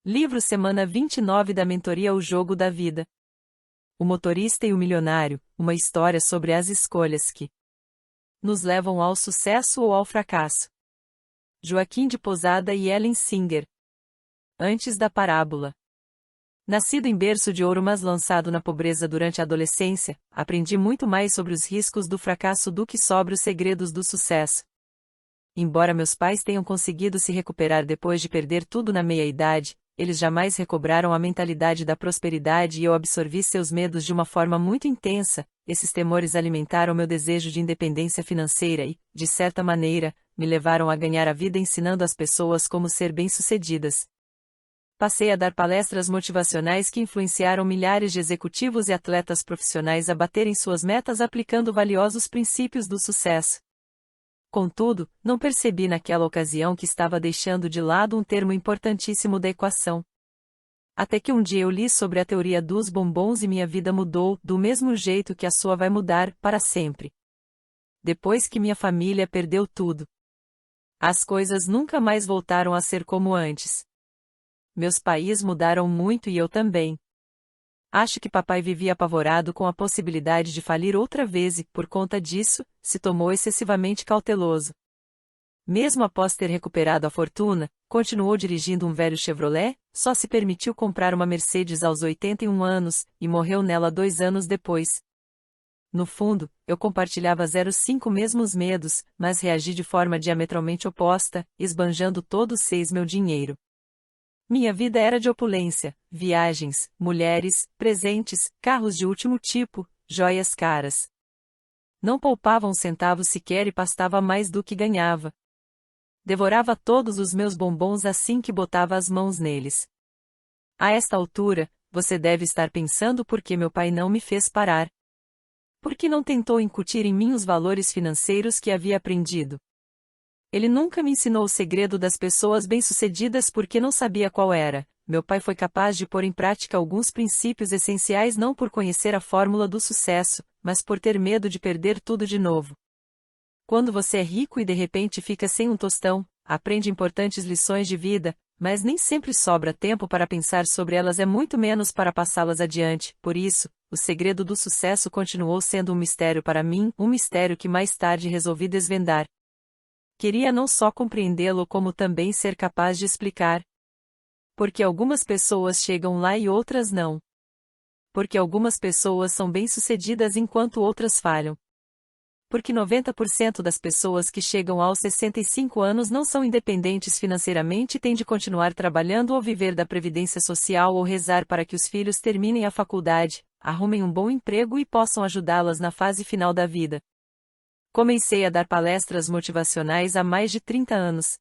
Livro Semana 29 da Mentoria O Jogo da Vida. O Motorista e o Milionário, uma história sobre as escolhas que nos levam ao sucesso ou ao fracasso. Joaquim de Posada e Ellen Singer. Antes da parábola. Nascido em berço de ouro mas lançado na pobreza durante a adolescência, aprendi muito mais sobre os riscos do fracasso do que sobre os segredos do sucesso. Embora meus pais tenham conseguido se recuperar depois de perder tudo na meia-idade, eles jamais recobraram a mentalidade da prosperidade e eu absorvi seus medos de uma forma muito intensa. Esses temores alimentaram meu desejo de independência financeira e, de certa maneira, me levaram a ganhar a vida ensinando as pessoas como ser bem-sucedidas. Passei a dar palestras motivacionais que influenciaram milhares de executivos e atletas profissionais a baterem suas metas aplicando valiosos princípios do sucesso. Contudo, não percebi naquela ocasião que estava deixando de lado um termo importantíssimo da equação. Até que um dia eu li sobre a teoria dos bombons e minha vida mudou, do mesmo jeito que a sua vai mudar, para sempre. Depois que minha família perdeu tudo, as coisas nunca mais voltaram a ser como antes. Meus pais mudaram muito e eu também. Acho que papai vivia apavorado com a possibilidade de falir outra vez e, por conta disso, se tomou excessivamente cauteloso. Mesmo após ter recuperado a fortuna, continuou dirigindo um velho Chevrolet, só se permitiu comprar uma Mercedes aos 81 anos, e morreu nela 2 anos depois. No fundo, eu compartilhava 05 mesmos medos, mas reagi de forma diametralmente oposta, esbanjando todo meu dinheiro. Minha vida era de opulência, viagens, mulheres, presentes, carros de último tipo, joias caras. Não poupava um centavo sequer e pastava mais do que ganhava. Devorava todos os meus bombons assim que botava as mãos neles. A esta altura, você deve estar pensando por que meu pai não me fez parar. Por que não tentou incutir em mim os valores financeiros que havia aprendido? Ele nunca me ensinou o segredo das pessoas bem-sucedidas porque não sabia qual era. Meu pai foi capaz de pôr em prática alguns princípios essenciais não por conhecer a fórmula do sucesso, mas por ter medo de perder tudo de novo. Quando você é rico e de repente fica sem um tostão, aprende importantes lições de vida, mas nem sempre sobra tempo para pensar sobre elas e muito menos para passá-las adiante. Por isso, o segredo do sucesso continuou sendo um mistério para mim, um mistério que mais tarde resolvi desvendar. Queria não só compreendê-lo como também ser capaz de explicar. Porque algumas pessoas chegam lá e outras não. Porque algumas pessoas são bem-sucedidas enquanto outras falham. Porque 90% das pessoas que chegam aos 65 anos não são independentes financeiramente e têm de continuar trabalhando ou viver da previdência social ou rezar para que os filhos terminem a faculdade, arrumem um bom emprego e possam ajudá-las na fase final da vida. Comecei a dar palestras motivacionais há mais de 30 anos.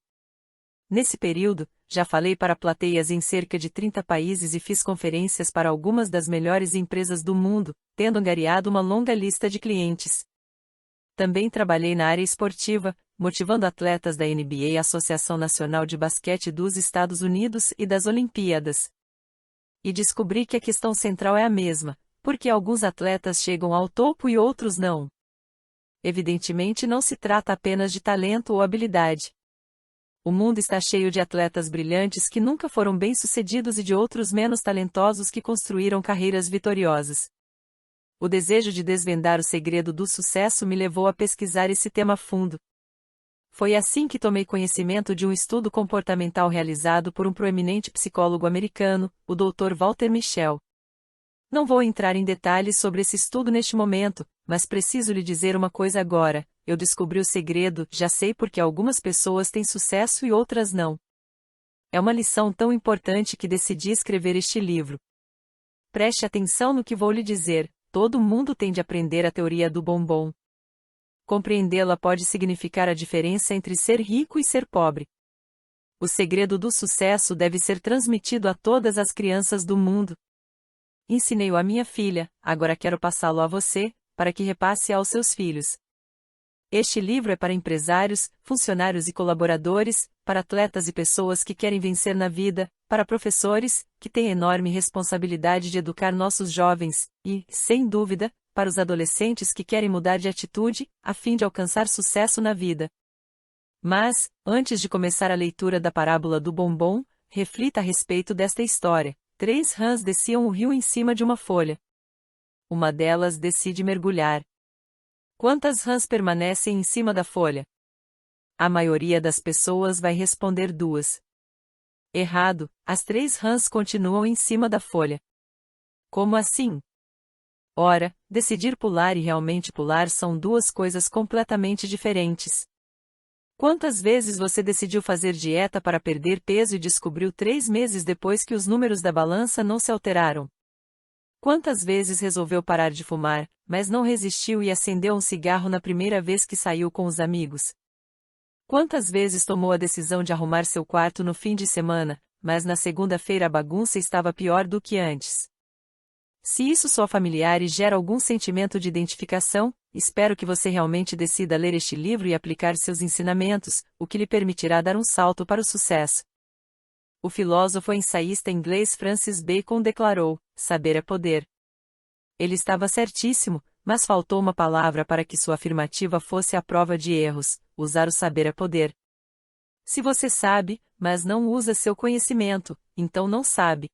Nesse período, já falei para plateias em cerca de 30 países e fiz conferências para algumas das melhores empresas do mundo, tendo angariado uma longa lista de clientes. Também trabalhei na área esportiva, motivando atletas da NBA, Associação Nacional de Basquete dos Estados Unidos e das Olimpíadas. E descobri que a questão central é a mesma, porque alguns atletas chegam ao topo e outros não. Evidentemente não se trata apenas de talento ou habilidade. O mundo está cheio de atletas brilhantes que nunca foram bem-sucedidos e de outros menos talentosos que construíram carreiras vitoriosas. O desejo de desvendar o segredo do sucesso me levou a pesquisar esse tema a fundo. Foi assim que tomei conhecimento de um estudo comportamental realizado por um proeminente psicólogo americano, o Dr. Walter Mischel. Não vou entrar em detalhes sobre esse estudo neste momento, mas preciso lhe dizer uma coisa agora: eu descobri o segredo, já sei porque algumas pessoas têm sucesso e outras não. É uma lição tão importante que decidi escrever este livro. Preste atenção no que vou lhe dizer: todo mundo tem de aprender a teoria do bombom. Compreendê-la pode significar a diferença entre ser rico e ser pobre. O segredo do sucesso deve ser transmitido a todas as crianças do mundo. Ensinei-o à minha filha, agora quero passá-lo a você, para que repasse aos seus filhos. Este livro é para empresários, funcionários e colaboradores, para atletas e pessoas que querem vencer na vida, para professores, que têm enorme responsabilidade de educar nossos jovens, e, sem dúvida, para os adolescentes que querem mudar de atitude, a fim de alcançar sucesso na vida. Mas, antes de começar a leitura da parábola do bombom, reflita a respeito desta história. 3 rãs desciam o rio em cima de uma folha. Uma delas decide mergulhar. Quantas rãs permanecem em cima da folha? A maioria das pessoas vai responder 2. Errado, as 3 rãs continuam em cima da folha. Como assim? Ora, decidir pular e realmente pular são 2 coisas completamente diferentes. Quantas vezes você decidiu fazer dieta para perder peso e descobriu 3 meses depois que os números da balança não se alteraram? Quantas vezes resolveu parar de fumar, mas não resistiu e acendeu um cigarro na primeira vez que saiu com os amigos? Quantas vezes tomou a decisão de arrumar seu quarto no fim de semana, mas na segunda-feira a bagunça estava pior do que antes? Se isso soa familiar e gera algum sentimento de identificação, espero que você realmente decida ler este livro e aplicar seus ensinamentos, o que lhe permitirá dar um salto para o sucesso. O filósofo e ensaísta inglês Francis Bacon declarou: saber é poder. Ele estava certíssimo, mas faltou uma palavra para que sua afirmativa fosse à prova de erros: usar o saber é poder. Se você sabe, mas não usa seu conhecimento, então não sabe.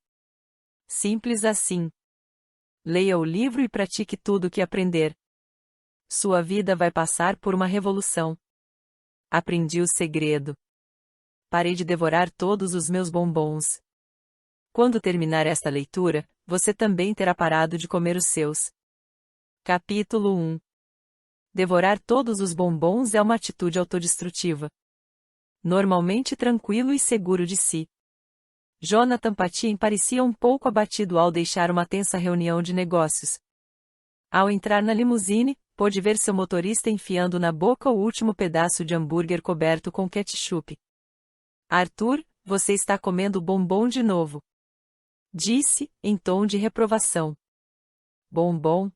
Simples assim. Leia o livro e pratique tudo o que aprender. Sua vida vai passar por uma revolução. Aprendi o segredo. Parei de devorar todos os meus bombons. Quando terminar esta leitura, você também terá parado de comer os seus. Capítulo 1. Devorar todos os bombons é uma atitude autodestrutiva. Normalmente tranquilo e seguro de si, Jonathan Patien parecia um pouco abatido ao deixar uma tensa reunião de negócios. Ao entrar na limusine, pôde ver seu motorista enfiando na boca o último pedaço de hambúrguer coberto com ketchup. Arthur, você está comendo bombom de novo, disse, em tom de reprovação. Bombom?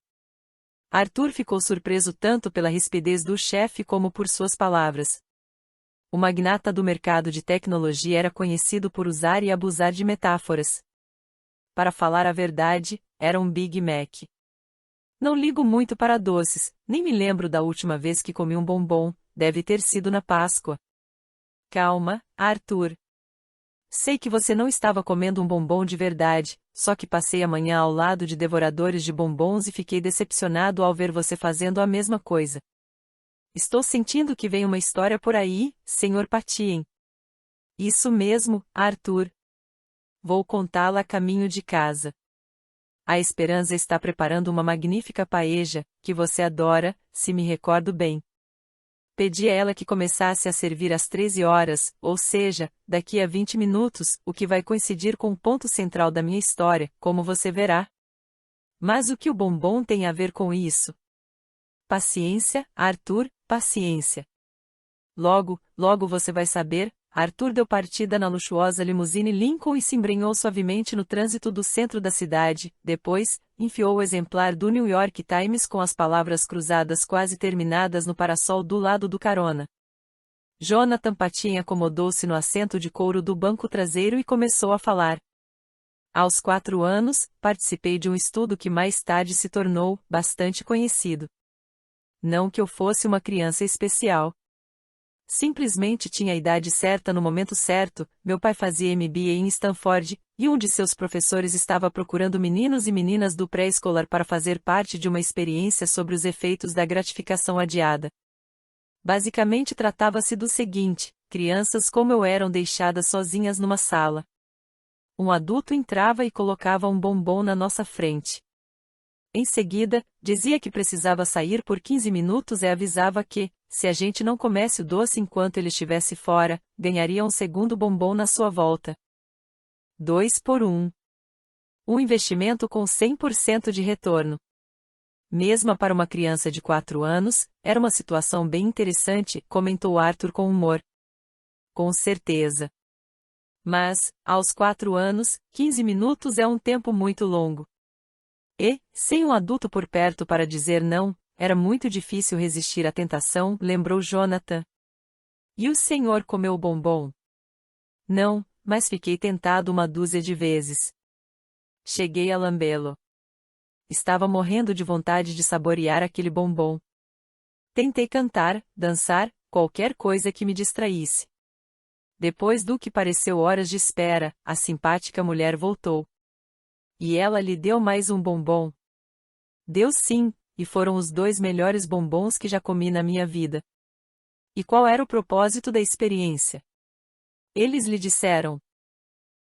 Arthur ficou surpreso tanto pela rispidez do chefe como por suas palavras. O magnata do mercado de tecnologia era conhecido por usar e abusar de metáforas. Para falar a verdade, era um Big Mac. Não ligo muito para doces, nem me lembro da última vez que comi um bombom, deve ter sido na Páscoa. Calma, Arthur. Sei que você não estava comendo um bombom de verdade, só que passei a manhã ao lado de devoradores de bombons e fiquei decepcionado ao ver você fazendo a mesma coisa. Estou sentindo que vem uma história por aí, Sr. Patien. Isso mesmo, Arthur. Vou contá-la a caminho de casa. A Esperança está preparando uma magnífica paella, que você adora, se me recordo bem. Pedi a ela que começasse a servir às 13 horas, ou seja, daqui a 20 minutos, o que vai coincidir com o ponto central da minha história, como você verá. Mas o que o bombom tem a ver com isso? Paciência, Arthur, paciência. Logo, logo você vai saber. Arthur deu partida na luxuosa limusine Lincoln e se embrenhou suavemente no trânsito do centro da cidade, depois, enfiou o exemplar do New York Times com as palavras cruzadas quase terminadas no parasol do lado do carona. Jonathan Patien acomodou-se no assento de couro do banco traseiro e começou a falar. Aos 4 anos, participei de um estudo que mais tarde se tornou bastante conhecido. Não que eu fosse uma criança especial. Simplesmente tinha a idade certa no momento certo. Meu pai fazia MBA em Stanford, e um de seus professores estava procurando meninos e meninas do pré-escolar para fazer parte de uma experiência sobre os efeitos da gratificação adiada. Basicamente tratava-se do seguinte: crianças como eu eram deixadas sozinhas numa sala. Um adulto entrava e colocava um bombom na nossa frente. Em seguida, dizia que precisava sair por 15 minutos e avisava que, se a gente não comesse o doce enquanto ele estivesse fora, ganharia um segundo bombom na sua volta. 2 por 1. Um investimento com 100% de retorno. Mesmo para uma criança de 4 anos, era uma situação bem interessante, comentou Arthur com humor. Com certeza. Mas, aos 4 anos, 15 minutos é um tempo muito longo. E, sem um adulto por perto para dizer não, era muito difícil resistir à tentação, lembrou Jonathan. E o senhor comeu o bombom? Não, mas fiquei tentado uma dúzia de vezes. Cheguei a lambê-lo. Estava morrendo de vontade de saborear aquele bombom. Tentei cantar, dançar, qualquer coisa que me distraísse. Depois do que pareceu horas de espera, a simpática mulher voltou. E ela lhe deu mais um bombom. Deu sim, e foram os 2 melhores bombons que já comi na minha vida. E qual era o propósito da experiência? Eles lhe disseram?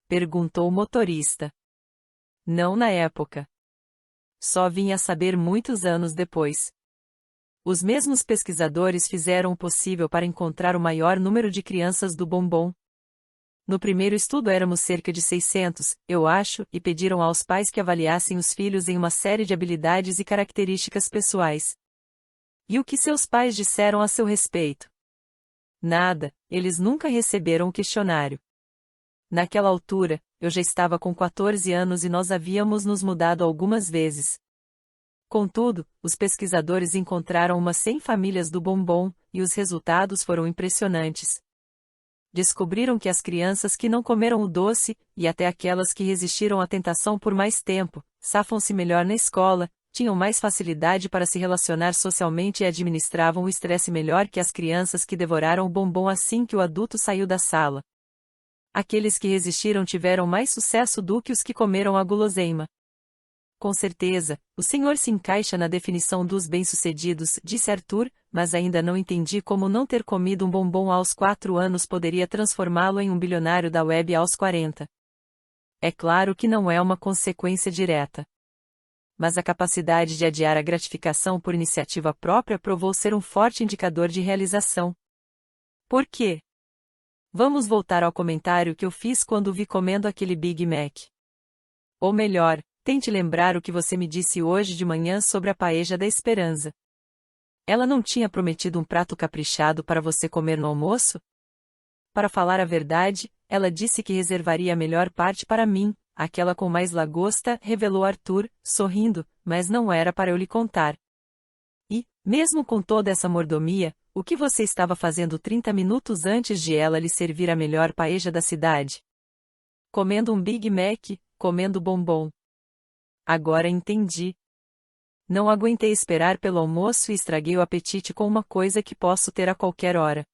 Perguntou o motorista. Não na época. Só vim a saber muitos anos depois. Os mesmos pesquisadores fizeram o possível para encontrar o maior número de crianças do bombom. No primeiro estudo éramos cerca de 600, eu acho, e pediram aos pais que avaliassem os filhos em uma série de habilidades e características pessoais. E o que seus pais disseram a seu respeito? Nada, eles nunca receberam o questionário. Naquela altura, eu já estava com 14 anos e nós havíamos nos mudado algumas vezes. Contudo, os pesquisadores encontraram umas 100 famílias do bombom, e os resultados foram impressionantes. Descobriram que as crianças que não comeram o doce, e até aquelas que resistiram à tentação por mais tempo, safam-se melhor na escola, tinham mais facilidade para se relacionar socialmente e administravam o estresse melhor que as crianças que devoraram o bombom assim que o adulto saiu da sala. Aqueles que resistiram tiveram mais sucesso do que os que comeram a guloseima. Com certeza, o senhor se encaixa na definição dos bem-sucedidos, disse Arthur, mas ainda não entendi como não ter comido um bombom aos 4 anos poderia transformá-lo em um bilionário da web aos 40. É claro que não é uma consequência direta. Mas a capacidade de adiar a gratificação por iniciativa própria provou ser um forte indicador de realização. Por quê? Vamos voltar ao comentário que eu fiz quando o vi comendo aquele Big Mac. Ou melhor, tente lembrar o que você me disse hoje de manhã sobre a paeja da esperança. Ela não tinha prometido um prato caprichado para você comer no almoço? Para falar a verdade, ela disse que reservaria a melhor parte para mim, aquela com mais lagosta, revelou Arthur, sorrindo, mas não era para eu lhe contar. E, mesmo com toda essa mordomia, o que você estava fazendo 30 minutos antes de ela lhe servir a melhor paeja da cidade? Comendo um Big Mac, comendo bombom. Agora entendi. Não aguentei esperar pelo almoço e estraguei o apetite com uma coisa que posso ter a qualquer hora.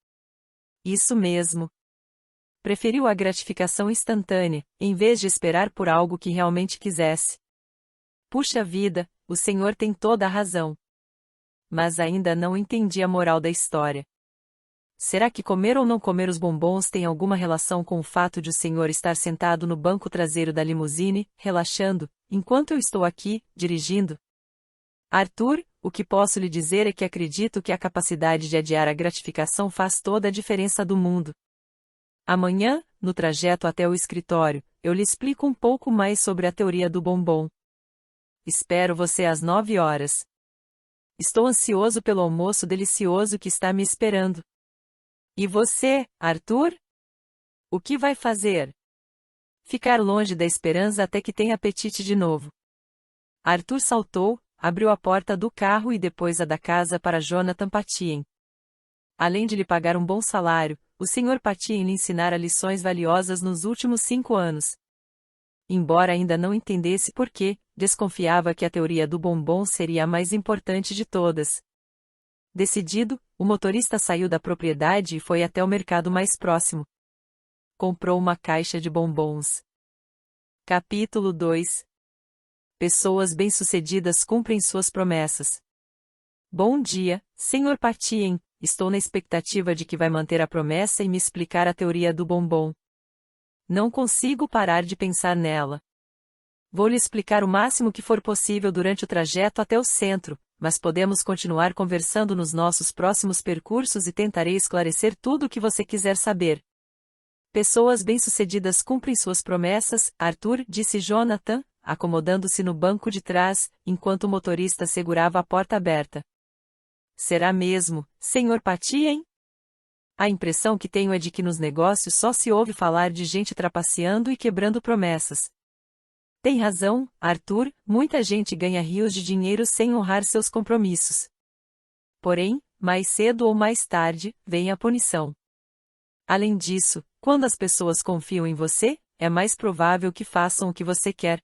Isso mesmo. Preferiu a gratificação instantânea, em vez de esperar por algo que realmente quisesse. Puxa vida, o senhor tem toda a razão. Mas ainda não entendi a moral da história. Será que comer ou não comer os bombons tem alguma relação com o fato de o senhor estar sentado no banco traseiro da limusine, relaxando, enquanto eu estou aqui, dirigindo? Arthur, o que posso lhe dizer é que acredito que a capacidade de adiar a gratificação faz toda a diferença do mundo. Amanhã, no trajeto até o escritório, eu lhe explico um pouco mais sobre a teoria do bombom. Espero você às 9 horas. Estou ansioso pelo almoço delicioso que está me esperando. E você, Arthur? O que vai fazer? Ficar longe da esperança até que tenha apetite de novo. Arthur saltou, abriu a porta do carro e depois a da casa para Jonathan Patien. Além de lhe pagar um bom salário, o Sr. Patien lhe ensinara lições valiosas nos últimos 5 anos. Embora ainda não entendesse por quê, desconfiava que a teoria do bombom seria a mais importante de todas. Decidido, o motorista saiu da propriedade e foi até o mercado mais próximo. Comprou uma caixa de bombons. Capítulo 2. Pessoas bem-sucedidas cumprem suas promessas. Bom dia, Sr. Patien, estou na expectativa de que vai manter a promessa e me explicar a teoria do bombom. Não consigo parar de pensar nela. Vou lhe explicar o máximo que for possível durante o trajeto até o centro, mas podemos continuar conversando nos nossos próximos percursos e tentarei esclarecer tudo o que você quiser saber. Pessoas bem-sucedidas cumprem suas promessas, Arthur, disse Jonathan, acomodando-se no banco de trás, enquanto o motorista segurava a porta aberta. Será mesmo, Sr. Patien? A impressão que tenho é de que nos negócios só se ouve falar de gente trapaceando e quebrando promessas. Tem razão, Arthur, muita gente ganha rios de dinheiro sem honrar seus compromissos. Porém, mais cedo ou mais tarde, vem a punição. Além disso, quando as pessoas confiam em você, é mais provável que façam o que você quer.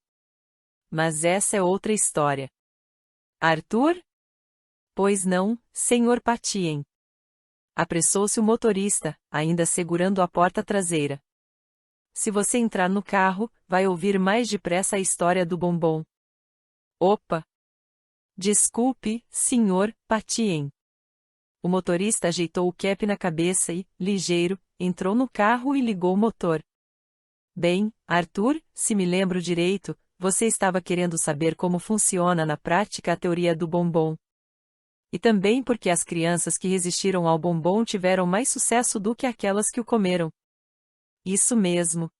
Mas essa é outra história. Arthur? Pois não, Sr. Patien. Apressou-se o motorista, ainda segurando a porta traseira. Se você entrar no carro, vai ouvir mais depressa a história do bombom. Opa! Desculpe, Sr. Patien. O motorista ajeitou o cap na cabeça e, ligeiro, entrou no carro e ligou o motor. Bem, Arthur, se me lembro direito, você estava querendo saber como funciona na prática a teoria do bombom. E também porque as crianças que resistiram ao bombom tiveram mais sucesso do que aquelas que o comeram. Isso mesmo.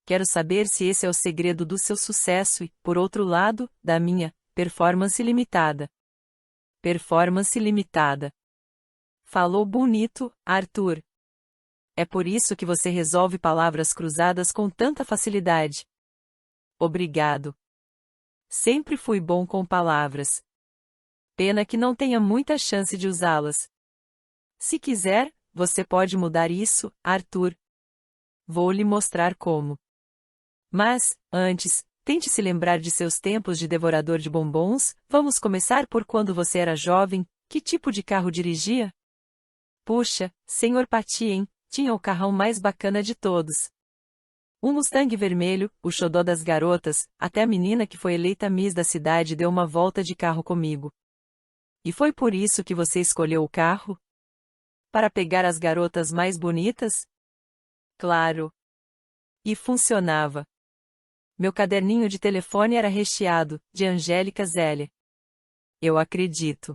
Quero saber se esse é o segredo do seu sucesso e, por outro lado, da minha performance limitada. Performance limitada. Falou bonito, Arthur. É por isso que você resolve palavras cruzadas com tanta facilidade. Obrigado. Sempre fui bom com palavras. Pena que não tenha muita chance de usá-las. Se quiser, você pode mudar isso, Arthur. Vou lhe mostrar como. Mas, antes, tente se lembrar de seus tempos de devorador de bombons. Vamos começar por quando você era jovem. Que tipo de carro dirigia? Puxa, Sr. Patien, tinha o carrão mais bacana de todos. Um Mustang vermelho, o xodó das garotas, até a menina que foi eleita Miss da cidade deu uma volta de carro comigo. E foi por isso que você escolheu o carro? Para pegar as garotas mais bonitas? Claro. E funcionava. Meu caderninho de telefone era recheado, de Angélica Zélia. Eu acredito.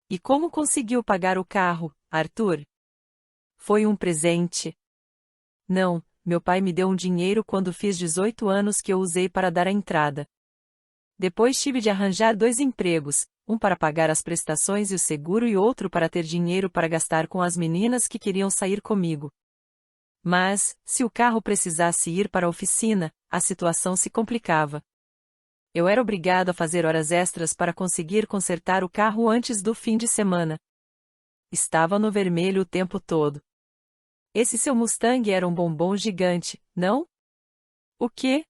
E como conseguiu pagar o carro, Arthur? Foi um presente? Não, meu pai me deu um dinheiro quando fiz 18 anos que eu usei para dar a entrada. Depois tive de arranjar 2 empregos, um para pagar as prestações e o seguro e outro para ter dinheiro para gastar com as meninas que queriam sair comigo. Mas, se o carro precisasse ir para a oficina, a situação se complicava. Eu era obrigado a fazer horas extras para conseguir consertar o carro antes do fim de semana. Estava no vermelho o tempo todo. Esse seu Mustang era um bombom gigante, não? O quê?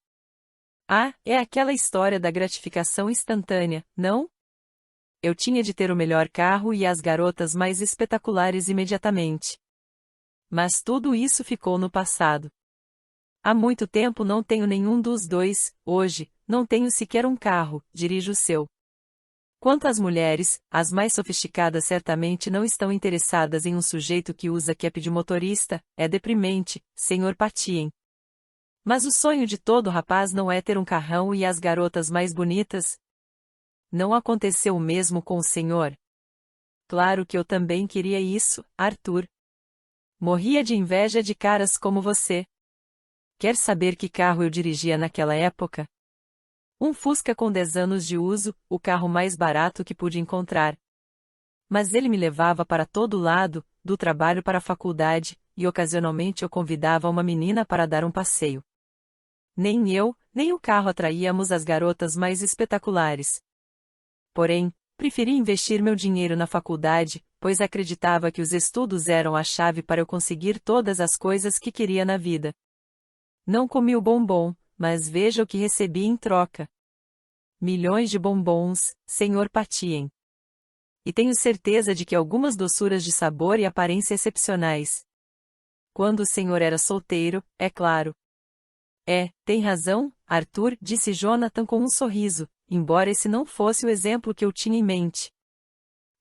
Ah, é aquela história da gratificação instantânea, não? Eu tinha de ter o melhor carro e as garotas mais espetaculares imediatamente. Mas tudo isso ficou no passado. Há muito tempo não tenho nenhum dos dois. Hoje, não tenho sequer um carro, dirijo o seu. Quanto às mulheres, as mais sofisticadas certamente não estão interessadas em um sujeito que usa cap de motorista. É deprimente, Sr. Patien. Mas o sonho de todo rapaz não é ter um carrão e as garotas mais bonitas? Não aconteceu o mesmo com o senhor? Claro que eu também queria isso, Arthur. Morria de inveja de caras como você. Quer saber que carro eu dirigia naquela época? Um Fusca com 10 anos de uso, o carro mais barato que pude encontrar. Mas ele me levava para todo lado, do trabalho para a faculdade, e ocasionalmente eu convidava uma menina para dar um passeio. Nem eu, nem o carro atraíamos as garotas mais espetaculares. Porém, preferi investir meu dinheiro na faculdade, pois acreditava que os estudos eram a chave para eu conseguir todas as coisas que queria na vida. Não comi o bombom, mas veja o que recebi em troca. Milhões de bombons, Sr. Patien. E tenho certeza de que algumas doçuras de sabor e aparência excepcionais. Quando o senhor era solteiro, é claro. Tem razão, Arthur, disse Jonathan com um sorriso, embora esse não fosse o exemplo que eu tinha em mente.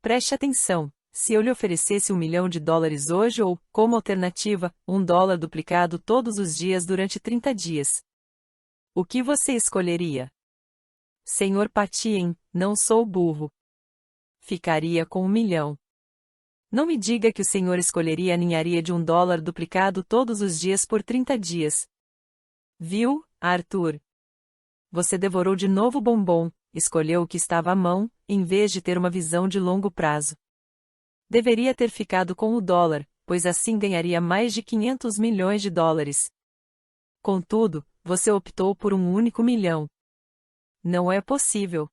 Preste atenção. Se eu lhe oferecesse $1 milhão hoje ou, como alternativa, $1 duplicado todos os dias durante 30 dias. O que você escolheria? Sr. Patien, não sou burro. Ficaria com $1 milhão. Não me diga que o senhor escolheria a ninharia de $1 duplicado todos os dias por 30 dias. Viu, Arthur? Você devorou de novo o bombom, escolheu o que estava à mão, em vez de ter uma visão de longo prazo. Deveria ter ficado com o dólar, pois assim ganharia mais de $500 milhões. Contudo, você optou por um único milhão. Não é possível.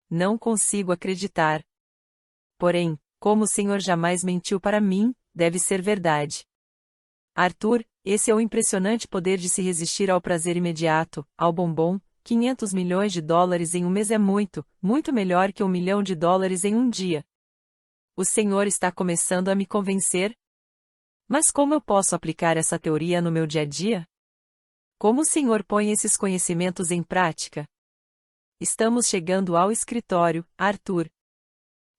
Não consigo acreditar. Porém, como o senhor jamais mentiu para mim, deve ser verdade. Arthur, esse é o impressionante poder de se resistir ao prazer imediato, ao bombom. $500 milhões em um mês é muito, muito melhor que $1 milhão em um dia. O senhor está começando a me convencer? Mas como eu posso aplicar essa teoria no meu dia a dia? Como o senhor põe esses conhecimentos em prática? Estamos chegando ao escritório, Arthur.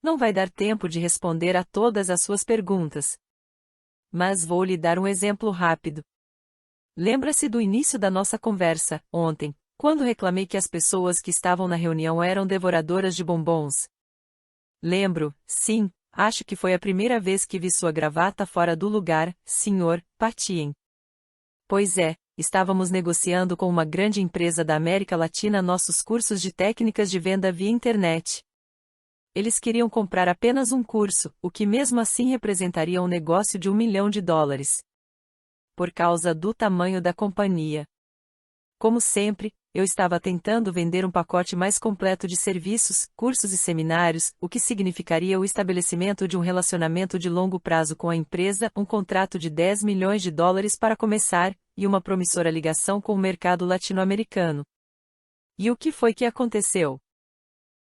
Não vai dar tempo de responder a todas as suas perguntas. Mas vou lhe dar um exemplo rápido. Lembra-se do início da nossa conversa, ontem, quando reclamei que as pessoas que estavam na reunião eram devoradoras de bombons? Lembro, sim, acho que foi a primeira vez que vi sua gravata fora do lugar, Sr. Patien. Pois é, estávamos negociando com uma grande empresa da América Latina nossos cursos de técnicas de venda via internet. Eles queriam comprar apenas um curso, o que mesmo assim representaria um negócio de $1 milhão. Por causa do tamanho da companhia. Como sempre, eu estava tentando vender um pacote mais completo de serviços, cursos e seminários, o que significaria o estabelecimento de um relacionamento de longo prazo com a empresa, um contrato de $10 milhões para começar, e uma promissora ligação com o mercado latino-americano. E o que foi que aconteceu?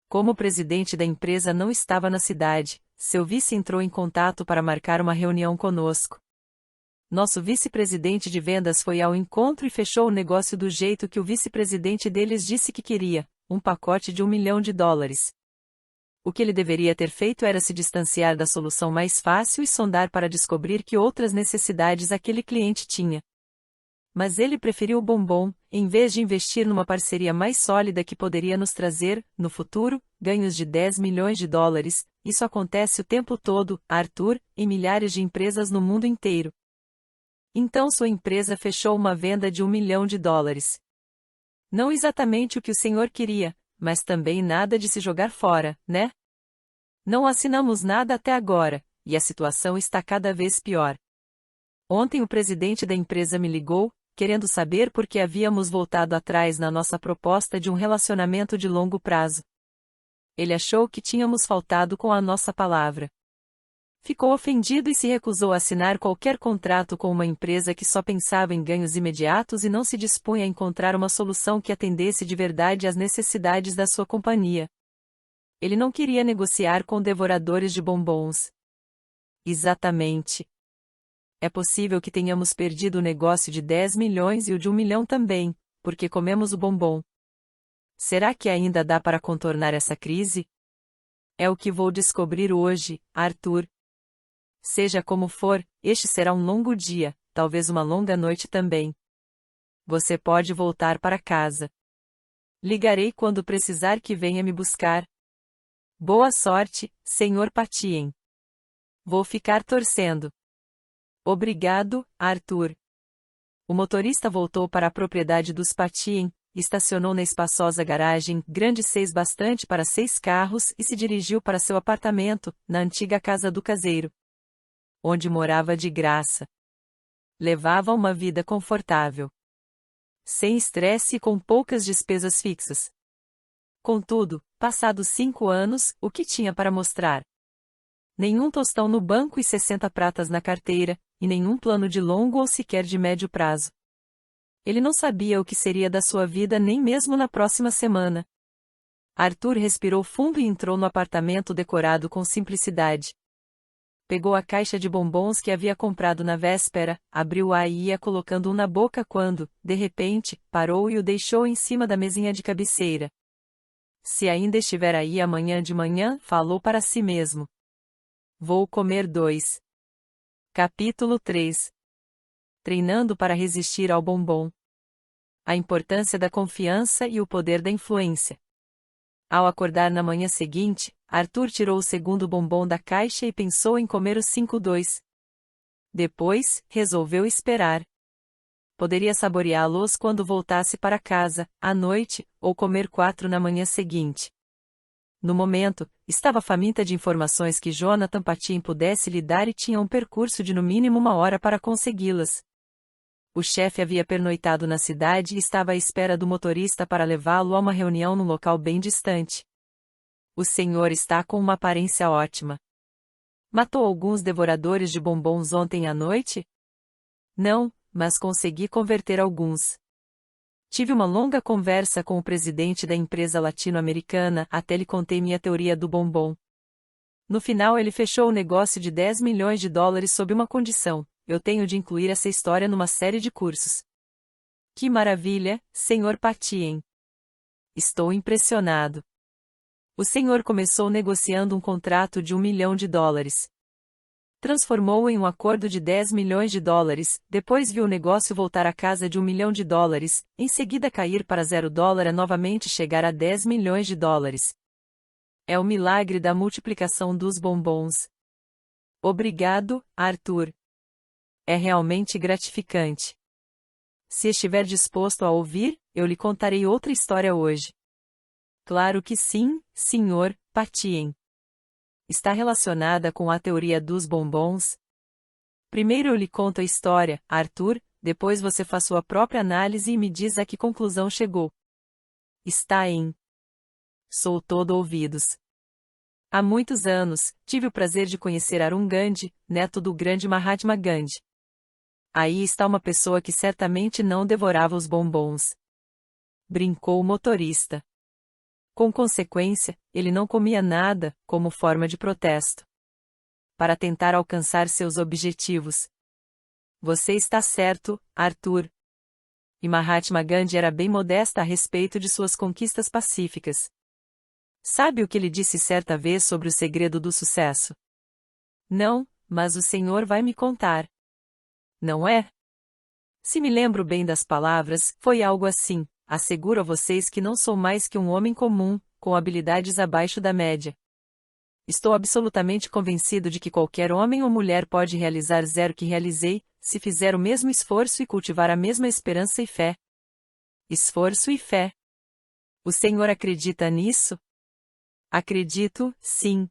Como o presidente da empresa não estava na cidade, seu vice entrou em contato para marcar uma reunião conosco. Nosso vice-presidente de vendas foi ao encontro e fechou o negócio do jeito que o vice-presidente deles disse que queria, um pacote de $1 milhão. O que ele deveria ter feito era se distanciar da solução mais fácil e sondar para descobrir que outras necessidades aquele cliente tinha. Mas ele preferiu o bombom, em vez de investir numa parceria mais sólida que poderia nos trazer, no futuro, ganhos de $10 milhões. Isso acontece o tempo todo, Arthur, em milhares de empresas no mundo inteiro. Então sua empresa fechou uma venda de $1 milhão. Não exatamente o que o senhor queria, mas também nada de se jogar fora, né? Não assinamos nada até agora, e a situação está cada vez pior. Ontem o presidente da empresa me ligou, querendo saber por que havíamos voltado atrás na nossa proposta de um relacionamento de longo prazo. Ele achou que tínhamos faltado com a nossa palavra. Ficou ofendido e se recusou a assinar qualquer contrato com uma empresa que só pensava em ganhos imediatos e não se dispunha a encontrar uma solução que atendesse de verdade às necessidades da sua companhia. Ele não queria negociar com devoradores de bombons. Exatamente. É possível que tenhamos perdido o negócio de 10 milhões e o de 1 milhão também, porque comemos o bombom. Será que ainda dá para contornar essa crise? É o que vou descobrir hoje, Arthur. Seja como for, este será um longo dia, talvez uma longa noite também. Você pode voltar para casa. Ligarei quando precisar que venha me buscar. Boa sorte, Sr. Patien. Vou ficar torcendo. Obrigado, Arthur. O motorista voltou para a propriedade dos Patien, estacionou na espaçosa garagem, grande 6 bastante para 6 carros e se dirigiu para seu apartamento, na antiga casa do caseiro. Onde morava de graça. Levava uma vida confortável. Sem estresse e com poucas despesas fixas. Contudo, passados 5 anos, o que tinha para mostrar? Nenhum tostão no banco e 60 pratas na carteira, e nenhum plano de longo ou sequer de médio prazo. Ele não sabia o que seria da sua vida nem mesmo na próxima semana. Arthur respirou fundo e entrou no apartamento decorado com simplicidade. Pegou a caixa de bombons que havia comprado na véspera, abriu-a e ia colocando um na boca quando, de repente, parou e o deixou em cima da mesinha de cabeceira. Se ainda estiver aí amanhã de manhã, falou para si mesmo. Vou comer 2. Capítulo 3. Treinando para resistir ao bombom. A importância da confiança e o poder da influência. Ao acordar na manhã seguinte, Arthur tirou o segundo bombom da caixa e pensou em comer os 5-2. Depois, resolveu esperar. Poderia saboreá-los quando voltasse para casa, à noite, ou comer 4 na manhã seguinte. No momento, estava faminta de informações que Jonathan Patien pudesse lhe dar e tinha um percurso de no mínimo 1 hora para consegui-las. O chefe havia pernoitado na cidade e estava à espera do motorista para levá-lo a uma reunião num local bem distante. O senhor está com uma aparência ótima. Matou alguns devoradores de bombons ontem à noite? Não, mas consegui converter alguns. Tive uma longa conversa com o presidente da empresa latino-americana, até lhe contei minha teoria do bombom. No final ele fechou o negócio de 10 milhões de dólares sob uma condição: eu tenho de incluir essa história numa série de cursos. Que maravilha, Sr. Patien! Estou impressionado. O senhor começou negociando um contrato de 1 milhão de dólares. Transformou-o em um acordo de 10 milhões de dólares, depois viu o negócio voltar à casa de 1 milhão de dólares, em seguida cair para $0 a novamente chegar a 10 milhões de dólares. É o milagre da multiplicação dos bombons. Obrigado, Arthur. É realmente gratificante. Se estiver disposto a ouvir, eu lhe contarei outra história hoje. Claro que sim, Sr. Patien. Está relacionada com a teoria dos bombons? Primeiro eu lhe conto a história, Arthur, depois você faz sua própria análise e me diz a que conclusão chegou. Está em. Sou todo ouvidos. Há muitos anos, tive o prazer de conhecer Arun Gandhi, neto do grande Mahatma Gandhi. Aí está uma pessoa que certamente não devorava os bombons. Brincou o motorista. Com consequência, ele não comia nada, como forma de protesto. Para tentar alcançar seus objetivos. Você está certo, Arthur. E Mahatma Gandhi era bem modesta a respeito de suas conquistas pacíficas. Sabe o que ele disse certa vez sobre o segredo do sucesso? Não, mas o senhor vai me contar. Não é? Se me lembro bem das palavras, foi algo assim: asseguro a vocês que não sou mais que um homem comum, com habilidades abaixo da média. Estou absolutamente convencido de que qualquer homem ou mulher pode realizar zero que realizei, se fizer o mesmo esforço e cultivar a mesma esperança e fé. Esforço e fé. O senhor acredita nisso? Acredito, sim.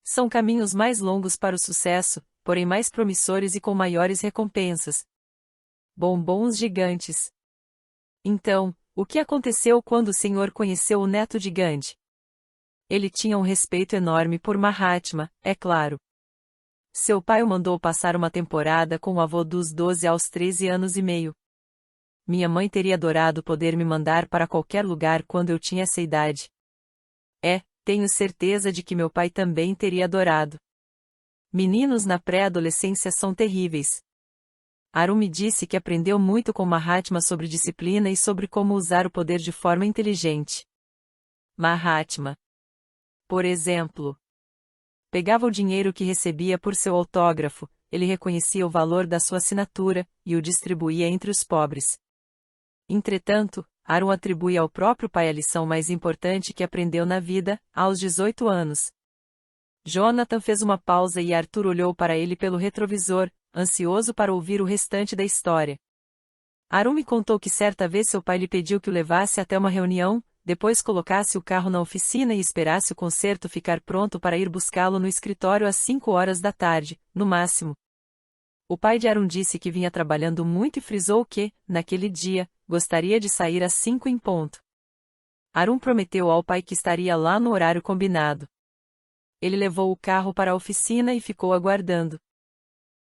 São caminhos mais longos para o sucesso, porém mais promissores e com maiores recompensas. Bombons gigantes. Então, o que aconteceu quando o senhor conheceu o neto de Gandhi? Ele tinha um respeito enorme por Mahatma, é claro. Seu pai o mandou passar uma temporada com o avô dos 12 aos 13 anos e meio. Minha mãe teria adorado poder me mandar para qualquer lugar quando eu tinha essa idade. Tenho certeza de que meu pai também teria adorado. Meninos na pré-adolescência são terríveis. Arun me disse que aprendeu muito com Mahatma sobre disciplina e sobre como usar o poder de forma inteligente. Mahatma, por exemplo, pegava o dinheiro que recebia por seu autógrafo, ele reconhecia o valor da sua assinatura, e o distribuía entre os pobres. Entretanto, Arun atribui ao próprio pai a lição mais importante que aprendeu na vida, aos 18 anos. Jonathan fez uma pausa e Arthur olhou para ele pelo retrovisor, ansioso para ouvir o restante da história. Arun me contou que certa vez seu pai lhe pediu que o levasse até uma reunião, depois colocasse o carro na oficina e esperasse o concerto ficar pronto para ir buscá-lo no escritório às 5 horas da tarde, no máximo. O pai de Arun disse que vinha trabalhando muito e frisou que, naquele dia, gostaria de sair às 5 em ponto. Arun prometeu ao pai que estaria lá no horário combinado. Ele levou o carro para a oficina e ficou aguardando.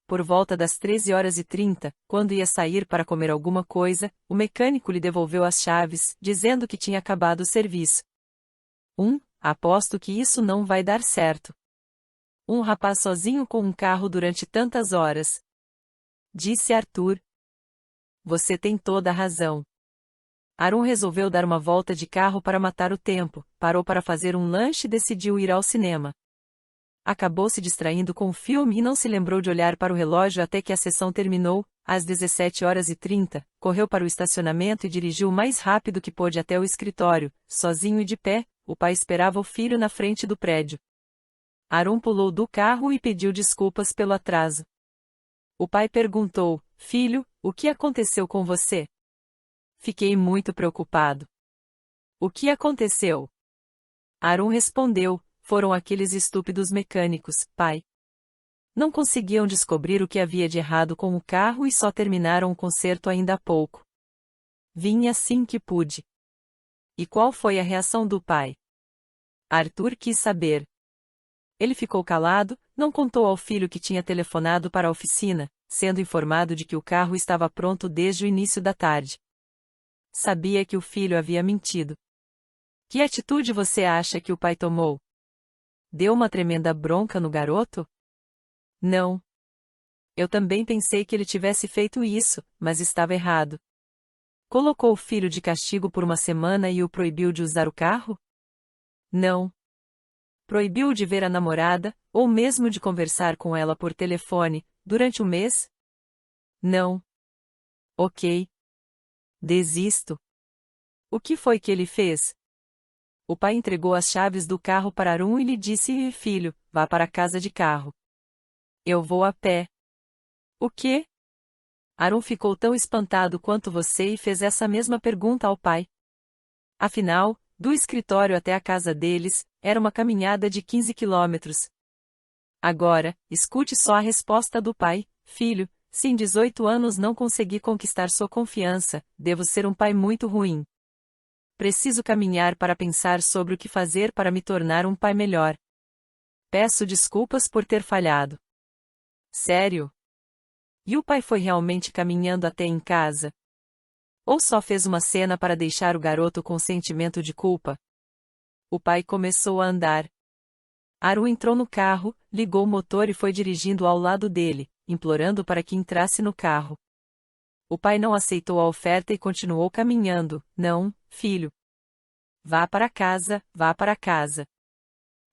Por volta das 13h30, quando ia sair para comer alguma coisa, o mecânico lhe devolveu as chaves, dizendo que tinha acabado o serviço. Aposto que isso não vai dar certo. Um rapaz sozinho com um carro durante tantas horas. Disse Arthur. Você tem toda a razão. Arun resolveu dar uma volta de carro para matar o tempo, parou para fazer um lanche e decidiu ir ao cinema. Acabou se distraindo com o filme e não se lembrou de olhar para o relógio até que a sessão terminou, às 17h30, correu para o estacionamento e dirigiu o mais rápido que pôde até o escritório, sozinho e de pé, o pai esperava o filho na frente do prédio. Arun pulou do carro e pediu desculpas pelo atraso. O pai perguntou: filho, o que aconteceu com você? Fiquei muito preocupado. O que aconteceu? Arun respondeu: foram aqueles estúpidos mecânicos, pai. Não conseguiam descobrir o que havia de errado com o carro e só terminaram o conserto ainda há pouco. Vim assim que pude. E qual foi a reação do pai? Arthur quis saber. Ele ficou calado, não contou ao filho que tinha telefonado para a oficina, sendo informado de que o carro estava pronto desde o início da tarde. Sabia que o filho havia mentido. Que atitude você acha que o pai tomou? Deu uma tremenda bronca no garoto? Não. Eu também pensei que ele tivesse feito isso, mas estava errado. Colocou o filho de castigo por uma semana e o proibiu de usar o carro? Não. Proibiu de ver a namorada, ou mesmo de conversar com ela por telefone, durante um mês? Não. Ok. Desisto. O que foi que ele fez? O pai entregou as chaves do carro para Arun e lhe disse: Filho, vá para casa de carro. Eu vou a pé. O quê? Arun ficou tão espantado quanto você e fez essa mesma pergunta ao pai. Afinal, do escritório até a casa deles, era uma caminhada de 15 quilômetros. Agora, escute só a resposta do pai: Filho, se em 18 anos não consegui conquistar sua confiança, devo ser um pai muito ruim. Preciso caminhar para pensar sobre o que fazer para me tornar um pai melhor. Peço desculpas por ter falhado. Sério? E o pai foi realmente caminhando até em casa? Ou só fez uma cena para deixar o garoto com sentimento de culpa? O pai começou a andar. Arun entrou no carro, ligou o motor e foi dirigindo ao lado dele, implorando para que entrasse no carro. O pai não aceitou a oferta e continuou caminhando. Não, filho. Vá para casa, vá para casa.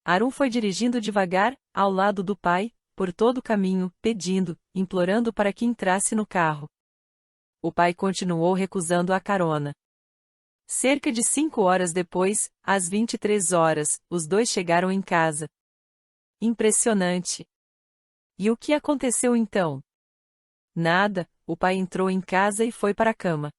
Arun foi dirigindo devagar, ao lado do pai, por todo o caminho, pedindo, implorando para que entrasse no carro. O pai continuou recusando a carona. Cerca de 5 horas depois, às 23 horas, os dois chegaram em casa. Impressionante. E o que aconteceu então? Nada, o pai entrou em casa e foi para a cama.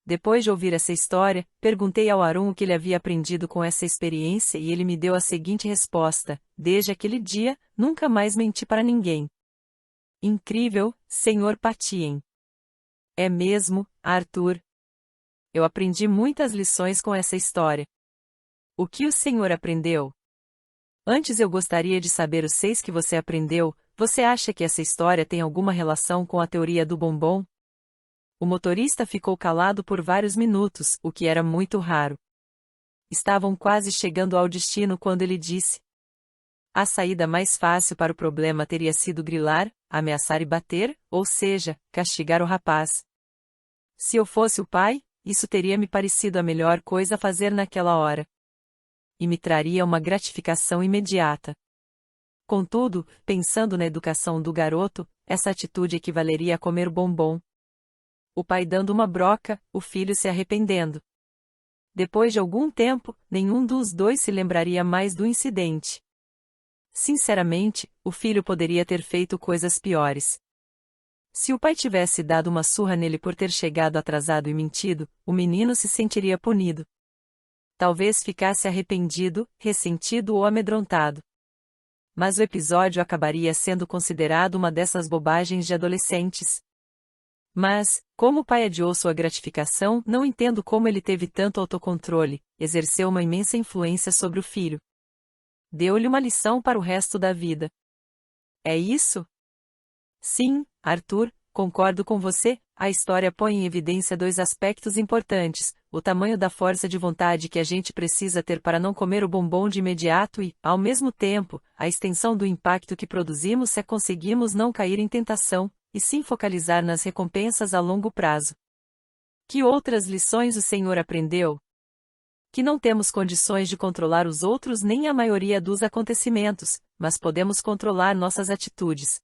Depois de ouvir essa história, perguntei ao Arun o que ele havia aprendido com essa experiência e ele me deu a seguinte resposta: desde aquele dia, nunca mais menti para ninguém. Incrível, Sr. Patien. É mesmo, Arthur. Eu aprendi muitas lições com essa história. O que o senhor aprendeu? Antes eu gostaria de saber os 6 que você aprendeu. Você acha que essa história tem alguma relação com a teoria do bombom? O motorista ficou calado por vários minutos, o que era muito raro. Estavam quase chegando ao destino quando ele disse: a saída mais fácil para o problema teria sido grilar, ameaçar e bater, ou seja, castigar o rapaz. Se eu fosse o pai, isso teria me parecido a melhor coisa a fazer naquela hora. E me traria uma gratificação imediata. Contudo, pensando na educação do garoto, essa atitude equivaleria a comer bombom. O pai dando uma broca, o filho se arrependendo. Depois de algum tempo, nenhum dos dois se lembraria mais do incidente. Sinceramente, o filho poderia ter feito coisas piores. Se o pai tivesse dado uma surra nele por ter chegado atrasado e mentido, o menino se sentiria punido. Talvez ficasse arrependido, ressentido ou amedrontado. Mas o episódio acabaria sendo considerado uma dessas bobagens de adolescentes. Mas, como o pai adiou sua gratificação, não entendo como ele teve tanto autocontrole, exerceu uma imensa influência sobre o filho. Deu-lhe uma lição para o resto da vida. É isso? Sim, Arthur, concordo com você. A história põe em evidência 2 aspectos importantes: o tamanho da força de vontade que a gente precisa ter para não comer o bombom de imediato e, ao mesmo tempo, a extensão do impacto que produzimos se conseguimos não cair em tentação, e sim focalizar nas recompensas a longo prazo. Que outras lições o senhor aprendeu? Que não temos condições de controlar os outros nem a maioria dos acontecimentos, mas podemos controlar nossas atitudes.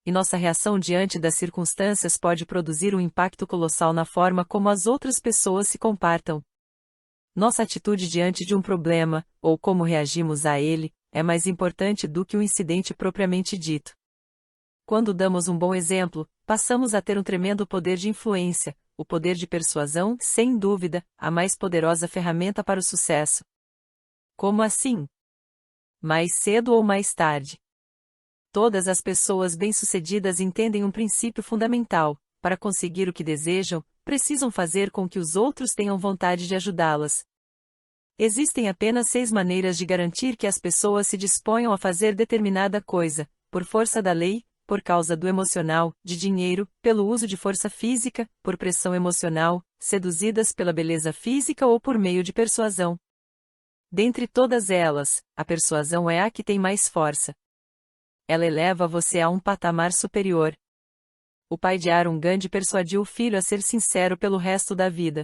E nossa reação diante das circunstâncias pode produzir um impacto colossal na forma como as outras pessoas se comportam. Nossa atitude diante de um problema, ou como reagimos a ele, é mais importante do que o incidente propriamente dito. Quando damos um bom exemplo, passamos a ter um tremendo poder de influência, o poder de persuasão, sem dúvida, a mais poderosa ferramenta para o sucesso. Como assim? Mais cedo ou mais tarde. Todas as pessoas bem-sucedidas entendem um princípio fundamental: para conseguir o que desejam, precisam fazer com que os outros tenham vontade de ajudá-las. Existem apenas 6 maneiras de garantir que as pessoas se disponham a fazer determinada coisa: por força da lei, por causa do emocional, de dinheiro, pelo uso de força física, por pressão emocional, seduzidas pela beleza física ou por meio de persuasão. Dentre todas elas, a persuasão é a que tem mais força. Ela eleva você a um patamar superior. O pai de Arun Gandhi persuadiu o filho a ser sincero pelo resto da vida.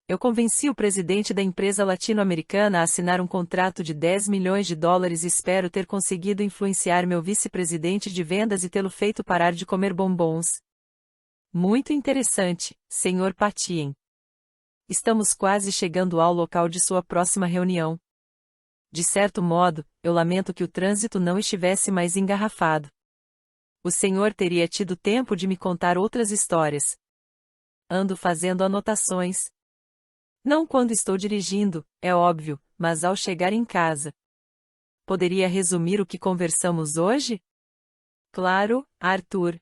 Eu convenci o presidente da empresa latino-americana a assinar um contrato de 10 milhões de dólares e espero ter conseguido influenciar meu vice-presidente de vendas e tê-lo feito parar de comer bombons. Muito interessante, Sr. Patien. Estamos quase chegando ao local de sua próxima reunião. De certo modo, eu lamento que o trânsito não estivesse mais engarrafado. O senhor teria tido tempo de me contar outras histórias. Ando fazendo anotações. Não quando estou dirigindo, é óbvio, mas ao chegar em casa. Poderia resumir o que conversamos hoje? Claro, Arthur.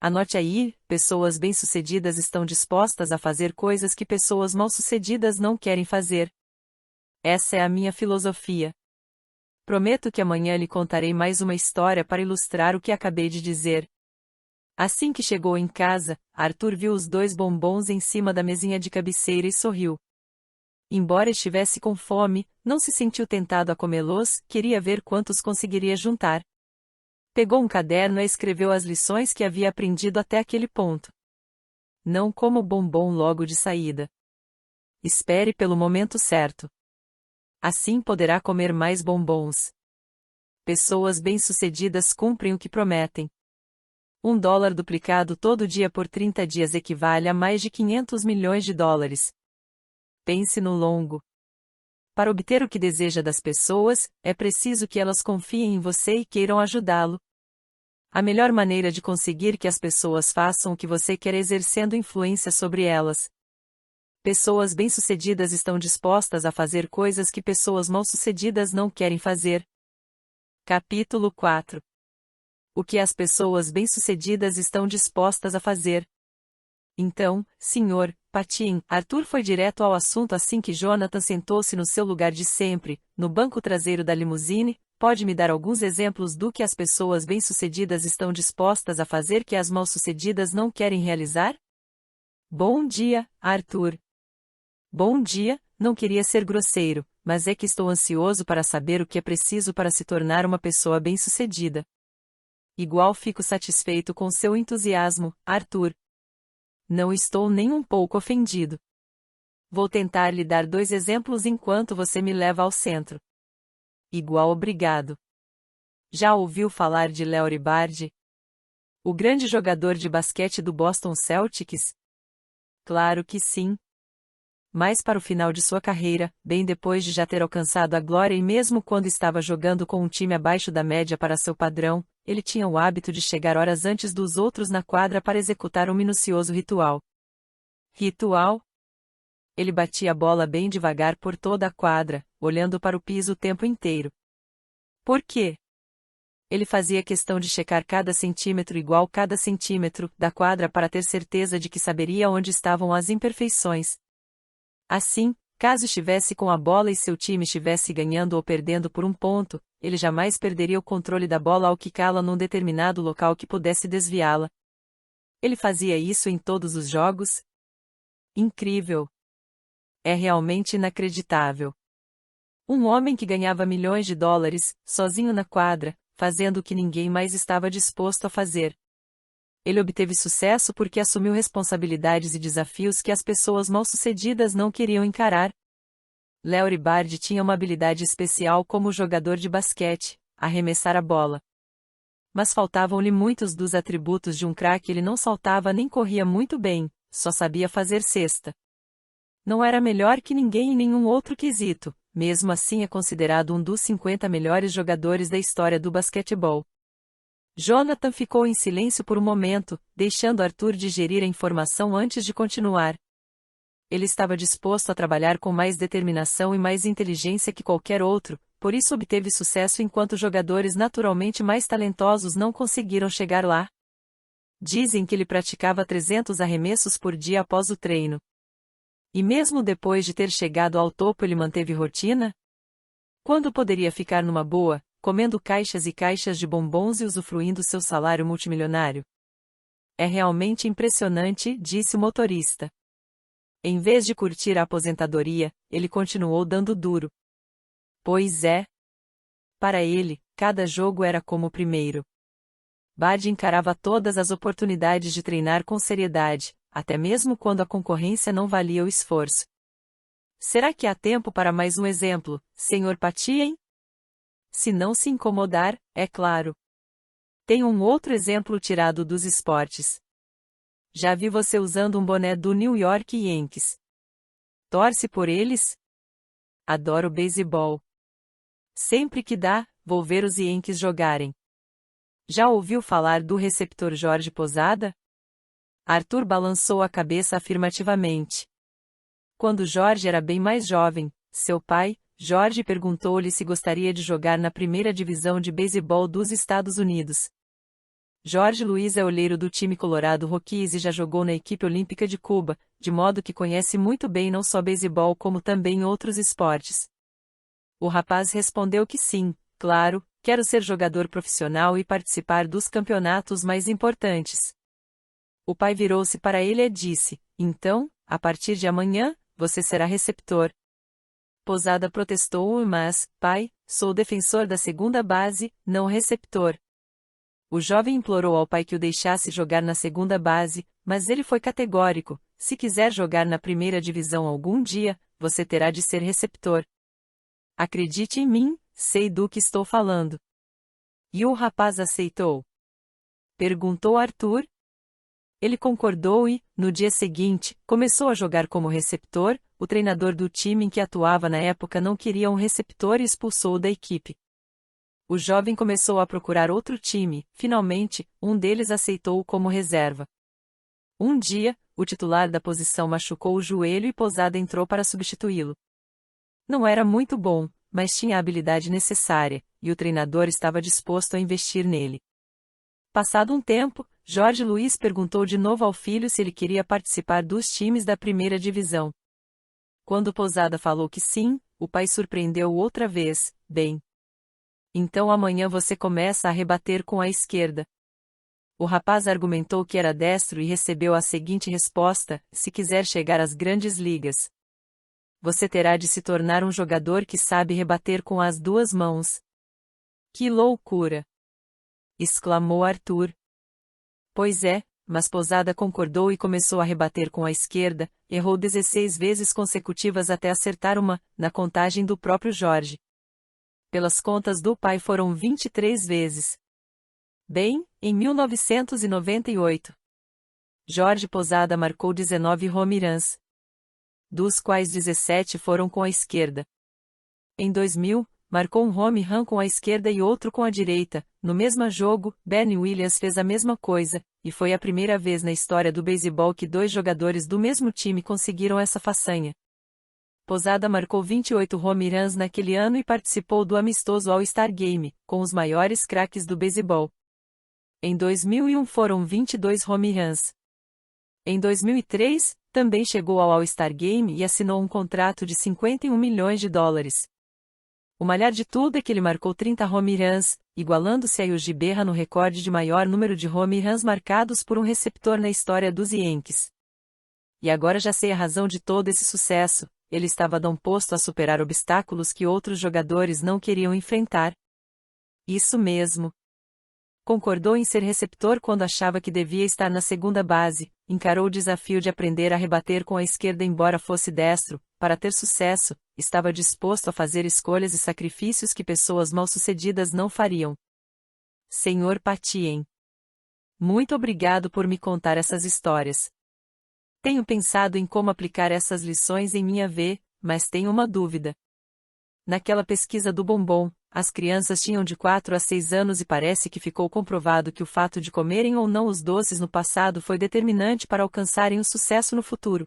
Anote aí, pessoas bem-sucedidas estão dispostas a fazer coisas que pessoas mal-sucedidas não querem fazer. Essa é a minha filosofia. Prometo que amanhã lhe contarei mais uma história para ilustrar o que acabei de dizer. Assim que chegou em casa, Arthur viu os 2 bombons em cima da mesinha de cabeceira e sorriu. Embora estivesse com fome, não se sentiu tentado a comê-los, queria ver quantos conseguiria juntar. Pegou um caderno e escreveu as lições que havia aprendido até aquele ponto. Não coma o bombom logo de saída. Espere pelo momento certo. Assim poderá comer mais bombons. Pessoas bem-sucedidas cumprem o que prometem. $1 duplicado todo dia por 30 dias equivale a mais de 500 milhões de dólares. Pense no longo. Para obter o que deseja das pessoas, é preciso que elas confiem em você e queiram ajudá-lo. A melhor maneira de conseguir que as pessoas façam o que você quer é exercendo influência sobre elas. Pessoas bem-sucedidas estão dispostas a fazer coisas que pessoas mal-sucedidas não querem fazer. Capítulo 4. O que as pessoas bem-sucedidas estão dispostas a fazer. Então, Sr. Patien, Arthur foi direto ao assunto assim que Jonathan sentou-se no seu lugar de sempre, no banco traseiro da limusine. Pode me dar alguns exemplos do que as pessoas bem-sucedidas estão dispostas a fazer que as mal-sucedidas não querem realizar? Bom dia, Arthur. Bom dia, não queria ser grosseiro, mas é que estou ansioso para saber o que é preciso para se tornar uma pessoa bem-sucedida. Igual fico satisfeito com seu entusiasmo, Arthur. Não estou nem um pouco ofendido. Vou tentar lhe dar 2 exemplos enquanto você me leva ao centro. Igual obrigado. Já ouviu falar de Larry Bird? O grande jogador de basquete do Boston Celtics? Claro que sim. Mas para o final de sua carreira, bem depois de já ter alcançado a glória e mesmo quando estava jogando com um time abaixo da média para seu padrão, ele tinha o hábito de chegar horas antes dos outros na quadra para executar um minucioso ritual. Ritual? Ele batia a bola bem devagar por toda a quadra, olhando para o piso o tempo inteiro. Por quê? Ele fazia questão de checar cada centímetro igual cada centímetro da quadra para ter certeza de que saberia onde estavam as imperfeições. Assim, caso estivesse com a bola e seu time estivesse ganhando ou perdendo por 1 ponto, ele jamais perderia o controle da bola ao quicá-la num determinado local que pudesse desviá-la. Ele fazia isso em todos os jogos? Incrível! É realmente inacreditável. Um homem que ganhava milhões de dólares, sozinho na quadra, fazendo o que ninguém mais estava disposto a fazer. Ele obteve sucesso porque assumiu responsabilidades e desafios que as pessoas mal-sucedidas não queriam encarar. Larry Bird tinha uma habilidade especial como jogador de basquete, arremessar a bola. Mas faltavam-lhe muitos dos atributos de um craque. Ele não saltava nem corria muito bem, só sabia fazer cesta. Não era melhor que ninguém em nenhum outro quesito, mesmo assim é considerado um dos 50 melhores jogadores da história do basquetebol. Jonathan ficou em silêncio por um momento, deixando Arthur digerir a informação antes de continuar. Ele estava disposto a trabalhar com mais determinação e mais inteligência que qualquer outro, por isso obteve sucesso enquanto jogadores naturalmente mais talentosos não conseguiram chegar lá. Dizem que ele praticava 300 arremessos por dia após o treino. E mesmo depois de ter chegado ao topo ele manteve rotina? Quando poderia ficar numa boa, comendo caixas e caixas de bombons e usufruindo seu salário multimilionário? É realmente impressionante, disse o motorista. Em vez de curtir a aposentadoria, ele continuou dando duro. Pois é. Para ele, cada jogo era como o primeiro. Bard encarava todas as oportunidades de treinar com seriedade, até mesmo quando a concorrência não valia o esforço. Será que há tempo para mais um exemplo, Sr. Patien? Se não se incomodar, é claro. Tem um outro exemplo tirado dos esportes. Já vi você usando um boné do New York Yankees. Torce por eles? Adoro beisebol. Sempre que dá, vou ver os Yankees jogarem. Já ouviu falar do receptor Jorge Posada? Arthur balançou a cabeça afirmativamente. Quando Jorge era bem mais jovem, seu pai, Jorge, perguntou-lhe se gostaria de jogar na primeira divisão de beisebol dos Estados Unidos. Jorge Luiz é olheiro do time Colorado Rockies e já jogou na equipe olímpica de Cuba, de modo que conhece muito bem não só beisebol como também outros esportes. O rapaz respondeu que sim, claro, quero ser jogador profissional e participar dos campeonatos mais importantes. O pai virou-se para ele e disse: então, a partir de amanhã, você será receptor. Posada protestou, mas, pai, sou defensor da segunda base, não receptor. O jovem implorou ao pai que o deixasse jogar na segunda base, mas ele foi categórico: se quiser jogar na primeira divisão algum dia, você terá de ser receptor. Acredite em mim, sei do que estou falando. E o rapaz aceitou? Perguntou Arthur. Ele concordou e, no dia seguinte, começou a jogar como receptor. O treinador do time em que atuava na época não queria um receptor e expulsou-o da equipe. O jovem começou a procurar outro time. Finalmente, um deles aceitou-o como reserva. Um dia, o titular da posição machucou o joelho e Posada entrou para substituí-lo. Não era muito bom, mas tinha a habilidade necessária, e o treinador estava disposto a investir nele. Passado um tempo, Jorge Luiz perguntou de novo ao filho se ele queria participar dos times da primeira divisão. Quando Posada falou que sim, o pai surpreendeu outra vez: bem. Então amanhã você começa a rebater com a esquerda. O rapaz argumentou que era destro e recebeu a seguinte resposta: se quiser chegar às grandes ligas, você terá de se tornar um jogador que sabe rebater com as duas mãos. Que loucura! Exclamou Arthur. Pois é, mas Posada concordou e começou a rebater com a esquerda, errou 16 vezes consecutivas até acertar uma, na contagem do próprio Jorge. Pelas contas do pai foram 23 vezes. Bem, em 1998, Jorge Posada marcou 19 home runs, dos quais 17 foram com a esquerda. Em 2000, marcou um home run com a esquerda e outro com a direita. No mesmo jogo, Bernie Williams fez a mesma coisa, e foi a primeira vez na história do beisebol que dois jogadores do mesmo time conseguiram essa façanha. Posada marcou 28 home runs naquele ano e participou do amistoso All-Star Game, com os maiores craques do beisebol. Em 2001 foram 22 home runs. Em 2003, também chegou ao All-Star Game e assinou um contrato de $51 milhões. O melhor de tudo é que ele marcou 30 home runs, igualando-se a Yogi Berra no recorde de maior número de home runs marcados por um receptor na história dos Yankees. E agora já sei a razão de todo esse sucesso: ele estava disposto a superar obstáculos que outros jogadores não queriam enfrentar. Isso mesmo. Concordou em ser receptor quando achava que devia estar na segunda base, encarou o desafio de aprender a rebater com a esquerda embora fosse destro. Para ter sucesso, estava disposto a fazer escolhas e sacrifícios que pessoas mal-sucedidas não fariam. Sr. Patien, muito obrigado por me contar essas histórias. Tenho pensado em como aplicar essas lições em minha vida, mas tenho uma dúvida. Naquela pesquisa do bombom, as crianças tinham de 4 a 6 anos e parece que ficou comprovado que o fato de comerem ou não os doces no passado foi determinante para alcançarem o sucesso no futuro.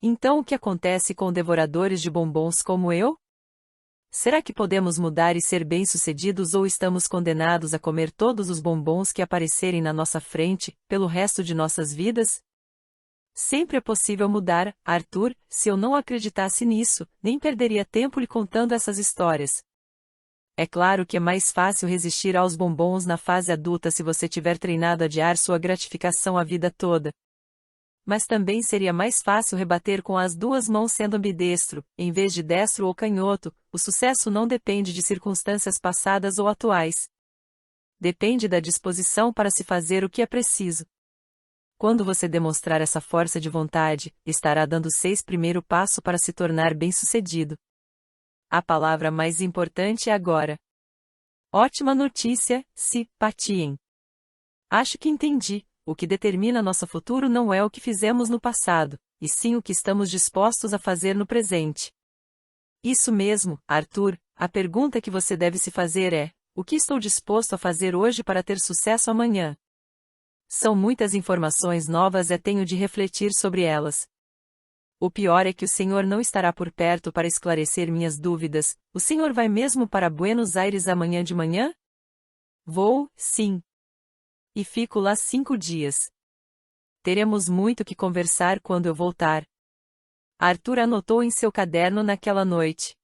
Então o que acontece com devoradores de bombons como eu? Será que podemos mudar e ser bem-sucedidos ou estamos condenados a comer todos os bombons que aparecerem na nossa frente, pelo resto de nossas vidas? Sempre é possível mudar, Arthur. Se eu não acreditasse nisso, nem perderia tempo lhe contando essas histórias. É claro que é mais fácil resistir aos bombons na fase adulta se você tiver treinado a adiar sua gratificação a vida toda. Mas também seria mais fácil rebater com as duas mãos sendo ambidestro, em vez de destro ou canhoto. O sucesso não depende de circunstâncias passadas ou atuais. Depende da disposição para se fazer o que é preciso. Quando você demonstrar essa força de vontade, estará dando 6 primeiro passo para se tornar bem-sucedido. A palavra mais importante é agora. Ótima notícia, se patiem. Acho que entendi. O que determina nosso futuro não é o que fizemos no passado, e sim o que estamos dispostos a fazer no presente. Isso mesmo, Arthur, a pergunta que você deve se fazer é: o que estou disposto a fazer hoje para ter sucesso amanhã? São muitas informações novas e tenho de refletir sobre elas. O pior é que o Senhor não estará por perto para esclarecer minhas dúvidas. O Senhor vai mesmo para Buenos Aires amanhã de manhã? Vou, sim. E fico lá 5 dias. Teremos muito que conversar quando eu voltar. Arthur anotou em seu caderno naquela noite.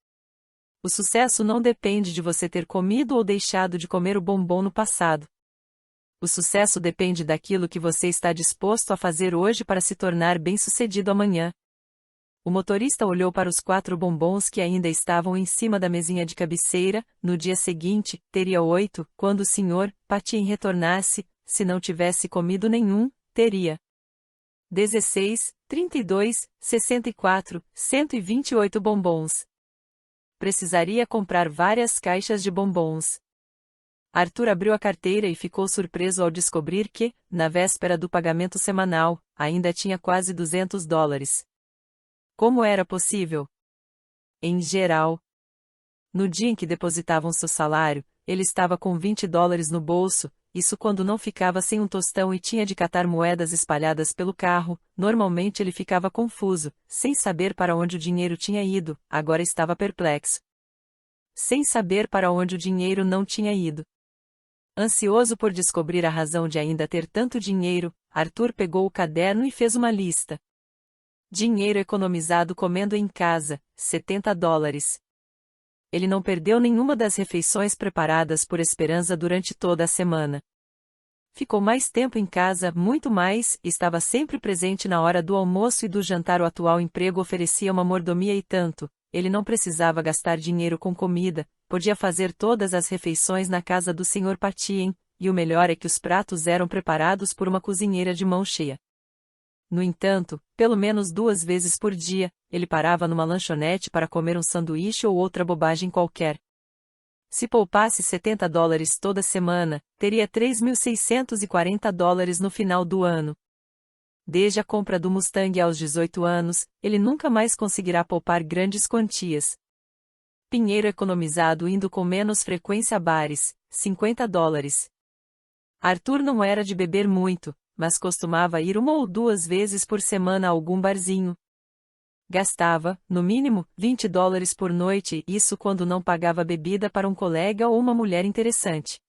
O sucesso não depende de você ter comido ou deixado de comer o bombom no passado. O sucesso depende daquilo que você está disposto a fazer hoje para se tornar bem-sucedido amanhã. O motorista olhou para os 4 bombons que ainda estavam em cima da mesinha de cabeceira. No dia seguinte, teria 8, quando o Sr. Patien retornasse. Se não tivesse comido nenhum, teria 16, 32, 64, 128 bombons. Precisaria comprar várias caixas de bombons. Arthur abriu a carteira e ficou surpreso ao descobrir que, na véspera do pagamento semanal, ainda tinha quase $200. Como era possível? Em geral, no dia em que depositavam seu salário, ele estava com $20 no bolso. Isso quando não ficava sem um tostão e tinha de catar moedas espalhadas pelo carro. Normalmente ele ficava confuso, sem saber para onde o dinheiro tinha ido. Agora estava perplexo, sem saber para onde o dinheiro não tinha ido. Ansioso por descobrir a razão de ainda ter tanto dinheiro, Arthur pegou o caderno e fez uma lista. Dinheiro economizado comendo em casa, $70. Ele não perdeu nenhuma das refeições preparadas por Esperança durante toda a semana. Ficou mais tempo em casa, muito mais, estava sempre presente na hora do almoço e do jantar. O atual emprego oferecia uma mordomia e tanto, ele não precisava gastar dinheiro com comida, podia fazer todas as refeições na casa do Sr. Patien, e o melhor é que os pratos eram preparados por uma cozinheira de mão cheia. No entanto, pelo menos 2 vezes por dia, ele parava numa lanchonete para comer um sanduíche ou outra bobagem qualquer. Se poupasse $70 toda semana, teria $3.640 no final do ano. Desde a compra do Mustang aos 18 anos, ele nunca mais conseguirá poupar grandes quantias. Dinheiro economizado indo com menos frequência a bares, $50. Arthur não era de beber muito, mas costumava ir 1 ou 2 vezes por semana a algum barzinho. Gastava, no mínimo, $20 por noite, isso quando não pagava bebida para um colega ou uma mulher interessante.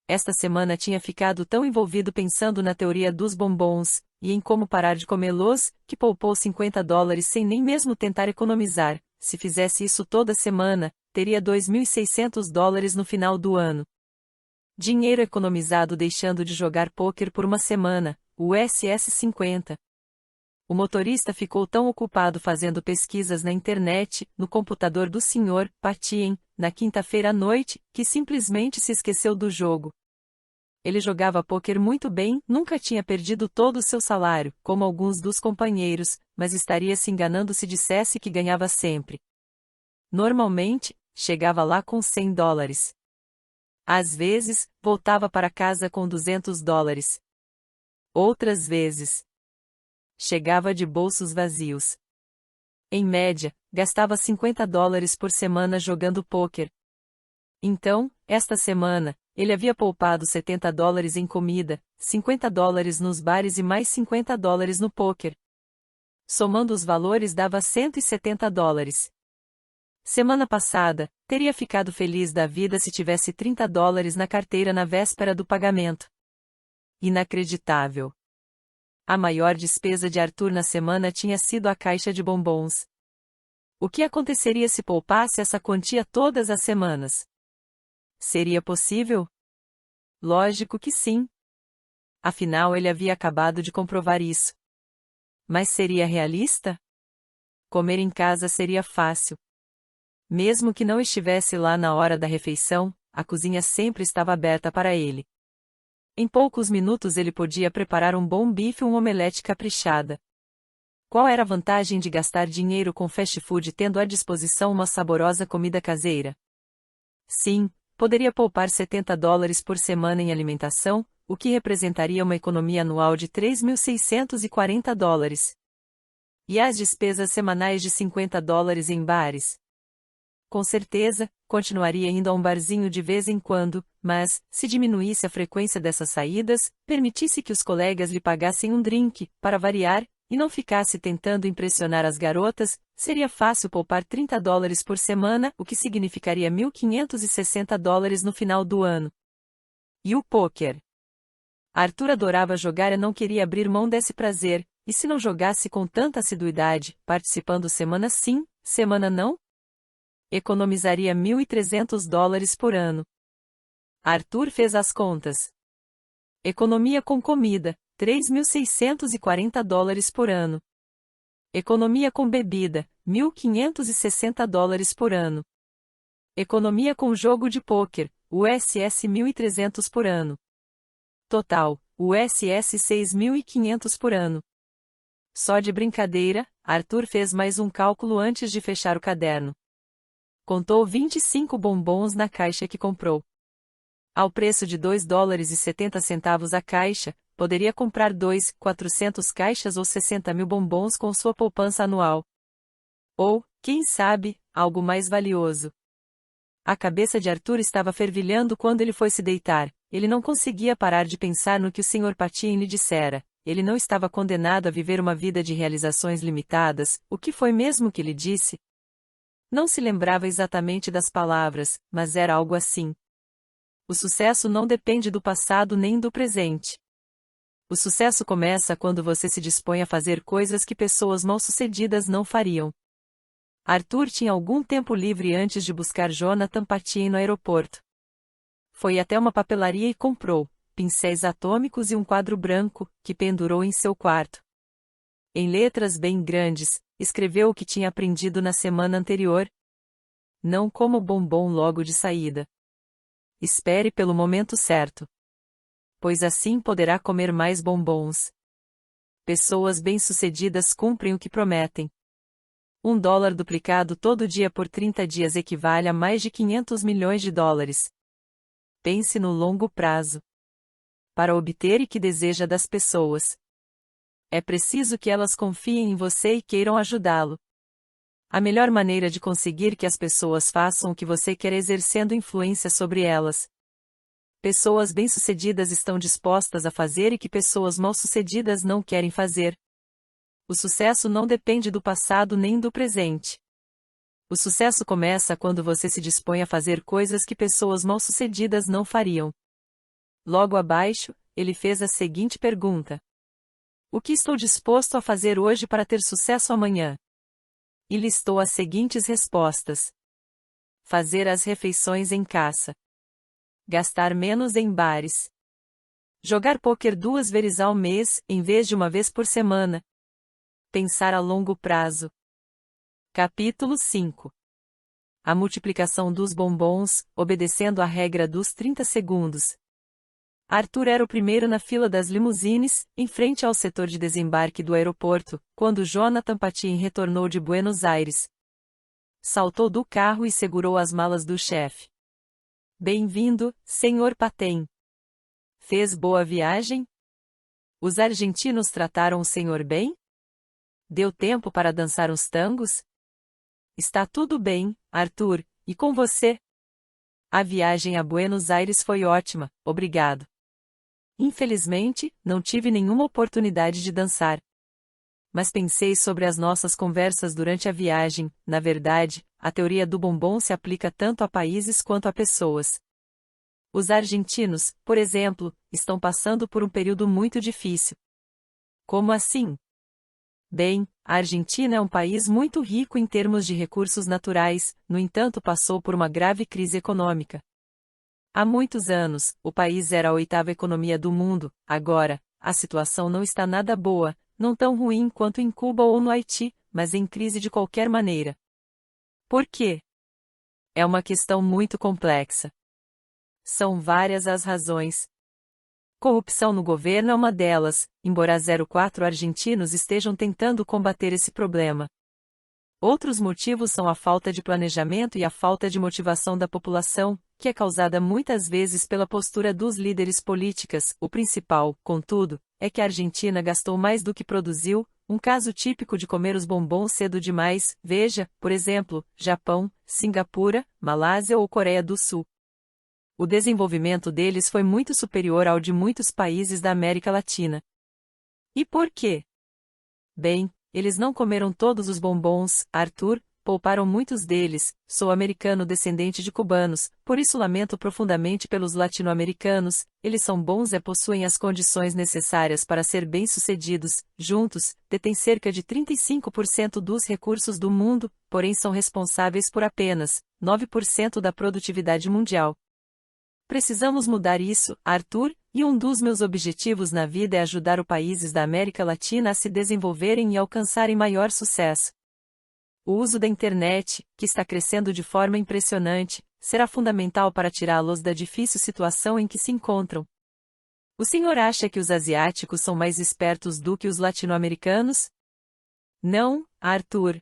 Esta semana tinha ficado tão envolvido pensando na teoria dos bombons, e em como parar de comê-los, que poupou $50 sem nem mesmo tentar economizar. Se fizesse isso toda semana, teria $2.600 no final do ano. Dinheiro economizado deixando de jogar pôquer por uma semana, o SS50. O motorista ficou tão ocupado fazendo pesquisas na internet, no computador do Sr. Patien, na quinta-feira à noite, que simplesmente se esqueceu do jogo. Ele jogava pôquer muito bem, nunca tinha perdido todo o seu salário, como alguns dos companheiros, mas estaria se enganando se dissesse que ganhava sempre. Normalmente, chegava lá com $100. Às vezes, voltava para casa com $200. Outras vezes, chegava de bolsos vazios. Em média, gastava $50 por semana jogando pôquer. Então, esta semana, ele havia poupado $70 em comida, $50 nos bares e mais $50 no pôquer. Somando os valores dava $170. Semana passada, teria ficado feliz da vida se tivesse $30 na carteira na véspera do pagamento. Inacreditável. A maior despesa de Arthur na semana tinha sido a caixa de bombons. O que aconteceria se poupasse essa quantia todas as semanas? Seria possível? Lógico que sim. Afinal, ele havia acabado de comprovar isso. Mas seria realista? Comer em casa seria fácil. Mesmo que não estivesse lá na hora da refeição, a cozinha sempre estava aberta para ele. Em poucos minutos ele podia preparar um bom bife ou um omelete caprichada. Qual era a vantagem de gastar dinheiro com fast food tendo à disposição uma saborosa comida caseira? Sim, poderia poupar $70 por semana em alimentação, o que representaria uma economia anual de $3.640. E as despesas semanais de $50 em bares? Com certeza, continuaria indo a um barzinho de vez em quando, mas, se diminuísse a frequência dessas saídas, permitisse que os colegas lhe pagassem um drink, para variar, e não ficasse tentando impressionar as garotas, seria fácil poupar $30 por semana, o que significaria $1.560 no final do ano. E o pôquer? Arthur adorava jogar e não queria abrir mão desse prazer, e se não jogasse com tanta assiduidade, participando semana sim, semana não? Economizaria $1.300 por ano. Arthur fez as contas. Economia com comida, $3.640 por ano. Economia com bebida, $1.560 por ano. Economia com jogo de pôquer, USS 1.300 por ano. Total, USS 6.500 por ano. Só de brincadeira, Arthur fez mais um cálculo antes de fechar o caderno. Contou 25 bombons na caixa que comprou. Ao preço de $2,70 a caixa, poderia comprar 400 caixas ou 60 mil bombons com sua poupança anual. Ou, quem sabe, algo mais valioso. A cabeça de Arthur estava fervilhando quando ele foi se deitar. Ele não conseguia parar de pensar no que o Sr. Patini lhe dissera. Ele não estava condenado a viver uma vida de realizações limitadas. O que foi mesmo que lhe disse? Não se lembrava exatamente das palavras, mas era algo assim. O sucesso não depende do passado nem do presente. O sucesso começa quando você se dispõe a fazer coisas que pessoas mal-sucedidas não fariam. Arthur tinha algum tempo livre antes de buscar Jonathan Patini no aeroporto. Foi até uma papelaria e comprou pincéis atômicos e um quadro branco, que pendurou em seu quarto. Em letras bem grandes, escreveu o que tinha aprendido na semana anterior. Não coma o bombom logo de saída. Espere pelo momento certo. Pois assim poderá comer mais bombons. Pessoas bem-sucedidas cumprem o que prometem. $1 duplicado todo dia por 30 dias equivale a mais de $500 milhões. Pense no longo prazo. Para obter o que deseja das pessoas, é preciso que elas confiem em você e queiram ajudá-lo. A melhor maneira de conseguir que as pessoas façam o que você quer é exercendo influência sobre elas. Pessoas bem-sucedidas estão dispostas a fazer o que pessoas mal-sucedidas não querem fazer. O sucesso não depende do passado nem do presente. O sucesso começa quando você se dispõe a fazer coisas que pessoas mal-sucedidas não fariam. Logo abaixo, ele fez a seguinte pergunta: o que estou disposto a fazer hoje para ter sucesso amanhã? E listou as seguintes respostas: fazer as refeições em casa. Gastar menos em bares. Jogar pôquer 2 vezes ao mês, em vez de uma vez por semana. Pensar a longo prazo. Capítulo 5. A multiplicação dos bombons, obedecendo à regra dos 30 segundos. Arthur era o primeiro na fila das limusines, em frente ao setor de desembarque do aeroporto, quando Jonathan Patini retornou de Buenos Aires. Saltou do carro e segurou as malas do chefe. Bem-vindo, Sr. Patini. Fez boa viagem? Os argentinos trataram o senhor bem? Deu tempo para dançar uns tangos? Está tudo bem, Arthur, e com você? A viagem a Buenos Aires foi ótima, obrigado. Infelizmente, não tive nenhuma oportunidade de dançar. Mas pensei sobre as nossas conversas durante a viagem. Na verdade, a teoria do bombom se aplica tanto a países quanto a pessoas. Os argentinos, por exemplo, estão passando por um período muito difícil. Como assim? Bem, a Argentina é um país muito rico em termos de recursos naturais, no entanto passou por uma grave crise econômica. Há muitos anos, o país era a 8ª economia do mundo. Agora, a situação não está nada boa, não tão ruim quanto em Cuba ou no Haiti, mas em crise de qualquer maneira. Por quê? É uma questão muito complexa. São várias as razões. Corrupção no governo é uma delas, embora 04 argentinos estejam tentando combater esse problema. Outros motivos são a falta de planejamento e a falta de motivação da população, que é causada muitas vezes pela postura dos líderes políticos. O principal, contudo, é que a Argentina gastou mais do que produziu, um caso típico de comer os bombons cedo demais. Veja, por exemplo, Japão, Singapura, Malásia ou Coreia do Sul. O desenvolvimento deles foi muito superior ao de muitos países da América Latina. E por quê? Bem, eles não comeram todos os bombons, Arthur, pouparam muitos deles. Sou americano descendente de cubanos, por isso lamento profundamente pelos latino-americanos. Eles são bons e possuem as condições necessárias para ser bem-sucedidos. Juntos, detêm cerca de 35% dos recursos do mundo, porém são responsáveis por apenas 9% da produtividade mundial. Precisamos mudar isso, Arthur, e um dos meus objetivos na vida é ajudar os países da América Latina a se desenvolverem e alcançarem maior sucesso. O uso da internet, que está crescendo de forma impressionante, será fundamental para tirá-los da difícil situação em que se encontram. O senhor acha que os asiáticos são mais espertos do que os latino-americanos? Não, Arthur.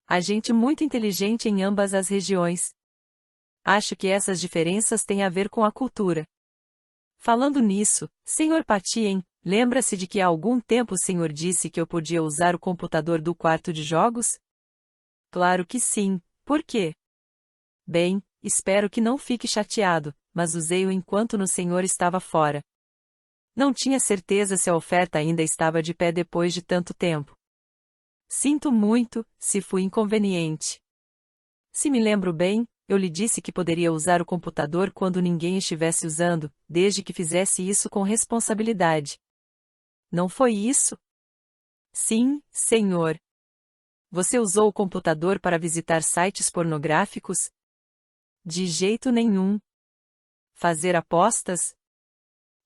Há gente muito inteligente em ambas as regiões. Acho que essas diferenças têm a ver com a cultura. Falando nisso, Sr. Patien, lembra-se de que há algum tempo o senhor disse que eu podia usar o computador do quarto de jogos? Claro que sim, por quê? Bem, espero que não fique chateado, mas usei-o enquanto o senhor estava fora. Não tinha certeza se a oferta ainda estava de pé depois de tanto tempo. Sinto muito, se fui inconveniente. Se me lembro bem, eu lhe disse que poderia usar o computador quando ninguém estivesse usando, desde que fizesse isso com responsabilidade. Não foi isso? Sim, senhor. Você usou o computador para visitar sites pornográficos? De jeito nenhum. Fazer apostas?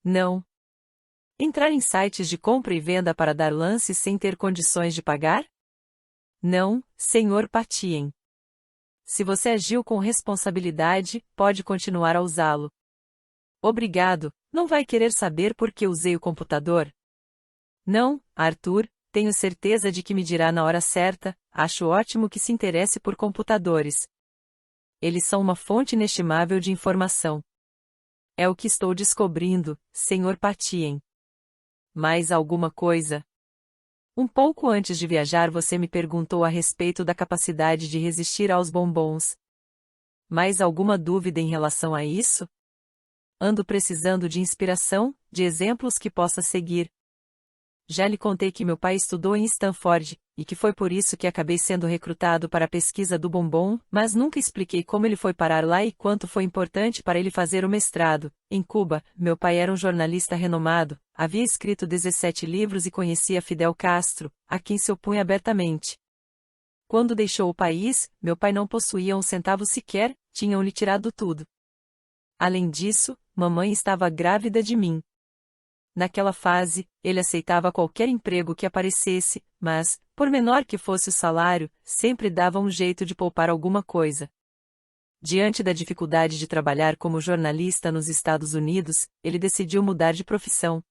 Não. Entrar em sites de compra e venda para dar lances sem ter condições de pagar? Não, senhor Patien. Se você agiu com responsabilidade, pode continuar a usá-lo. Obrigado, não vai querer saber por que usei o computador? Não, Arthur, tenho certeza de que me dirá na hora certa. Acho ótimo que se interesse por computadores. Eles são uma fonte inestimável de informação. É o que estou descobrindo, Sr. Patien. Mais alguma coisa? Um pouco antes de viajar você me perguntou a respeito da capacidade de resistir aos bombons. Mais alguma dúvida em relação a isso? Ando precisando de inspiração, de exemplos que possa seguir. Já lhe contei que meu pai estudou em Stanford, e que foi por isso que acabei sendo recrutado para a pesquisa do bombom, mas nunca expliquei como ele foi parar lá e quanto foi importante para ele fazer o mestrado. Em Cuba, meu pai era um jornalista renomado, havia escrito 17 livros e conhecia Fidel Castro, a quem se opunha abertamente. Quando deixou o país, meu pai não possuía um centavo sequer, tinham-lhe tirado tudo. Além disso, mamãe estava grávida de mim. Naquela fase, ele aceitava qualquer emprego que aparecesse, mas, por menor que fosse o salário, sempre dava um jeito de poupar alguma coisa. Diante da dificuldade de trabalhar como jornalista nos Estados Unidos, ele decidiu mudar de profissão.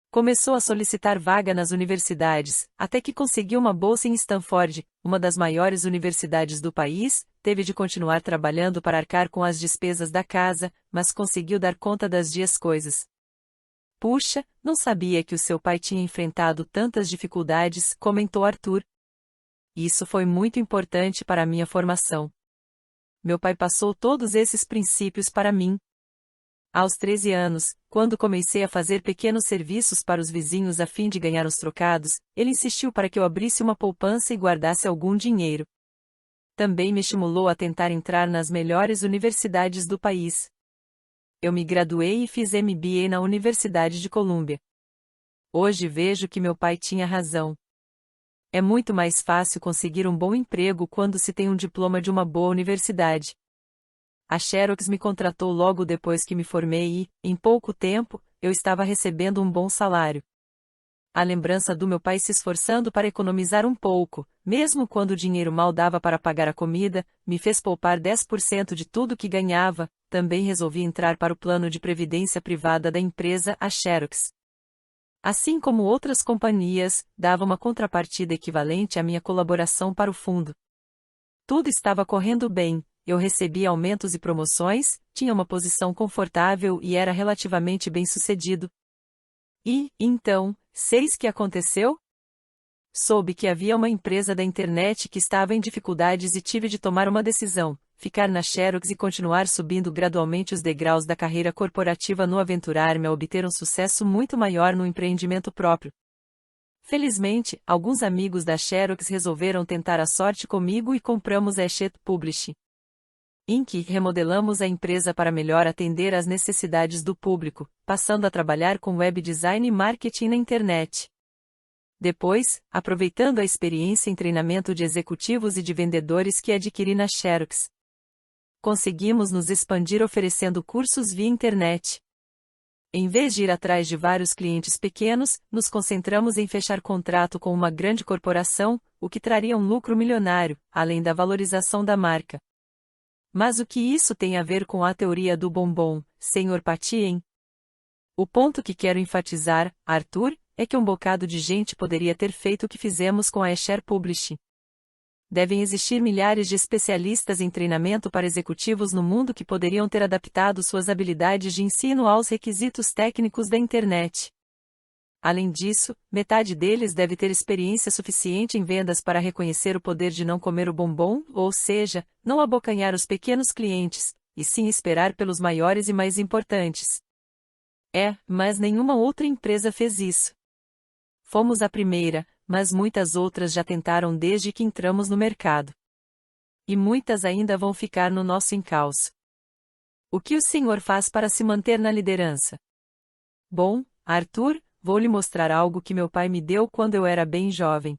Começou a solicitar vaga nas universidades, até que conseguiu uma bolsa em Stanford, uma das maiores universidades do país. Teve de continuar trabalhando para arcar com as despesas da casa, mas conseguiu dar conta das coisas. Puxa, não sabia que o seu pai tinha enfrentado tantas dificuldades, comentou Arthur. Isso foi muito importante para a minha formação. Meu pai passou todos esses princípios para mim. Aos 13 anos, quando comecei a fazer pequenos serviços para os vizinhos a fim de ganhar uns trocados, ele insistiu para que eu abrisse uma poupança e guardasse algum dinheiro. Também me estimulou a tentar entrar nas melhores universidades do país. Eu me graduei e fiz MBA na Universidade de Colômbia. Hoje vejo que meu pai tinha razão. É muito mais fácil conseguir um bom emprego quando se tem um diploma de uma boa universidade. A Xerox me contratou logo depois que me formei e, em pouco tempo, eu estava recebendo um bom salário. A lembrança do meu pai se esforçando para economizar um pouco, mesmo quando o dinheiro mal dava para pagar a comida, me fez poupar 10% de tudo que ganhava. Também resolvi entrar para o plano de previdência privada da empresa, a Xerox. Assim como outras companhias, dava uma contrapartida equivalente à minha colaboração para o fundo. Tudo estava correndo bem, eu recebia aumentos e promoções, tinha uma posição confortável e era relativamente bem-sucedido. E, então, seis que aconteceu? Soube que havia uma empresa da internet que estava em dificuldades e tive de tomar uma decisão: ficar na Xerox e continuar subindo gradualmente os degraus da carreira corporativa no aventurar-me a obter um sucesso muito maior no empreendimento próprio. Felizmente, alguns amigos da Xerox resolveram tentar a sorte comigo e compramos a Hachette Publishing Inc. Remodelamos a empresa para melhor atender às necessidades do público, passando a trabalhar com web design e marketing na internet. Depois, aproveitando a experiência em treinamento de executivos e de vendedores que adquiri na Xerox, conseguimos nos expandir oferecendo cursos via internet. Em vez de ir atrás de vários clientes pequenos, nos concentramos em fechar contrato com uma grande corporação, o que traria um lucro milionário, além da valorização da marca. Mas o que isso tem a ver com a teoria do bombom, Sr. Patien? O ponto que quero enfatizar, Arthur, é que um bocado de gente poderia ter feito o que fizemos com a Escher Publishing. Devem existir milhares de especialistas em treinamento para executivos no mundo que poderiam ter adaptado suas habilidades de ensino aos requisitos técnicos da internet. Além disso, metade deles deve ter experiência suficiente em vendas para reconhecer o poder de não comer o bombom, ou seja, não abocanhar os pequenos clientes, e sim esperar pelos maiores e mais importantes. Mas nenhuma outra empresa fez isso. Fomos a primeira, mas muitas outras já tentaram desde que entramos no mercado. E muitas ainda vão ficar no nosso encalço. O que o senhor faz para se manter na liderança? Bom, Arthur, vou lhe mostrar algo que meu pai me deu quando eu era bem jovem.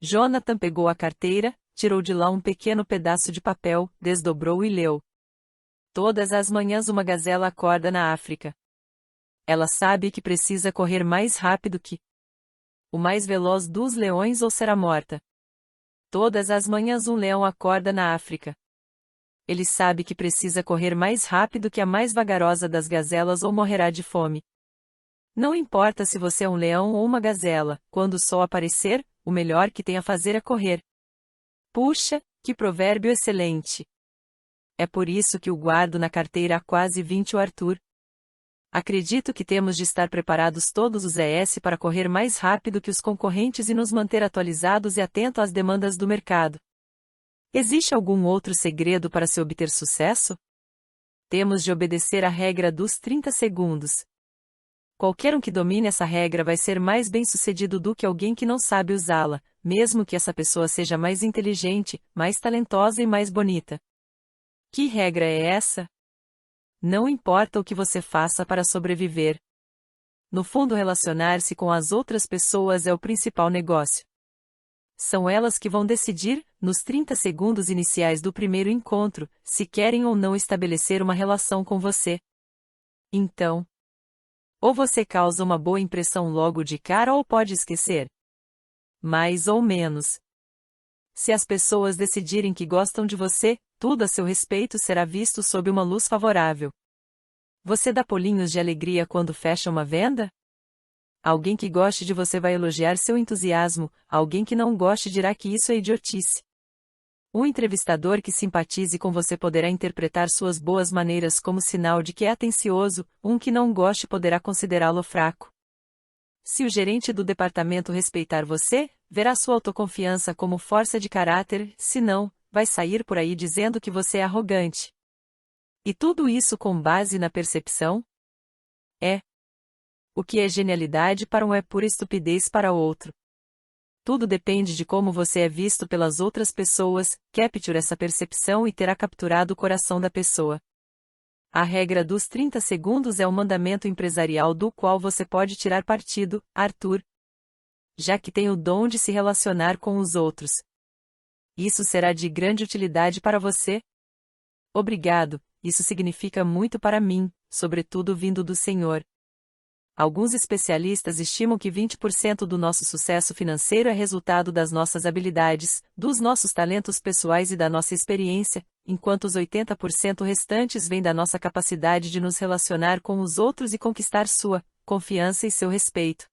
Jonathan pegou a carteira, tirou de lá um pequeno pedaço de papel, desdobrou e leu. Todas as manhãs uma gazela acorda na África. Ela sabe que precisa correr mais rápido que o mais veloz dos leões ou será morta. Todas as manhãs um leão acorda na África. Ele sabe que precisa correr mais rápido que a mais vagarosa das gazelas ou morrerá de fome. Não importa se você é um leão ou uma gazela, quando o sol aparecer, o melhor que tem a fazer é correr. Puxa, que provérbio excelente! É por isso que o guardo na carteira há quase 20 anos, Arthur. Acredito que temos de estar preparados todos os ES para correr mais rápido que os concorrentes e nos manter atualizados e atentos às demandas do mercado. Existe algum outro segredo para se obter sucesso? Temos de obedecer à regra dos 30 segundos. Qualquer um que domine essa regra vai ser mais bem-sucedido do que alguém que não sabe usá-la, mesmo que essa pessoa seja mais inteligente, mais talentosa e mais bonita. Que regra é essa? Não importa o que você faça para sobreviver. No fundo, relacionar-se com as outras pessoas é o principal negócio. São elas que vão decidir, nos 30 segundos iniciais do primeiro encontro, se querem ou não estabelecer uma relação com você. Então, ou você causa uma boa impressão logo de cara ou pode esquecer. Mais ou menos. Se as pessoas decidirem que gostam de você, tudo a seu respeito será visto sob uma luz favorável. Você dá pulinhos de alegria quando fecha uma venda? Alguém que goste de você vai elogiar seu entusiasmo, alguém que não goste dirá que isso é idiotice. Um entrevistador que simpatize com você poderá interpretar suas boas maneiras como sinal de que é atencioso, um que não goste poderá considerá-lo fraco. Se o gerente do departamento respeitar você, verá sua autoconfiança como força de caráter, se não, vai sair por aí dizendo que você é arrogante. E tudo isso com base na percepção? O que é genialidade para um é pura estupidez para outro. Tudo depende de como você é visto pelas outras pessoas, capture essa percepção e terá capturado o coração da pessoa. A regra dos 30 segundos é um mandamento empresarial do qual você pode tirar partido, Arthur. Já que tem o dom de se relacionar com os outros. Isso será de grande utilidade para você? Obrigado, isso significa muito para mim, sobretudo vindo do Senhor. Alguns especialistas estimam que 20% do nosso sucesso financeiro é resultado das nossas habilidades, dos nossos talentos pessoais e da nossa experiência, enquanto os 80% restantes vêm da nossa capacidade de nos relacionar com os outros e conquistar sua confiança e seu respeito.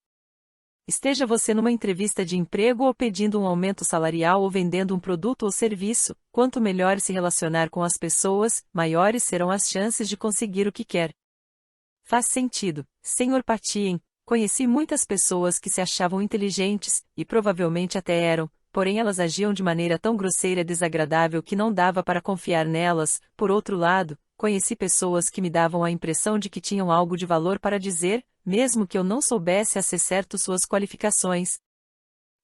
Esteja você numa entrevista de emprego ou pedindo um aumento salarial ou vendendo um produto ou serviço, quanto melhor se relacionar com as pessoas, maiores serão as chances de conseguir o que quer. Faz sentido, Sr. Patien. Conheci muitas pessoas que se achavam inteligentes, e provavelmente até eram, porém elas agiam de maneira tão grosseira e desagradável que não dava para confiar nelas. Por outro lado, conheci pessoas que me davam a impressão de que tinham algo de valor para dizer, mesmo que eu não soubesse a ser certo suas qualificações.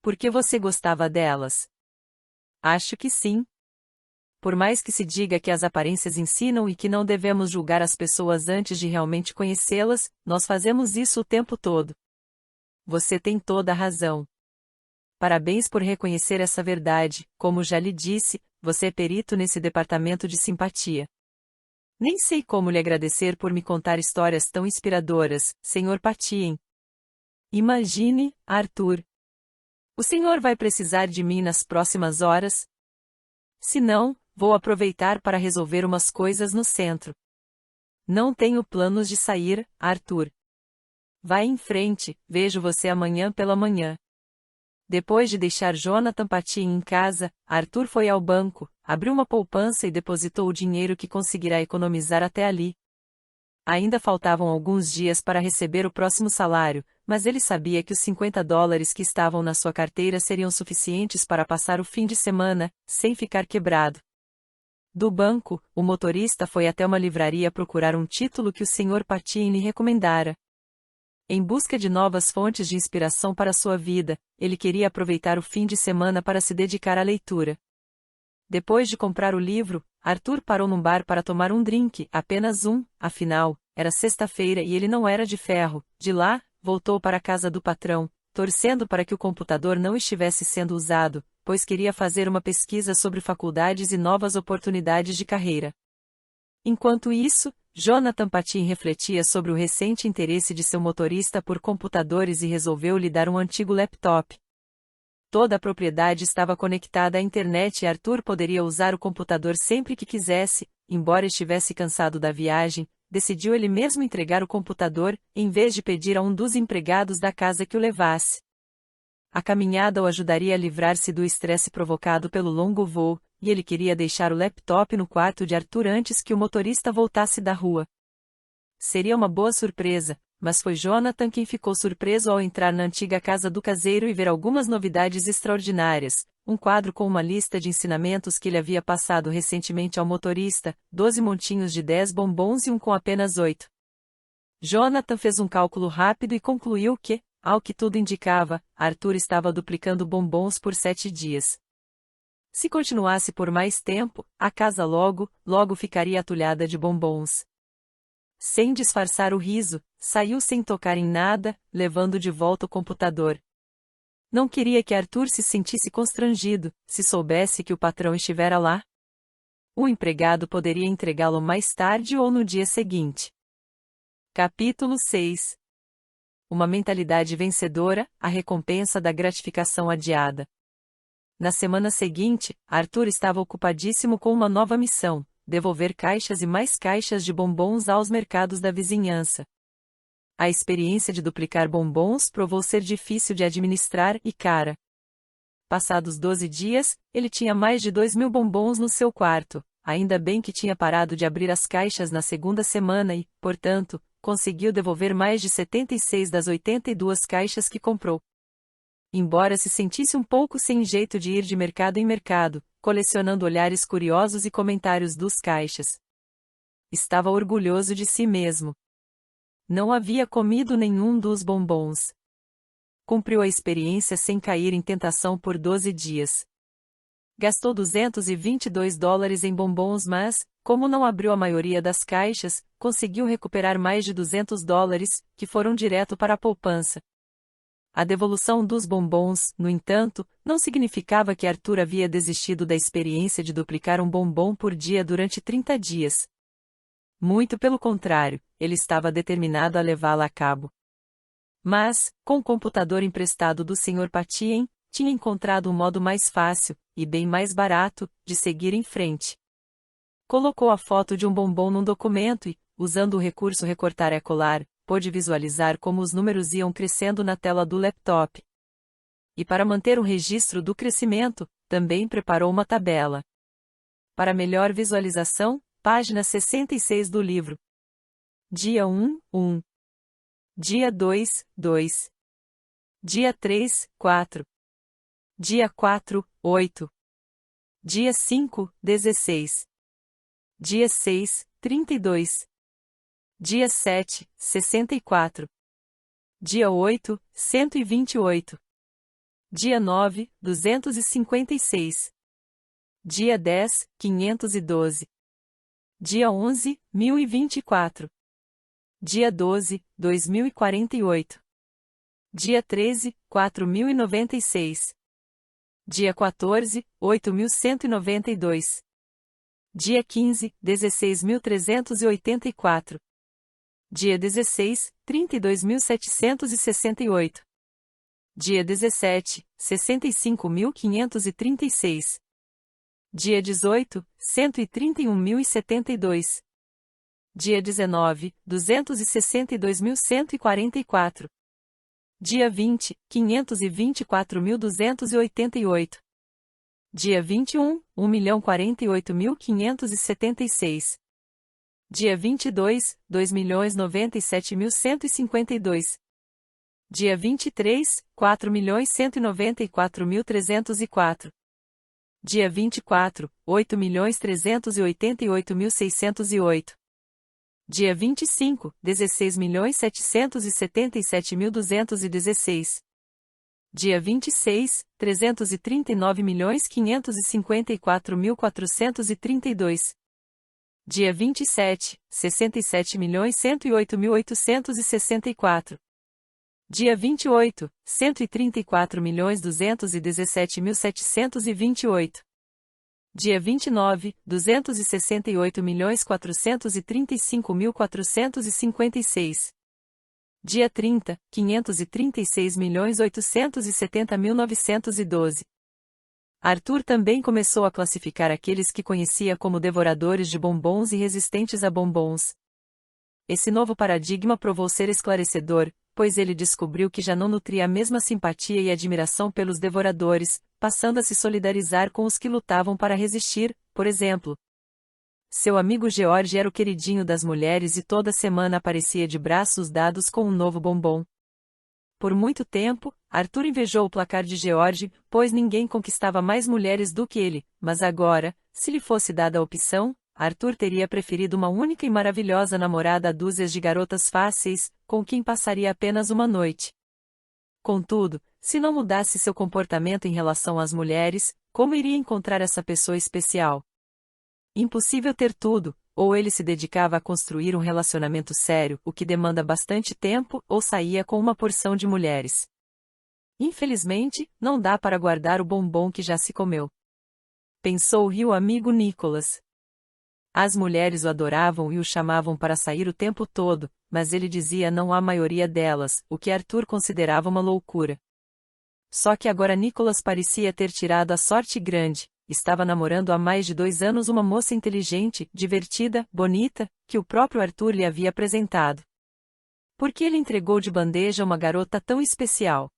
Por que você gostava delas? Acho que sim. Por mais que se diga que as aparências ensinam e que não devemos julgar as pessoas antes de realmente conhecê-las, nós fazemos isso o tempo todo. Você tem toda a razão. Parabéns por reconhecer essa verdade. Como já lhe disse, você é perito nesse departamento de simpatia. Nem sei como lhe agradecer por me contar histórias tão inspiradoras, Sr. Patien. Imagine, Arthur. O senhor vai precisar de mim nas próximas horas? Se não, vou aproveitar para resolver umas coisas no centro. Não tenho planos de sair, Arthur. Vá em frente, vejo você amanhã pela manhã. Depois de deixar Jonathan Patien em casa, Arthur foi ao banco, abriu uma poupança e depositou o dinheiro que conseguirá economizar até ali. Ainda faltavam alguns dias para receber o próximo salário, mas ele sabia que os $50 que estavam na sua carteira seriam suficientes para passar o fim de semana, sem ficar quebrado. Do banco, o motorista foi até uma livraria procurar um título que o Sr. Patien lhe recomendara. Em busca de novas fontes de inspiração para sua vida, ele queria aproveitar o fim de semana para se dedicar à leitura. Depois de comprar o livro, Arthur parou num bar para tomar um drink, apenas um, afinal, era sexta-feira e ele não era de ferro. De lá, voltou para a casa do patrão, torcendo para que o computador não estivesse sendo usado, pois queria fazer uma pesquisa sobre faculdades e novas oportunidades de carreira. Enquanto isso, Jonathan Patien refletia sobre o recente interesse de seu motorista por computadores e resolveu lhe dar um antigo laptop. Toda a propriedade estava conectada à internet e Arthur poderia usar o computador sempre que quisesse. Embora estivesse cansado da viagem, decidiu ele mesmo entregar o computador, em vez de pedir a um dos empregados da casa que o levasse. A caminhada o ajudaria a livrar-se do estresse provocado pelo longo voo, e ele queria deixar o laptop no quarto de Arthur antes que o motorista voltasse da rua. Seria uma boa surpresa, mas foi Jonathan quem ficou surpreso ao entrar na antiga casa do caseiro e ver algumas novidades extraordinárias. Um quadro com uma lista de ensinamentos que ele havia passado recentemente ao motorista, 12 montinhos de 10 bombons e um com apenas 8. Jonathan fez um cálculo rápido e concluiu que, ao que tudo indicava, Arthur estava duplicando bombons por 7 dias. Se continuasse por mais tempo, a casa logo ficaria atulhada de bombons. Sem disfarçar o riso, saiu sem tocar em nada, levando de volta o computador. Não queria que Arthur se sentisse constrangido, se soubesse que o patrão estivera lá. O empregado poderia entregá-lo mais tarde ou no dia seguinte. Capítulo 6. Uma mentalidade vencedora, a recompensa da gratificação adiada. Na semana seguinte, Arthur estava ocupadíssimo com uma nova missão: devolver caixas e mais caixas de bombons aos mercados da vizinhança. A experiência de duplicar bombons provou ser difícil de administrar e cara. Passados 12 dias, ele tinha mais de 2.000 bombons no seu quarto. Ainda bem que tinha parado de abrir as caixas na segunda semana e, portanto, conseguiu devolver mais de 76 das 82 caixas que comprou. Embora se sentisse um pouco sem jeito de ir de mercado em mercado, colecionando olhares curiosos e comentários dos caixas, estava orgulhoso de si mesmo. Não havia comido nenhum dos bombons. Cumpriu a experiência sem cair em tentação por 12 dias. Gastou $222 em bombons, mas, como não abriu a maioria das caixas, conseguiu recuperar mais de $200, que foram direto para a poupança. A devolução dos bombons, no entanto, não significava que Arthur havia desistido da experiência de duplicar um bombom por dia durante 30 dias. Muito pelo contrário, ele estava determinado a levá-la a cabo. Mas, com o computador emprestado do Sr. Patien, tinha encontrado um modo mais fácil, e bem mais barato, de seguir em frente. Colocou a foto de um bombom num documento e, usando o recurso recortar e colar, pôde visualizar como os números iam crescendo na tela do laptop. E para manter um registro do crescimento, também preparou uma tabela. Para melhor visualização, página 66 do livro. Dia 1, 1. Dia 2, 2. Dia 3, 4. Dia 4, 8. Dia 5, 16. Dia 6, 32. Dia 7, 64. Dia 8, 128. Dia 9, 256. Dia 10, 512. Dia 11, 1024. Dia 12, 2048. Dia 13, 4096. Dia 14, 8192. Dia 15, 16.384. Dia 16, 32.768. Dia 17, 65.536. Dia 18, 131.072. Dia 19, 262.144. Dia 20, 524.288. Dia 21, 1.048.576. Dia 22, 2.097.152. Dia 23, 4.194.304. Dia 24, 8.388.608. Dia 25, 16.777.216. Dia 26, 339.554.432. Dia 27, 67.108.864. Dia 28, 134.217.728. Dia 29, 268.435.456. Dia 30, 536.870.912. Arthur também começou a classificar aqueles que conhecia como devoradores de bombons e resistentes a bombons. Esse novo paradigma provou ser esclarecedor, pois ele descobriu que já não nutria a mesma simpatia e admiração pelos devoradores, passando a se solidarizar com os que lutavam para resistir, por exemplo. Seu amigo George era o queridinho das mulheres e toda semana aparecia de braços dados com um novo bombom. Por muito tempo, Arthur invejou o placar de George, pois ninguém conquistava mais mulheres do que ele, mas agora, se lhe fosse dada a opção, Arthur teria preferido uma única e maravilhosa namorada a dúzias de garotas fáceis, com quem passaria apenas uma noite. Contudo, se não mudasse seu comportamento em relação às mulheres, como iria encontrar essa pessoa especial? Impossível ter tudo, ou ele se dedicava a construir um relacionamento sério, o que demanda bastante tempo, ou saía com uma porção de mulheres. Infelizmente, não dá para guardar o bombom que já se comeu. Pensou o amigo Nicholas. As mulheres o adoravam e o chamavam para sair o tempo todo, mas ele dizia não à maioria delas, o que Arthur considerava uma loucura. Só que agora Nicholas parecia ter tirado a sorte grande, estava namorando há mais de 2 anos uma moça inteligente, divertida, bonita, que o próprio Arthur lhe havia apresentado. Por que ele entregou de bandeja uma garota tão especial?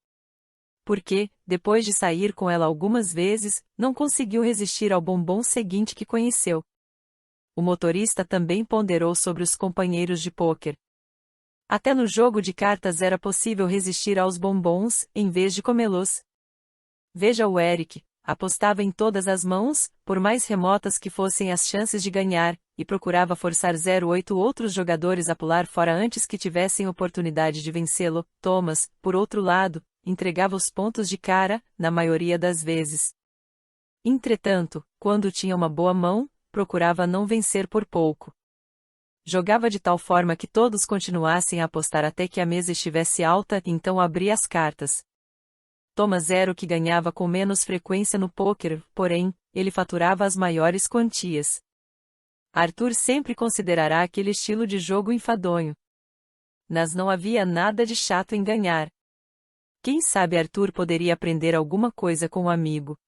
Porque, depois de sair com ela algumas vezes, não conseguiu resistir ao bombom seguinte que conheceu. O motorista também ponderou sobre os companheiros de pôquer. Até no jogo de cartas era possível resistir aos bombons, em vez de comê-los. Veja o Eric, apostava em todas as mãos, por mais remotas que fossem as chances de ganhar, e procurava forçar 08 outros jogadores a pular fora antes que tivessem oportunidade de vencê-lo. Thomas, por outro lado, entregava os pontos de cara, na maioria das vezes. Entretanto, quando tinha uma boa mão, procurava não vencer por pouco. Jogava de tal forma que todos continuassem a apostar até que a mesa estivesse alta, então abria as cartas. Thomas era o que ganhava com menos frequência no pôquer, porém, ele faturava as maiores quantias. Arthur sempre considerará aquele estilo de jogo enfadonho. Mas não havia nada de chato em ganhar. Quem sabe Arthur poderia aprender alguma coisa com o amigo.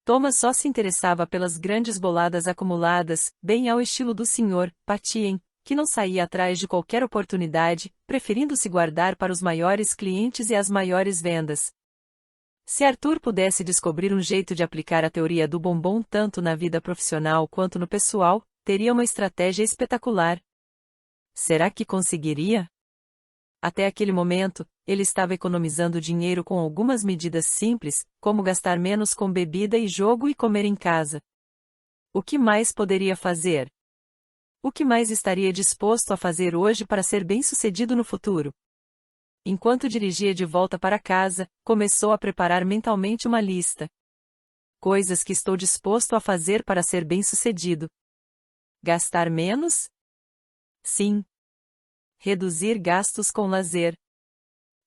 Thomas só se interessava pelas grandes boladas acumuladas, bem ao estilo do Sr. Patien, que não saía atrás de qualquer oportunidade, preferindo se guardar para os maiores clientes e as maiores vendas. Se Arthur pudesse descobrir um jeito de aplicar a teoria do bombom tanto na vida profissional quanto no pessoal, teria uma estratégia espetacular. Será que conseguiria? Até aquele momento, ele estava economizando dinheiro com algumas medidas simples, como gastar menos com bebida e jogo e comer em casa. O que mais poderia fazer? O que mais estaria disposto a fazer hoje para ser bem-sucedido no futuro? Enquanto dirigia de volta para casa, começou a preparar mentalmente uma lista. Coisas que estou disposto a fazer para ser bem-sucedido. Gastar menos? Sim. Reduzir gastos com lazer.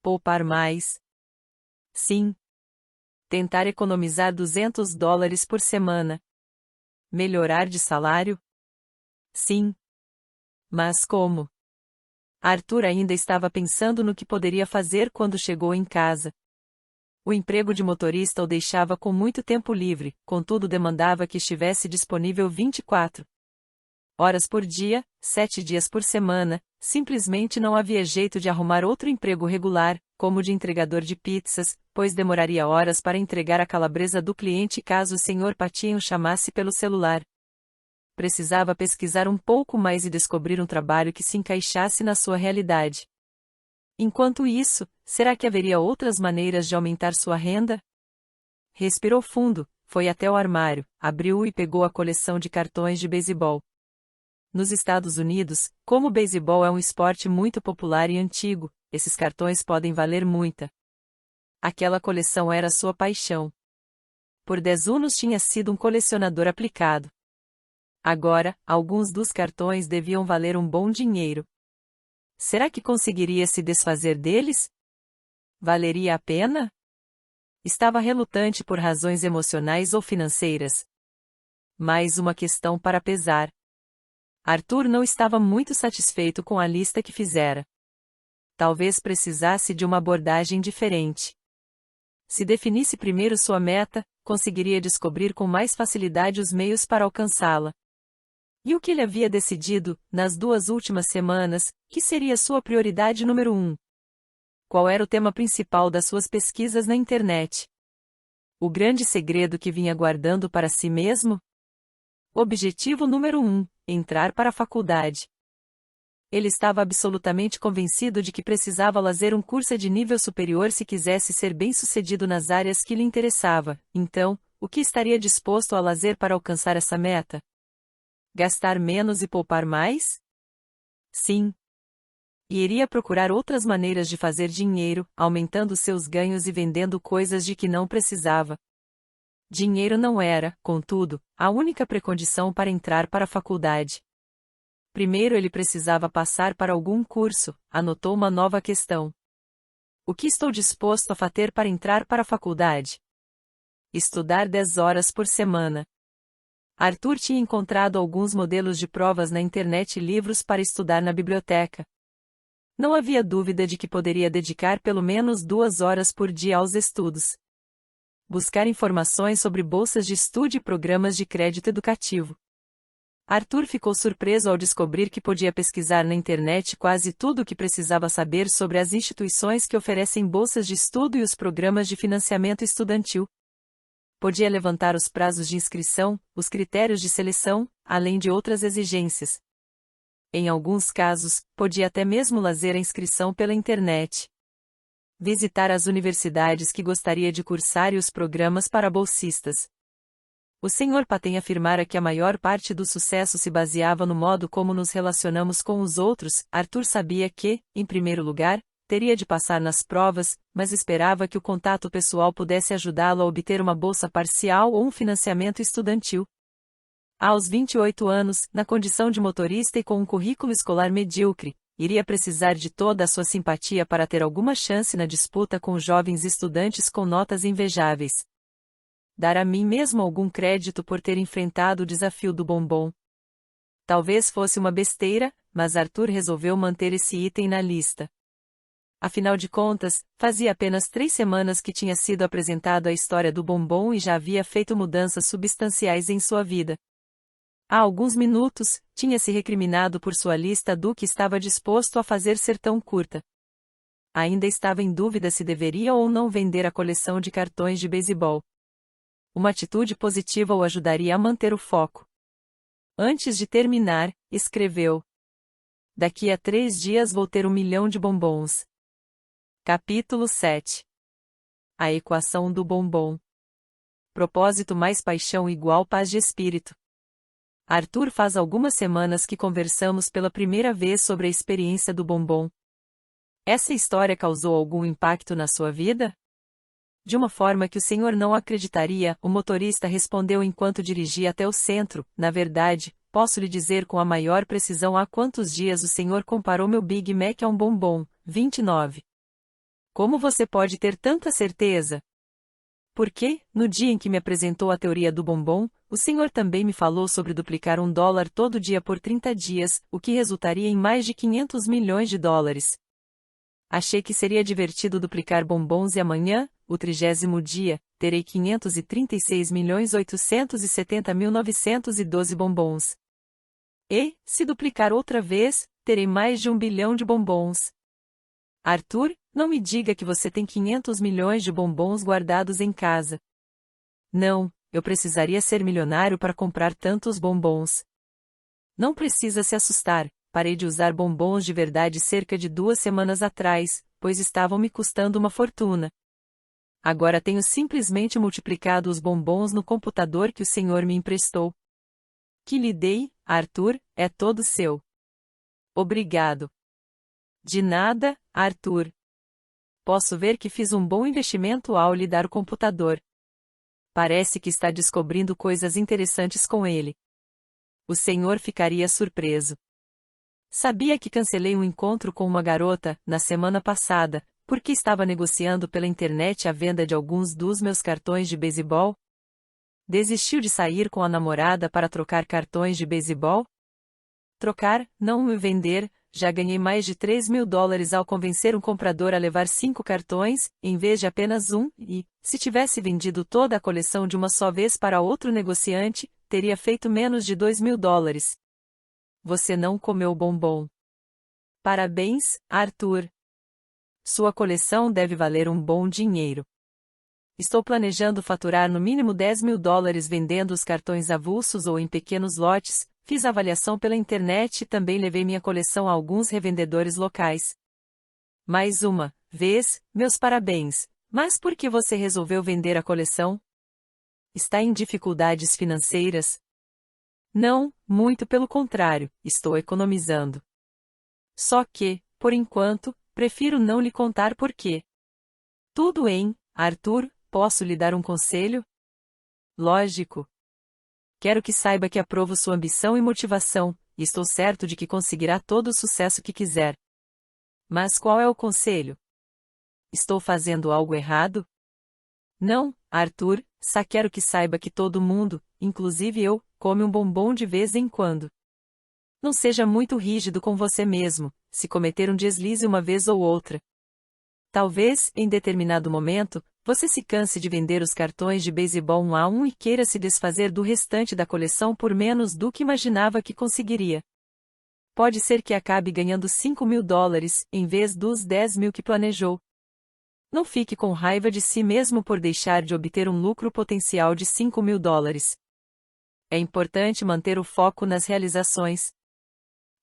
Poupar mais? Sim. Tentar economizar $200 por semana. Melhorar de salário? Sim. Mas como? Arthur ainda estava pensando no que poderia fazer quando chegou em casa. O emprego de motorista o deixava com muito tempo livre, contudo demandava que estivesse disponível 24 horas por dia, 7 dias por semana. Simplesmente não havia jeito de arrumar outro emprego regular, como de entregador de pizzas, pois demoraria horas para entregar a calabresa do cliente caso o Sr. Patien o chamasse pelo celular. Precisava pesquisar um pouco mais e descobrir um trabalho que se encaixasse na sua realidade. Enquanto isso, será que haveria outras maneiras de aumentar sua renda? Respirou fundo, foi até o armário, abriu-o e pegou a coleção de cartões de beisebol. Nos Estados Unidos, como o beisebol é um esporte muito popular e antigo, esses cartões podem valer muita. Aquela coleção era sua paixão. Por 10 anos tinha sido um colecionador aplicado. Agora, alguns dos cartões deviam valer um bom dinheiro. Será que conseguiria se desfazer deles? Valeria a pena? Estava relutante por razões emocionais ou financeiras. Mais uma questão para pesar. Arthur não estava muito satisfeito com a lista que fizera. Talvez precisasse de uma abordagem diferente. Se definisse primeiro sua meta, conseguiria descobrir com mais facilidade os meios para alcançá-la. E o que ele havia decidido, nas 2 últimas semanas, que seria sua prioridade número 1? Qual era o tema principal das suas pesquisas na internet? O grande segredo que vinha guardando para si mesmo? Objetivo número 1. Entrar para a faculdade. Ele estava absolutamente convencido de que precisava fazer um curso de nível superior se quisesse ser bem-sucedido nas áreas que lhe interessava. Então, o que estaria disposto a fazer para alcançar essa meta? Gastar menos e poupar mais? Sim. E iria procurar outras maneiras de fazer dinheiro, aumentando seus ganhos e vendendo coisas de que não precisava. Dinheiro não era, contudo, a única precondição para entrar para a faculdade. Primeiro ele precisava passar para algum curso, anotou uma nova questão. O que estou disposto a fazer para entrar para a faculdade? Estudar 10 horas por semana. Arthur tinha encontrado alguns modelos de provas na internet e livros para estudar na biblioteca. Não havia dúvida de que poderia dedicar pelo menos 2 horas por dia aos estudos. Buscar informações sobre bolsas de estudo e programas de crédito educativo. Arthur ficou surpreso ao descobrir que podia pesquisar na internet quase tudo o que precisava saber sobre as instituições que oferecem bolsas de estudo e os programas de financiamento estudantil. Podia levantar os prazos de inscrição, os critérios de seleção, além de outras exigências. Em alguns casos, podia até mesmo fazer a inscrição pela internet. Visitar as universidades que gostaria de cursar e os programas para bolsistas. O Sr. Patien afirmara que a maior parte do sucesso se baseava no modo como nos relacionamos com os outros. Arthur sabia que, em primeiro lugar, teria de passar nas provas, mas esperava que o contato pessoal pudesse ajudá-lo a obter uma bolsa parcial ou um financiamento estudantil. Aos 28 anos, na condição de motorista e com um currículo escolar medíocre, iria precisar de toda a sua simpatia para ter alguma chance na disputa com jovens estudantes com notas invejáveis. Dar a mim mesmo algum crédito por ter enfrentado o desafio do bombom. Talvez fosse uma besteira, mas Arthur resolveu manter esse item na lista. Afinal de contas, fazia apenas 3 semanas que tinha sido apresentado a história do bombom e já havia feito mudanças substanciais em sua vida. Há alguns minutos, tinha se recriminado por sua lista do que estava disposto a fazer ser tão curta. Ainda estava em dúvida se deveria ou não vender a coleção de cartões de beisebol. Uma atitude positiva o ajudaria a manter o foco. Antes de terminar, escreveu: Daqui a 3 dias vou ter 1 milhão de bombons. Capítulo 7. A equação do bombom. Propósito mais paixão igual paz de espírito. Arthur, faz algumas semanas que conversamos pela primeira vez sobre a experiência do bombom. Essa história causou algum impacto na sua vida? De uma forma que o senhor não acreditaria, o motorista respondeu enquanto dirigia até o centro. Na verdade, posso lhe dizer com a maior precisão há quantos dias o senhor comparou meu Big Mac a um bombom. 29. Como você pode ter tanta certeza? Porque, no dia em que me apresentou a teoria do bombom, o senhor também me falou sobre duplicar $1 todo dia por 30 dias, o que resultaria em mais de 500 milhões de dólares. Achei que seria divertido duplicar bombons e amanhã, o 30º dia, terei 536.870.912 bombons. E, se duplicar outra vez, terei mais de 1 bilhão de bombons. Arthur, não me diga que você tem 500 milhões de bombons guardados em casa. Não, eu precisaria ser milionário para comprar tantos bombons. Não precisa se assustar. Parei de usar bombons de verdade cerca de 2 semanas atrás, pois estavam me custando uma fortuna. Agora tenho simplesmente multiplicado os bombons no computador que o senhor me emprestou. Que lhe dei, Arthur, é todo seu. Obrigado. De nada, Arthur. Posso ver que fiz um bom investimento ao lhe dar o computador. Parece que está descobrindo coisas interessantes com ele. O senhor ficaria surpreso. Sabia que cancelei um encontro com uma garota, na semana passada, porque estava negociando pela internet a venda de alguns dos meus cartões de beisebol? Desistiu de sair com a namorada para trocar cartões de beisebol? Trocar, não me vender, já ganhei mais de $3.000 ao convencer um comprador a levar 5 cartões, em vez de apenas um, e, se tivesse vendido toda a coleção de uma só vez para outro negociante, teria feito menos de $2.000. Você não comeu bombom. Parabéns, Arthur. Sua coleção deve valer um bom dinheiro. Estou planejando faturar no mínimo $10.000 vendendo os cartões avulsos ou em pequenos lotes. Fiz avaliação pela internet e também levei minha coleção a alguns revendedores locais. Mais uma vez, meus parabéns. Mas por que você resolveu vender a coleção? Está em dificuldades financeiras? Não, muito pelo contrário, estou economizando. Só que, por enquanto, prefiro não lhe contar por quê. Tudo em, Arthur, posso lhe dar um conselho? Lógico. Quero que saiba que aprovo sua ambição e motivação, e estou certo de que conseguirá todo o sucesso que quiser. Mas qual é o conselho? Estou fazendo algo errado? Não, Arthur, só quero que saiba que todo mundo, inclusive eu, come um bombom de vez em quando. Não seja muito rígido com você mesmo, se cometer um deslize uma vez ou outra. Talvez, em determinado momento, você se canse de vender os cartões de beisebol 1 a 1 e queira se desfazer do restante da coleção por menos do que imaginava que conseguiria. Pode ser que acabe ganhando $5.000, em vez dos 10.000 que planejou. Não fique com raiva de si mesmo por deixar de obter um lucro potencial de $5.000. É importante manter o foco nas realizações.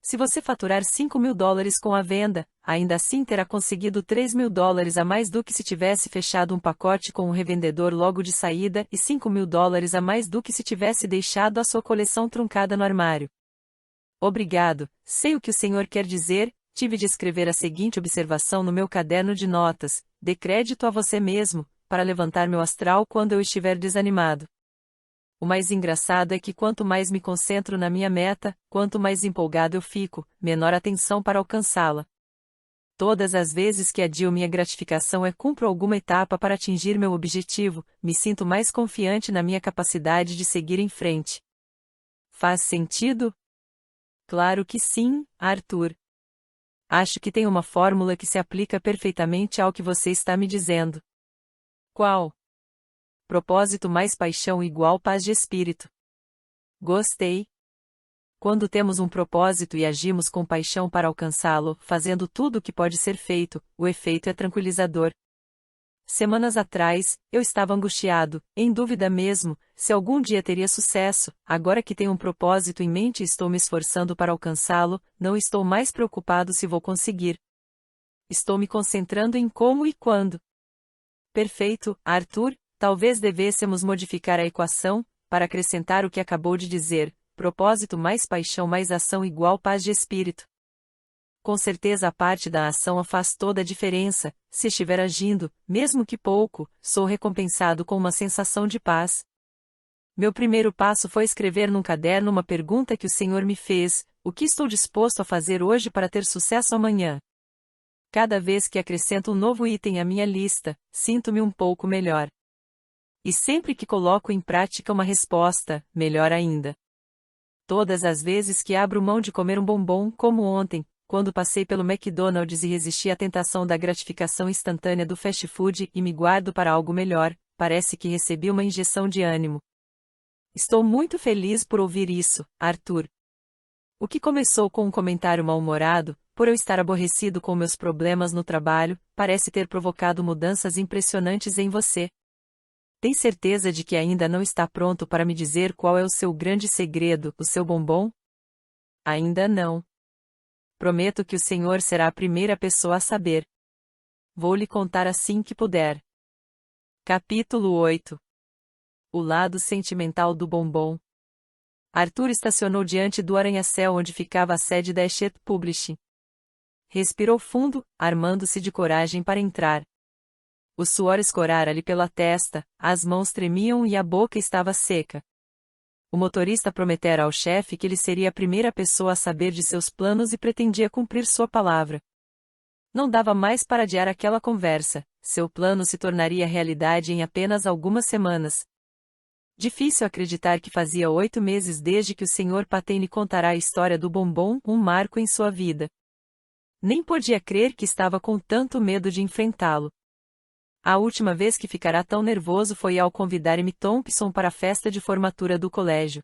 Se você faturar $5.000 com a venda, ainda assim terá conseguido $3.000 a mais do que se tivesse fechado um pacote com um revendedor logo de saída e $5.000 a mais do que se tivesse deixado a sua coleção truncada no armário. Obrigado, sei o que o senhor quer dizer, tive de escrever a seguinte observação no meu caderno de notas: dê crédito a você mesmo, para levantar meu astral quando eu estiver desanimado. O mais engraçado é que quanto mais me concentro na minha meta, quanto mais empolgado eu fico, menor a tensão para alcançá-la. Todas as vezes que adio minha gratificação cumpro alguma etapa para atingir meu objetivo, me sinto mais confiante na minha capacidade de seguir em frente. Faz sentido? Claro que sim, Arthur. Acho que tem uma fórmula que se aplica perfeitamente ao que você está me dizendo. Qual? Propósito mais paixão igual paz de espírito. Gostei. Quando temos um propósito e agimos com paixão para alcançá-lo, fazendo tudo o que pode ser feito, o efeito é tranquilizador. Semanas atrás, eu estava angustiado, em dúvida mesmo, se algum dia teria sucesso. Agora que tenho um propósito em mente e estou me esforçando para alcançá-lo, não estou mais preocupado se vou conseguir. Estou me concentrando em como e quando. Perfeito, Arthur, talvez devêssemos modificar a equação, para acrescentar o que acabou de dizer: propósito mais paixão mais ação igual paz de espírito. Com certeza a parte da ação faz toda a diferença. Se estiver agindo, mesmo que pouco, sou recompensado com uma sensação de paz. Meu primeiro passo foi escrever num caderno uma pergunta que o Senhor me fez: o que estou disposto a fazer hoje para ter sucesso amanhã? Cada vez que acrescento um novo item à minha lista, sinto-me um pouco melhor. E sempre que coloco em prática uma resposta, melhor ainda. Todas as vezes que abro mão de comer um bombom, como ontem, quando passei pelo McDonald's e resisti à tentação da gratificação instantânea do fast food e me guardo para algo melhor, parece que recebi uma injeção de ânimo. Estou muito feliz por ouvir isso, Arthur. O que começou com um comentário mal-humorado, por eu estar aborrecido com meus problemas no trabalho, parece ter provocado mudanças impressionantes em você. Tem certeza de que ainda não está pronto para me dizer qual é o seu grande segredo, o seu bombom? Ainda não. Prometo que o Senhor será a primeira pessoa a saber. Vou lhe contar assim que puder. Capítulo 8. O lado sentimental do bombom. Arthur estacionou diante do arranha-céu onde ficava a sede da Hachette Publishing. Respirou fundo, armando-se de coragem para entrar. O suor escorara-lhe pela testa, as mãos tremiam e a boca estava seca. O motorista prometera ao chefe que ele seria a primeira pessoa a saber de seus planos e pretendia cumprir sua palavra. Não dava mais para adiar aquela conversa, seu plano se tornaria realidade em apenas algumas semanas. Difícil acreditar que fazia 8 meses desde que o Sr. Paten lhe contara a história do bombom, um marco em sua vida. Nem podia crer que estava com tanto medo de enfrentá-lo. A última vez que ficará tão nervoso foi ao convidar M. Thompson para a festa de formatura do colégio.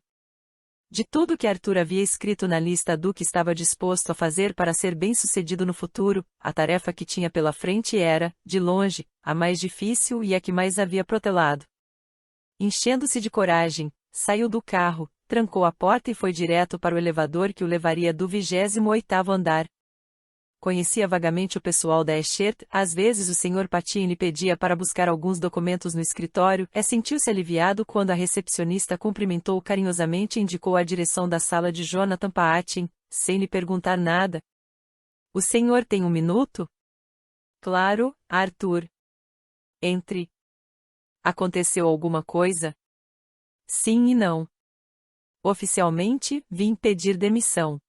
De tudo que Arthur havia escrito na lista do que estava disposto a fazer para ser bem-sucedido no futuro, a tarefa que tinha pela frente era, de longe, a mais difícil e a que mais havia protelado. Enchendo-se de coragem, saiu do carro, trancou a porta e foi direto para o elevador que o levaria do 28º andar. Conhecia vagamente o pessoal da Hachette, às vezes o Sr. Patin lhe pedia para buscar alguns documentos no escritório, sentiu-se aliviado quando a recepcionista cumprimentou carinhosamente e indicou a direção da sala de Jonathan Patin, sem lhe perguntar nada. O senhor tem 1 minuto? Claro, Arthur. Entre. Aconteceu alguma coisa? Sim e não. Oficialmente, vim pedir demissão.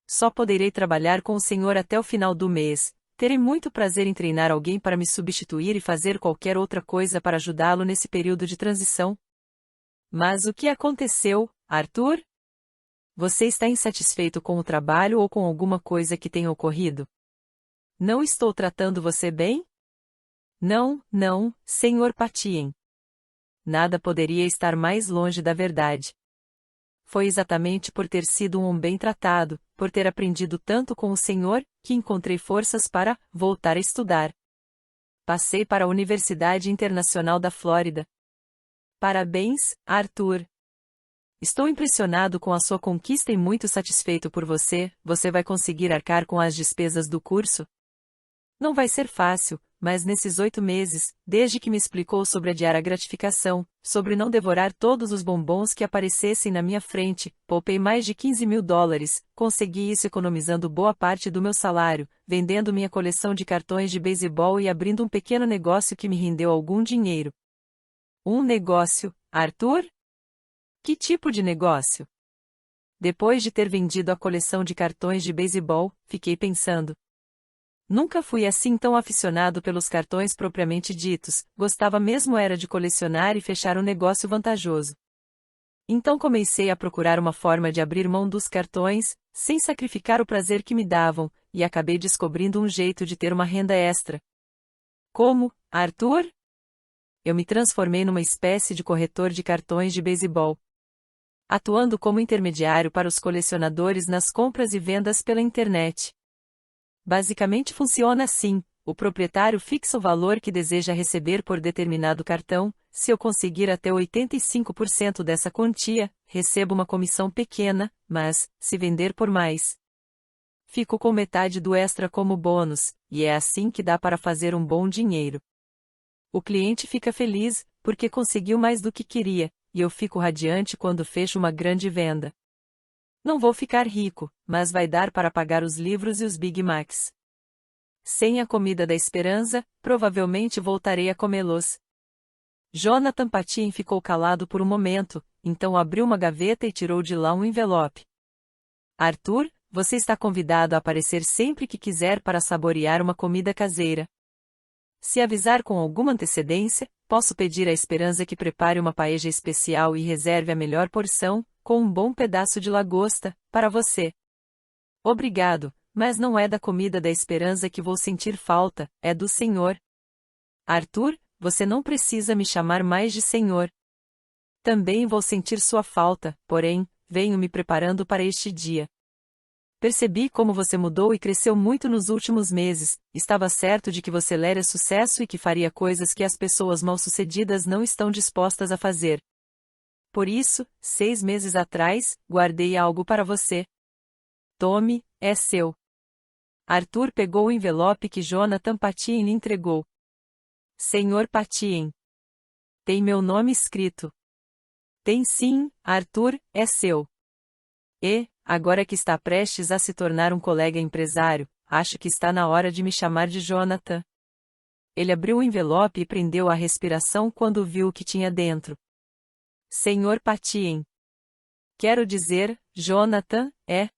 Só poderei trabalhar com o senhor até o final do mês. Terei muito prazer em treinar alguém para me substituir e fazer qualquer outra coisa para ajudá-lo nesse período de transição. Mas o que aconteceu, Arthur? Você está insatisfeito com o trabalho ou com alguma coisa que tenha ocorrido? Não estou tratando você bem? Não, Sr. Patin. Nada poderia estar mais longe da verdade. Foi exatamente por ter sido um homem bem tratado, por ter aprendido tanto com o senhor, que encontrei forças para voltar a estudar. Passei para a Universidade Internacional da Flórida. Parabéns, Arthur. Estou impressionado com a sua conquista e muito satisfeito por você. Você vai conseguir arcar com as despesas do curso? Não vai ser fácil, mas nesses 8 meses, desde que me explicou sobre adiar a gratificação, sobre não devorar todos os bombons que aparecessem na minha frente, poupei mais de $15.000, consegui isso economizando boa parte do meu salário, vendendo minha coleção de cartões de beisebol e abrindo um pequeno negócio que me rendeu algum dinheiro. Um negócio, Arthur? Que tipo de negócio? Depois de ter vendido a coleção de cartões de beisebol, fiquei pensando. Nunca fui assim tão aficionado pelos cartões propriamente ditos, gostava mesmo era de colecionar e fechar um negócio vantajoso. Então comecei a procurar uma forma de abrir mão dos cartões, sem sacrificar o prazer que me davam, e acabei descobrindo um jeito de ter uma renda extra. Como, Arthur? Eu me transformei numa espécie de corretor de cartões de beisebol, atuando como intermediário para os colecionadores nas compras e vendas pela internet. Basicamente funciona assim: o proprietário fixa o valor que deseja receber por determinado cartão. Se eu conseguir até 85% dessa quantia, recebo uma comissão pequena, mas, se vender por mais, fico com metade do extra como bônus, e é assim que dá para fazer um bom dinheiro. O cliente fica feliz, porque conseguiu mais do que queria, e eu fico radiante quando fecho uma grande venda. Não vou ficar rico, mas vai dar para pagar os livros e os Big Macs. Sem a comida da esperança, provavelmente voltarei a comê-los. Jonathan Patien ficou calado por um momento, então abriu uma gaveta e tirou de lá um envelope. Arthur, você está convidado a aparecer sempre que quiser para saborear uma comida caseira. Se avisar com alguma antecedência, posso pedir à Esperança que prepare uma paella especial e reserve a melhor porção, com um bom pedaço de lagosta, para você. Obrigado, mas não é da comida da Esperança que vou sentir falta, é do Senhor. Arthur, você não precisa me chamar mais de Senhor. Também vou sentir sua falta, porém, venho me preparando para este dia. Percebi como você mudou e cresceu muito nos últimos meses. Estava certo de que você lera sucesso e que faria coisas que as pessoas mal-sucedidas não estão dispostas a fazer. Por isso, 6 meses atrás, guardei algo para você. Tome, é seu. Arthur pegou o envelope que Jonathan Patien lhe entregou. Senhor Patien. Tem meu nome escrito. Tem sim, Arthur, é seu. E, agora que está prestes a se tornar um colega empresário, acho que está na hora de me chamar de Jonathan. Ele abriu o envelope e prendeu a respiração quando viu o que tinha dentro. Senhor Patien. Quero dizer, Jonathan, é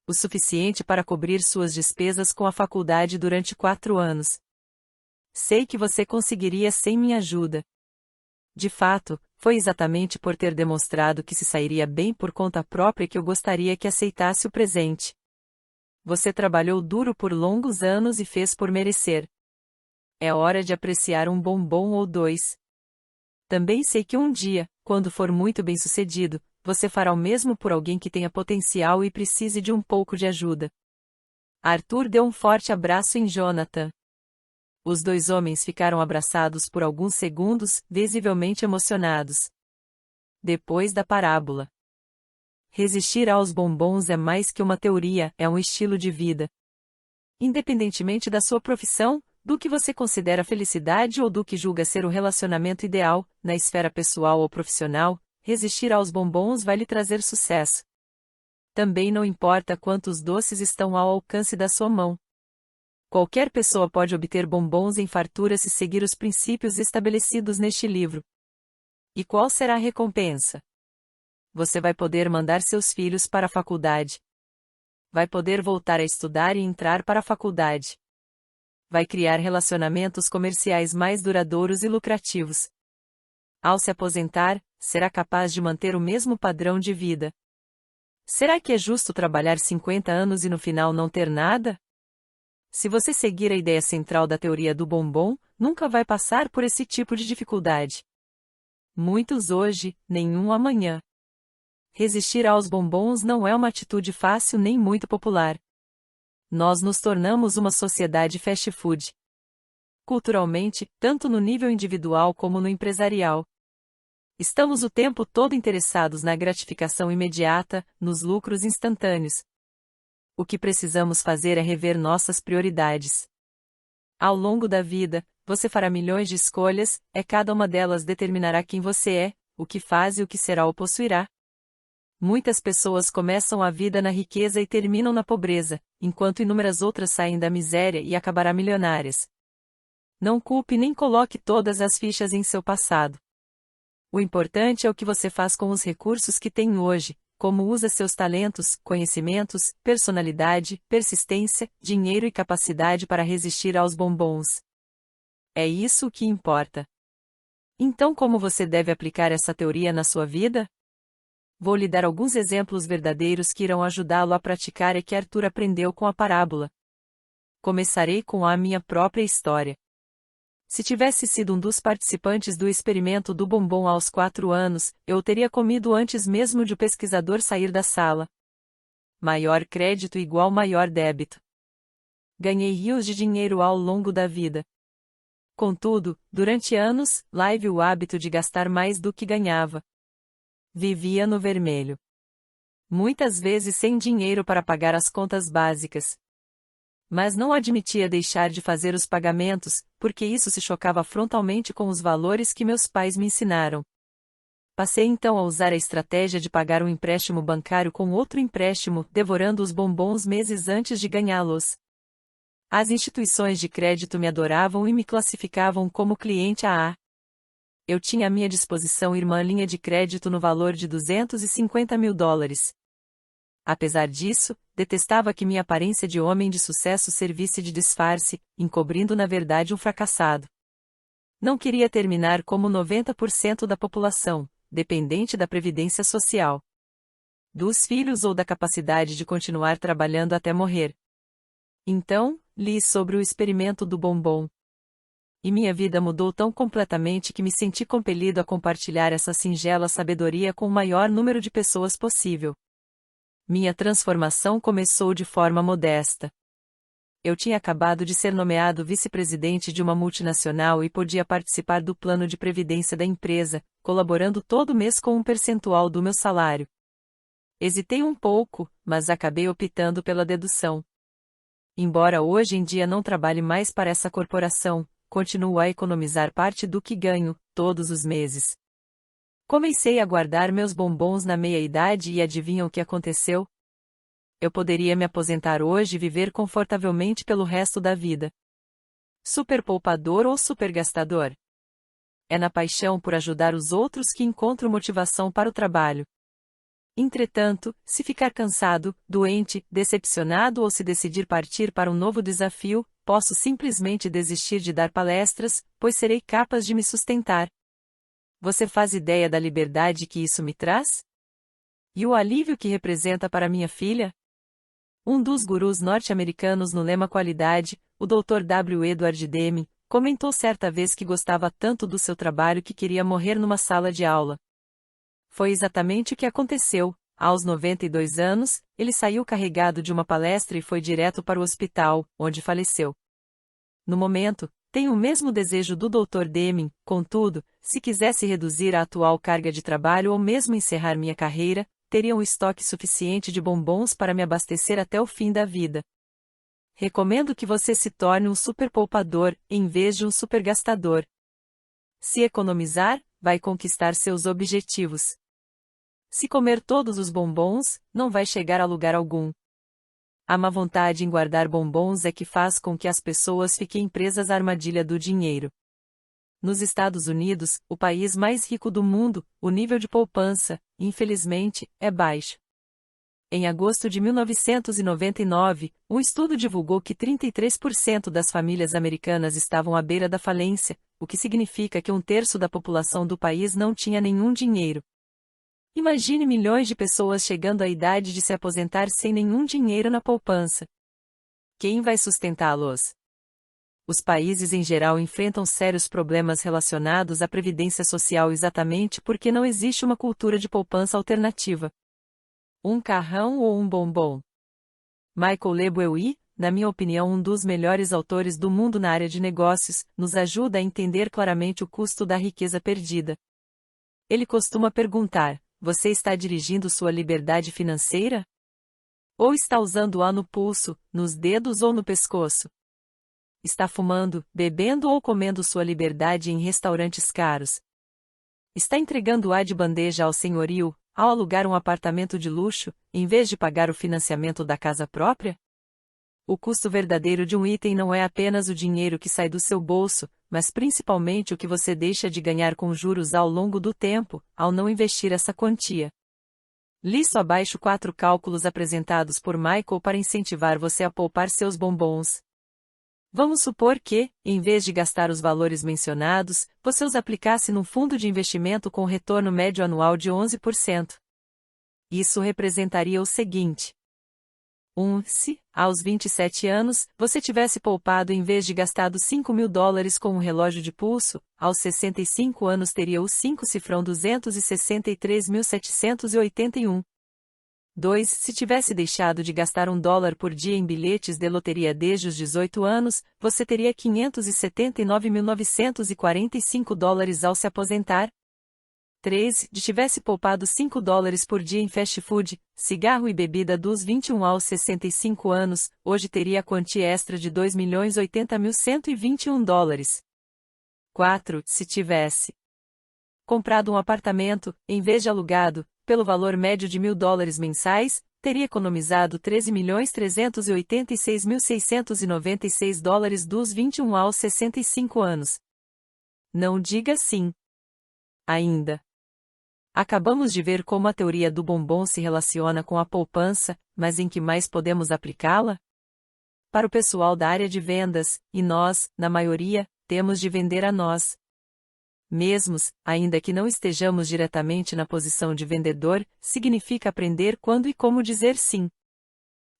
o suficiente para cobrir suas despesas com a faculdade durante 4 anos. Sei que você conseguiria sem minha ajuda. De fato, foi exatamente por ter demonstrado que se sairia bem por conta própria que eu gostaria que aceitasse o presente. Você trabalhou duro por longos anos e fez por merecer. É hora de apreciar um bombom ou 2. Também sei que um dia, quando for muito bem-sucedido, você fará o mesmo por alguém que tenha potencial e precise de um pouco de ajuda. Arthur deu um forte abraço em Jonathan. Os 2 homens ficaram abraçados por alguns segundos, visivelmente emocionados. Depois da parábola. Resistir aos bombons é mais que uma teoria, é um estilo de vida. Independentemente da sua profissão, do que você considera felicidade ou do que julga ser o relacionamento ideal, na esfera pessoal ou profissional, resistir aos bombons vai lhe trazer sucesso. Também não importa quantos doces estão ao alcance da sua mão. Qualquer pessoa pode obter bombons em fartura se seguir os princípios estabelecidos neste livro. E qual será a recompensa? Você vai poder mandar seus filhos para a faculdade. Vai poder voltar a estudar e entrar para a faculdade. Vai criar relacionamentos comerciais mais duradouros e lucrativos. Ao se aposentar, será capaz de manter o mesmo padrão de vida. Será que é justo trabalhar 50 anos e no final não ter nada? Se você seguir a ideia central da teoria do bombom, nunca vai passar por esse tipo de dificuldade. Muitos hoje, nenhum amanhã. Resistir aos bombons não é uma atitude fácil nem muito popular. Nós nos tornamos uma sociedade fast food. Culturalmente, tanto no nível individual como no empresarial. Estamos o tempo todo interessados na gratificação imediata, nos lucros instantâneos. O que precisamos fazer é rever nossas prioridades. Ao longo da vida, você fará milhões de escolhas, cada uma delas determinará quem você é, o que faz e o que será ou possuirá. Muitas pessoas começam a vida na riqueza e terminam na pobreza, enquanto inúmeras outras saem da miséria e acabarão milionárias. Não culpe nem coloque todas as fichas em seu passado. O importante é o que você faz com os recursos que tem hoje, como usa seus talentos, conhecimentos, personalidade, persistência, dinheiro e capacidade para resistir aos bombons. É isso o que importa. Então, como você deve aplicar essa teoria na sua vida? Vou lhe dar alguns exemplos verdadeiros que irão ajudá-lo a praticar e que Arthur aprendeu com a parábola. Começarei com a minha própria história. Se tivesse sido um dos participantes do experimento do bombom aos 4 anos, eu o teria comido antes mesmo de o pesquisador sair da sala. Maior crédito igual maior débito. Ganhei rios de dinheiro ao longo da vida. Contudo, durante anos, tive o hábito de gastar mais do que ganhava. Vivia no vermelho. Muitas vezes sem dinheiro para pagar as contas básicas. Mas não admitia deixar de fazer os pagamentos, porque isso se chocava frontalmente com os valores que meus pais me ensinaram. Passei então a usar a estratégia de pagar um empréstimo bancário com outro empréstimo, devorando os bombons meses antes de ganhá-los. As instituições de crédito me adoravam e me classificavam como cliente AA. Eu tinha à minha disposição irmã linha de crédito no valor de $250 mil. Apesar disso, detestava que minha aparência de homem de sucesso servisse de disfarce, encobrindo na verdade um fracassado. Não queria terminar como 90% da população, dependente da previdência social, dos filhos ou da capacidade de continuar trabalhando até morrer. Então, li sobre o experimento do bombom. E minha vida mudou tão completamente que me senti compelido a compartilhar essa singela sabedoria com o maior número de pessoas possível. Minha transformação começou de forma modesta. Eu tinha acabado de ser nomeado vice-presidente de uma multinacional e podia participar do plano de previdência da empresa, colaborando todo mês com um percentual do meu salário. Hesitei um pouco, mas acabei optando pela dedução. Embora hoje em dia não trabalhe mais para essa corporação, continuo a economizar parte do que ganho, todos os meses. Comecei a guardar meus bombons na meia-idade e adivinham o que aconteceu? Eu poderia me aposentar hoje e viver confortavelmente pelo resto da vida. Super poupador ou super gastador? É na paixão por ajudar os outros que encontro motivação para o trabalho. Entretanto, se ficar cansado, doente, decepcionado ou se decidir partir para um novo desafio, posso simplesmente desistir de dar palestras, pois serei capaz de me sustentar. Você faz ideia da liberdade que isso me traz? E o alívio que representa para minha filha? Um dos gurus norte-americanos no lema qualidade, o Dr. W. Edward Deming, comentou certa vez que gostava tanto do seu trabalho que queria morrer numa sala de aula. Foi exatamente o que aconteceu. Aos 92 anos, ele saiu carregado de uma palestra e foi direto para o hospital, onde faleceu. No momento, tenho o mesmo desejo do Dr. Deming, contudo, se quisesse reduzir a atual carga de trabalho ou mesmo encerrar minha carreira, teria um estoque suficiente de bombons para me abastecer até o fim da vida. Recomendo que você se torne um super poupador, em vez de um super gastador. Se economizar, vai conquistar seus objetivos. Se comer todos os bombons, não vai chegar a lugar algum. A má vontade em guardar bombons é que faz com que as pessoas fiquem presas à armadilha do dinheiro. Nos Estados Unidos, o país mais rico do mundo, o nível de poupança, infelizmente, é baixo. Em agosto de 1999, um estudo divulgou que 33% das famílias americanas estavam à beira da falência, o que significa que 1/3 da população do país não tinha nenhum dinheiro. Imagine milhões de pessoas chegando à idade de se aposentar sem nenhum dinheiro na poupança. Quem vai sustentá-los? Os países em geral enfrentam sérios problemas relacionados à previdência social exatamente porque não existe uma cultura de poupança alternativa. Um carrão ou um bombom? Michael Lebowski, na minha opinião um dos melhores autores do mundo na área de negócios, nos ajuda a entender claramente o custo da riqueza perdida. Ele costuma perguntar: você está dirigindo sua liberdade financeira? Ou está usando-a no pulso, nos dedos ou no pescoço? Está fumando, bebendo ou comendo sua liberdade em restaurantes caros? Está entregando-a de bandeja ao senhorio, ao alugar um apartamento de luxo, em vez de pagar o financiamento da casa própria? O custo verdadeiro de um item não é apenas o dinheiro que sai do seu bolso, mas principalmente o que você deixa de ganhar com juros ao longo do tempo, ao não investir essa quantia. Listo abaixo 4 cálculos apresentados por Michael para incentivar você a poupar seus bombons. Vamos supor que, em vez de gastar os valores mencionados, você os aplicasse num fundo de investimento com retorno médio anual de 11%. Isso representaria o seguinte: se, aos 27 anos, você tivesse poupado em vez de gastado $5.000 com um relógio de pulso, aos 65 anos teria o 5 cifrão 263.781. 2. Se tivesse deixado de gastar $1 por dia em bilhetes de loteria desde os 18 anos, você teria $579.945 ao se aposentar. 3. Se tivesse poupado $5 por dia em fast food, cigarro e bebida dos 21 aos 65 anos, hoje teria a quantia extra de $2.080.121. 4. Se tivesse comprado um apartamento, em vez de alugado, pelo valor médio de $1.000 mensais, teria economizado $13.386.696 dos 21 aos 65 anos. Não diga sim. Ainda. Acabamos de ver como a teoria do bombom se relaciona com a poupança, mas em que mais podemos aplicá-la? Para o pessoal da área de vendas, e nós, na maioria, temos de vender a nós mesmos, ainda que não estejamos diretamente na posição de vendedor, significa aprender quando e como dizer sim.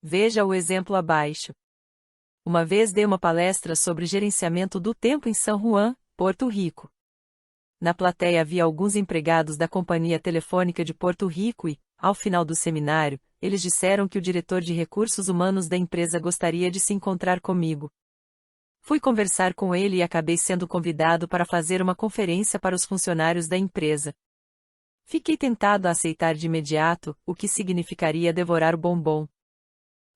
Veja o exemplo abaixo. Uma vez dei uma palestra sobre gerenciamento do tempo em São Juan, Porto Rico. Na plateia havia alguns empregados da Companhia Telefônica de Porto Rico e, ao final do seminário, eles disseram que o diretor de recursos humanos da empresa gostaria de se encontrar comigo. Fui conversar com ele e acabei sendo convidado para fazer uma conferência para os funcionários da empresa. Fiquei tentado a aceitar de imediato, o que significaria devorar o bombom.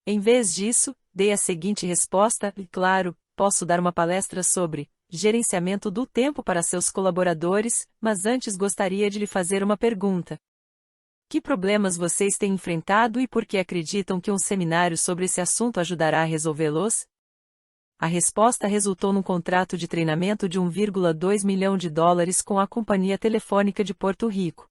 Em vez disso, dei a seguinte resposta: claro, posso dar uma palestra sobre gerenciamento do tempo para seus colaboradores, mas antes gostaria de lhe fazer uma pergunta. Que problemas vocês têm enfrentado e por que acreditam que um seminário sobre esse assunto ajudará a resolvê-los? A resposta resultou num contrato de treinamento de $1,2 milhão com a Companhia Telefônica de Porto Rico.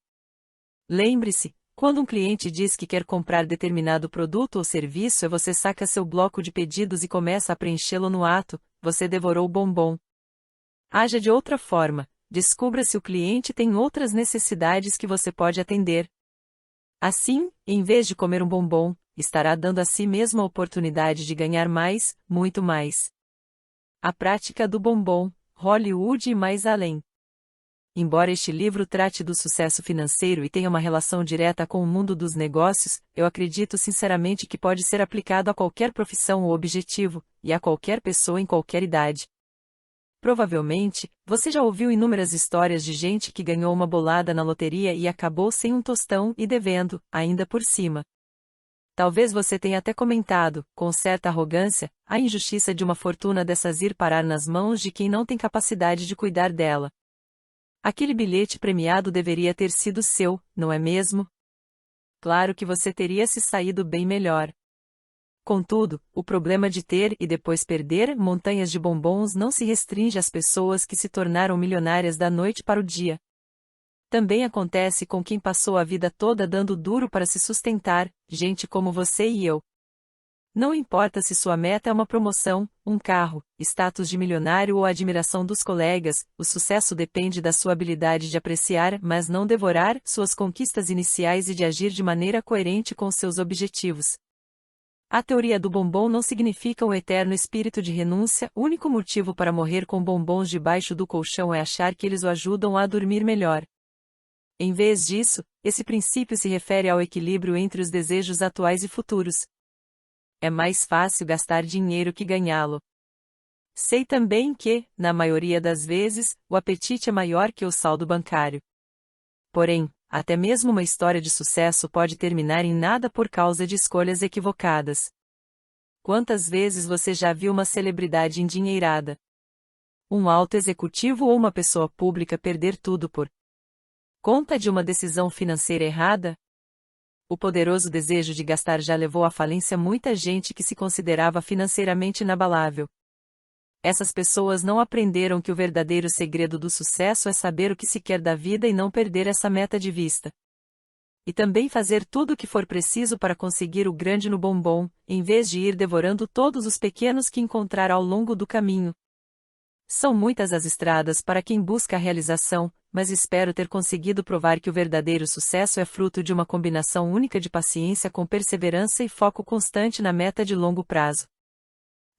Lembre-se, quando um cliente diz que quer comprar determinado produto ou serviço e você saca seu bloco de pedidos e começa a preenchê-lo no ato, você devorou o bombom. Haja de outra forma, descubra se o cliente tem outras necessidades que você pode atender. Assim, em vez de comer um bombom, estará dando a si mesmo a oportunidade de ganhar mais, muito mais. A prática do bombom, Hollywood e mais além. Embora este livro trate do sucesso financeiro e tenha uma relação direta com o mundo dos negócios, eu acredito sinceramente que pode ser aplicado a qualquer profissão ou objetivo, e a qualquer pessoa em qualquer idade. Provavelmente, você já ouviu inúmeras histórias de gente que ganhou uma bolada na loteria e acabou sem um tostão e devendo, ainda por cima. Talvez você tenha até comentado, com certa arrogância, a injustiça de uma fortuna dessas ir parar nas mãos de quem não tem capacidade de cuidar dela. Aquele bilhete premiado deveria ter sido seu, não é mesmo? Claro que você teria se saído bem melhor. Contudo, o problema de ter e depois perder montanhas de bombons não se restringe às pessoas que se tornaram milionárias da noite para o dia. Também acontece com quem passou a vida toda dando duro para se sustentar, gente como você e eu. Não importa se sua meta é uma promoção, um carro, status de milionário ou a admiração dos colegas, o sucesso depende da sua habilidade de apreciar, mas não devorar, suas conquistas iniciais e de agir de maneira coerente com seus objetivos. A teoria do bombom não significa um eterno espírito de renúncia, o único motivo para morrer com bombons debaixo do colchão é achar que eles o ajudam a dormir melhor. Em vez disso, esse princípio se refere ao equilíbrio entre os desejos atuais e futuros. É mais fácil gastar dinheiro que ganhá-lo. Sei também que, na maioria das vezes, o apetite é maior que o saldo bancário. Porém, até mesmo uma história de sucesso pode terminar em nada por causa de escolhas equivocadas. Quantas vezes você já viu uma celebridade endinheirada? Um alto executivo ou uma pessoa pública perder tudo por conta de uma decisão financeira errada? O poderoso desejo de gastar já levou à falência muita gente que se considerava financeiramente inabalável. Essas pessoas não aprenderam que o verdadeiro segredo do sucesso é saber o que se quer da vida e não perder essa meta de vista. E também fazer tudo o que for preciso para conseguir o grande no bombom, em vez de ir devorando todos os pequenos que encontrar ao longo do caminho. São muitas as estradas para quem busca a realização, mas espero ter conseguido provar que o verdadeiro sucesso é fruto de uma combinação única de paciência com perseverança e foco constante na meta de longo prazo.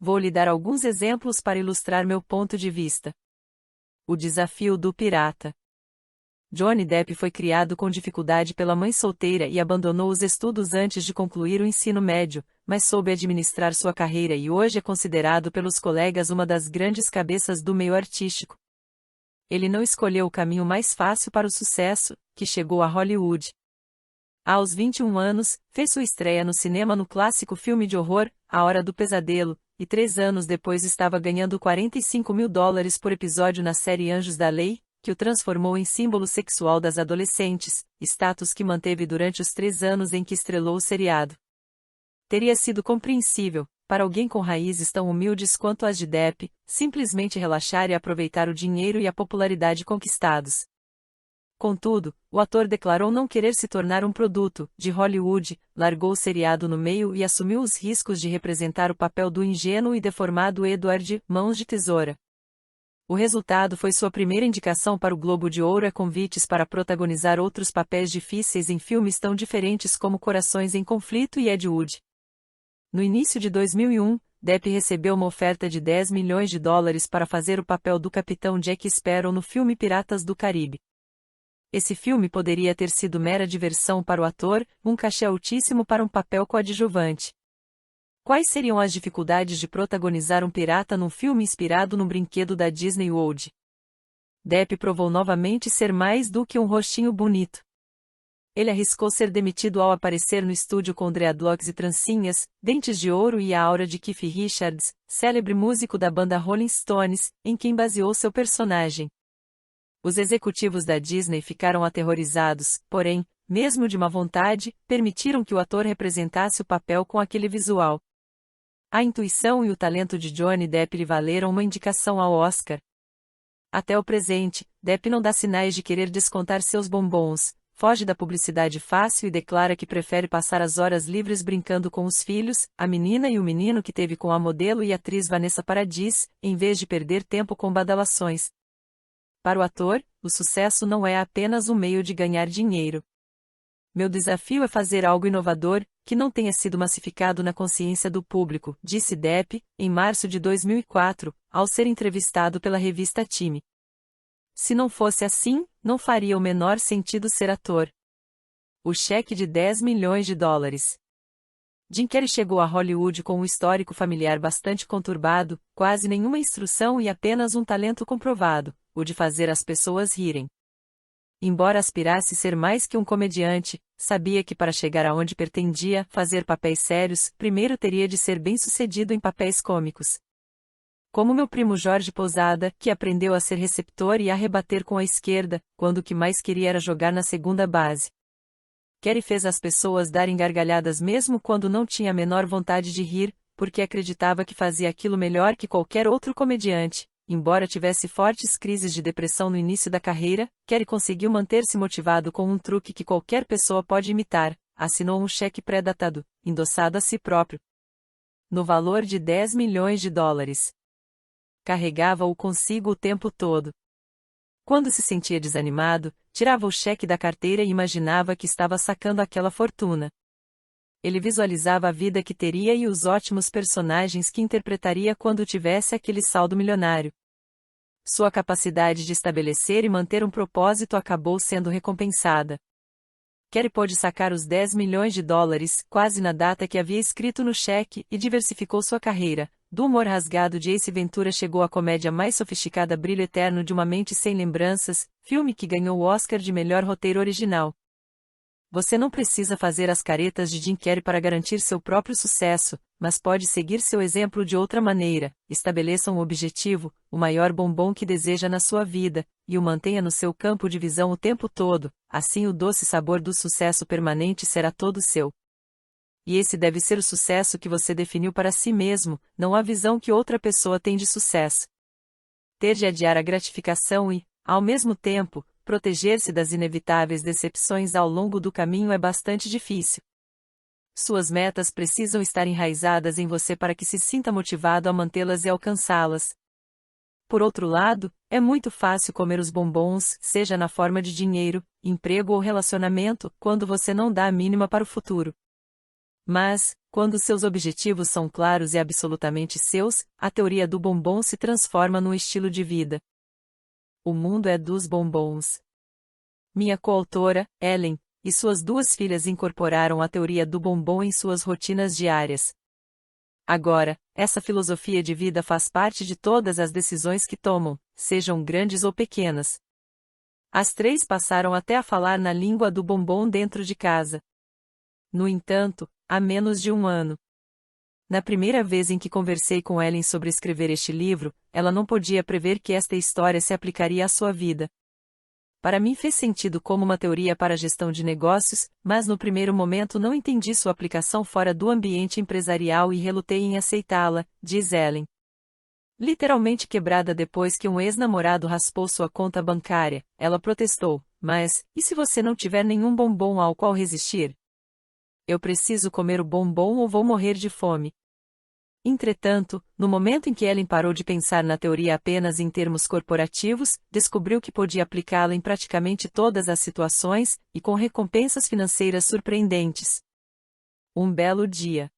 Vou lhe dar alguns exemplos para ilustrar meu ponto de vista. O desafio do pirata. Johnny Depp foi criado com dificuldade pela mãe solteira e abandonou os estudos antes de concluir o ensino médio, mas soube administrar sua carreira e hoje é considerado pelos colegas uma das grandes cabeças do meio artístico. Ele não escolheu o caminho mais fácil para o sucesso, que chegou a Hollywood. Aos 21 anos, fez sua estreia no cinema no clássico filme de horror, A Hora do Pesadelo, e 3 anos depois estava ganhando $45 mil por episódio na série Anjos da Lei, que o transformou em símbolo sexual das adolescentes, status que manteve durante os 3 anos em que estrelou o seriado. Teria sido compreensível, para alguém com raízes tão humildes quanto as de Depp, simplesmente relaxar e aproveitar o dinheiro e a popularidade conquistados. Contudo, o ator declarou não querer se tornar um produto de Hollywood, largou o seriado no meio e assumiu os riscos de representar o papel do ingênuo e deformado Edward Mãos de Tesoura. O resultado foi sua primeira indicação para o Globo de Ouro e convites para protagonizar outros papéis difíceis em filmes tão diferentes como Corações em Conflito e Ed Wood. No início de 2001, Depp recebeu uma oferta de $10 milhões para fazer o papel do Capitão Jack Sparrow no filme Piratas do Caribe. Esse filme poderia ter sido mera diversão para o ator, um cachê altíssimo para um papel coadjuvante. Quais seriam as dificuldades de protagonizar um pirata num filme inspirado num brinquedo da Disney World? Depp provou novamente ser mais do que um rostinho bonito. Ele arriscou ser demitido ao aparecer no estúdio com dreadlocks e trancinhas, dentes de ouro e a aura de Keith Richards, célebre músico da banda Rolling Stones, em quem baseou seu personagem. Os executivos da Disney ficaram aterrorizados, porém, mesmo de má vontade, permitiram que o ator representasse o papel com aquele visual. A intuição e o talento de Johnny Depp lhe valeram uma indicação ao Oscar. Até o presente, Depp não dá sinais de querer descontar seus bombons, foge da publicidade fácil e declara que prefere passar as horas livres brincando com os filhos, a menina e o menino que teve com a modelo e atriz Vanessa Paradis, em vez de perder tempo com badalações. Para o ator, o sucesso não é apenas um meio de ganhar dinheiro. Meu desafio é fazer algo inovador, que não tenha sido massificado na consciência do público, disse Depp, em março de 2004, ao ser entrevistado pela revista Time. Se não fosse assim, não faria o menor sentido ser ator. O cheque de $10 milhões. Jim Carrey chegou a Hollywood com um histórico familiar bastante conturbado, quase nenhuma instrução e apenas um talento comprovado, o de fazer as pessoas rirem. Embora aspirasse ser mais que um comediante, sabia que para chegar aonde pretendia fazer papéis sérios, primeiro teria de ser bem-sucedido em papéis cômicos. Como meu primo Jorge Pousada, que aprendeu a ser receptor e a rebater com a esquerda, quando o que mais queria era jogar na segunda base. Carrey fez as pessoas darem gargalhadas mesmo quando não tinha a menor vontade de rir, porque acreditava que fazia aquilo melhor que qualquer outro comediante. Embora tivesse fortes crises de depressão no início da carreira, Carrey conseguiu manter-se motivado com um truque que qualquer pessoa pode imitar: assinou um cheque pré-datado, endossado a si próprio, no valor de $10 milhões. Carregava-o consigo o tempo todo. Quando se sentia desanimado, tirava o cheque da carteira e imaginava que estava sacando aquela fortuna. Ele visualizava a vida que teria e os ótimos personagens que interpretaria quando tivesse aquele saldo milionário. Sua capacidade de estabelecer e manter um propósito acabou sendo recompensada. Carrey pôde sacar os $10 milhões, quase na data que havia escrito no cheque, e diversificou sua carreira. Do humor rasgado de Ace Ventura chegou à comédia mais sofisticada Brilho Eterno de uma Mente Sem Lembranças, filme que ganhou o Oscar de melhor roteiro original. Você não precisa fazer as caretas de Jim Carrey para garantir seu próprio sucesso, mas pode seguir seu exemplo de outra maneira. Estabeleça um objetivo, o maior bombom que deseja na sua vida, e o mantenha no seu campo de visão o tempo todo, assim o doce sabor do sucesso permanente será todo seu. E esse deve ser o sucesso que você definiu para si mesmo, não a visão que outra pessoa tem de sucesso. Ter de adiar a gratificação e, ao mesmo tempo, proteger-se das inevitáveis decepções ao longo do caminho é bastante difícil. Suas metas precisam estar enraizadas em você para que se sinta motivado a mantê-las e alcançá-las. Por outro lado, é muito fácil comer os bombons, seja na forma de dinheiro, emprego ou relacionamento, quando você não dá a mínima para o futuro. Mas, quando seus objetivos são claros e absolutamente seus, a teoria do bombom se transforma num estilo de vida. O mundo é dos bombons. Minha coautora, Ellen, e suas duas filhas incorporaram a teoria do bombom em suas rotinas diárias. Agora, essa filosofia de vida faz parte de todas as decisões que tomam, sejam grandes ou pequenas. As três passaram até a falar na língua do bombom dentro de casa. No entanto, há menos de um ano. Na primeira vez em que conversei com Ellen sobre escrever este livro, ela não podia prever que esta história se aplicaria à sua vida. Para mim fez sentido como uma teoria para a gestão de negócios, mas no primeiro momento não entendi sua aplicação fora do ambiente empresarial e relutei em aceitá-la, diz Ellen. Literalmente quebrada depois que um ex-namorado raspou sua conta bancária, ela protestou, mas, e se você não tiver nenhum bombom ao qual resistir? Eu preciso comer o bombom ou vou morrer de fome. Entretanto, no momento em que Ellen parou de pensar na teoria apenas em termos corporativos, descobriu que podia aplicá-la em praticamente todas as situações, e com recompensas financeiras surpreendentes. Um belo dia.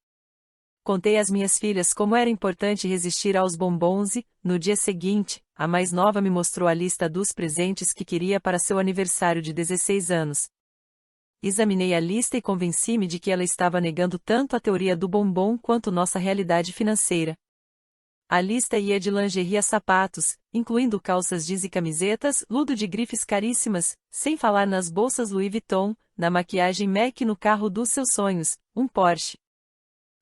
Contei às minhas filhas como era importante resistir aos bombons e, no dia seguinte, a mais nova me mostrou a lista dos presentes que queria para seu aniversário de 16 anos. Examinei a lista e convenci-me de que ela estava negando tanto a teoria do bombom quanto nossa realidade financeira. A lista ia de lingerie a sapatos, incluindo calças jeans e camisetas, ludo de grifes caríssimas, sem falar nas bolsas Louis Vuitton, na maquiagem MAC e no carro dos seus sonhos, um Porsche.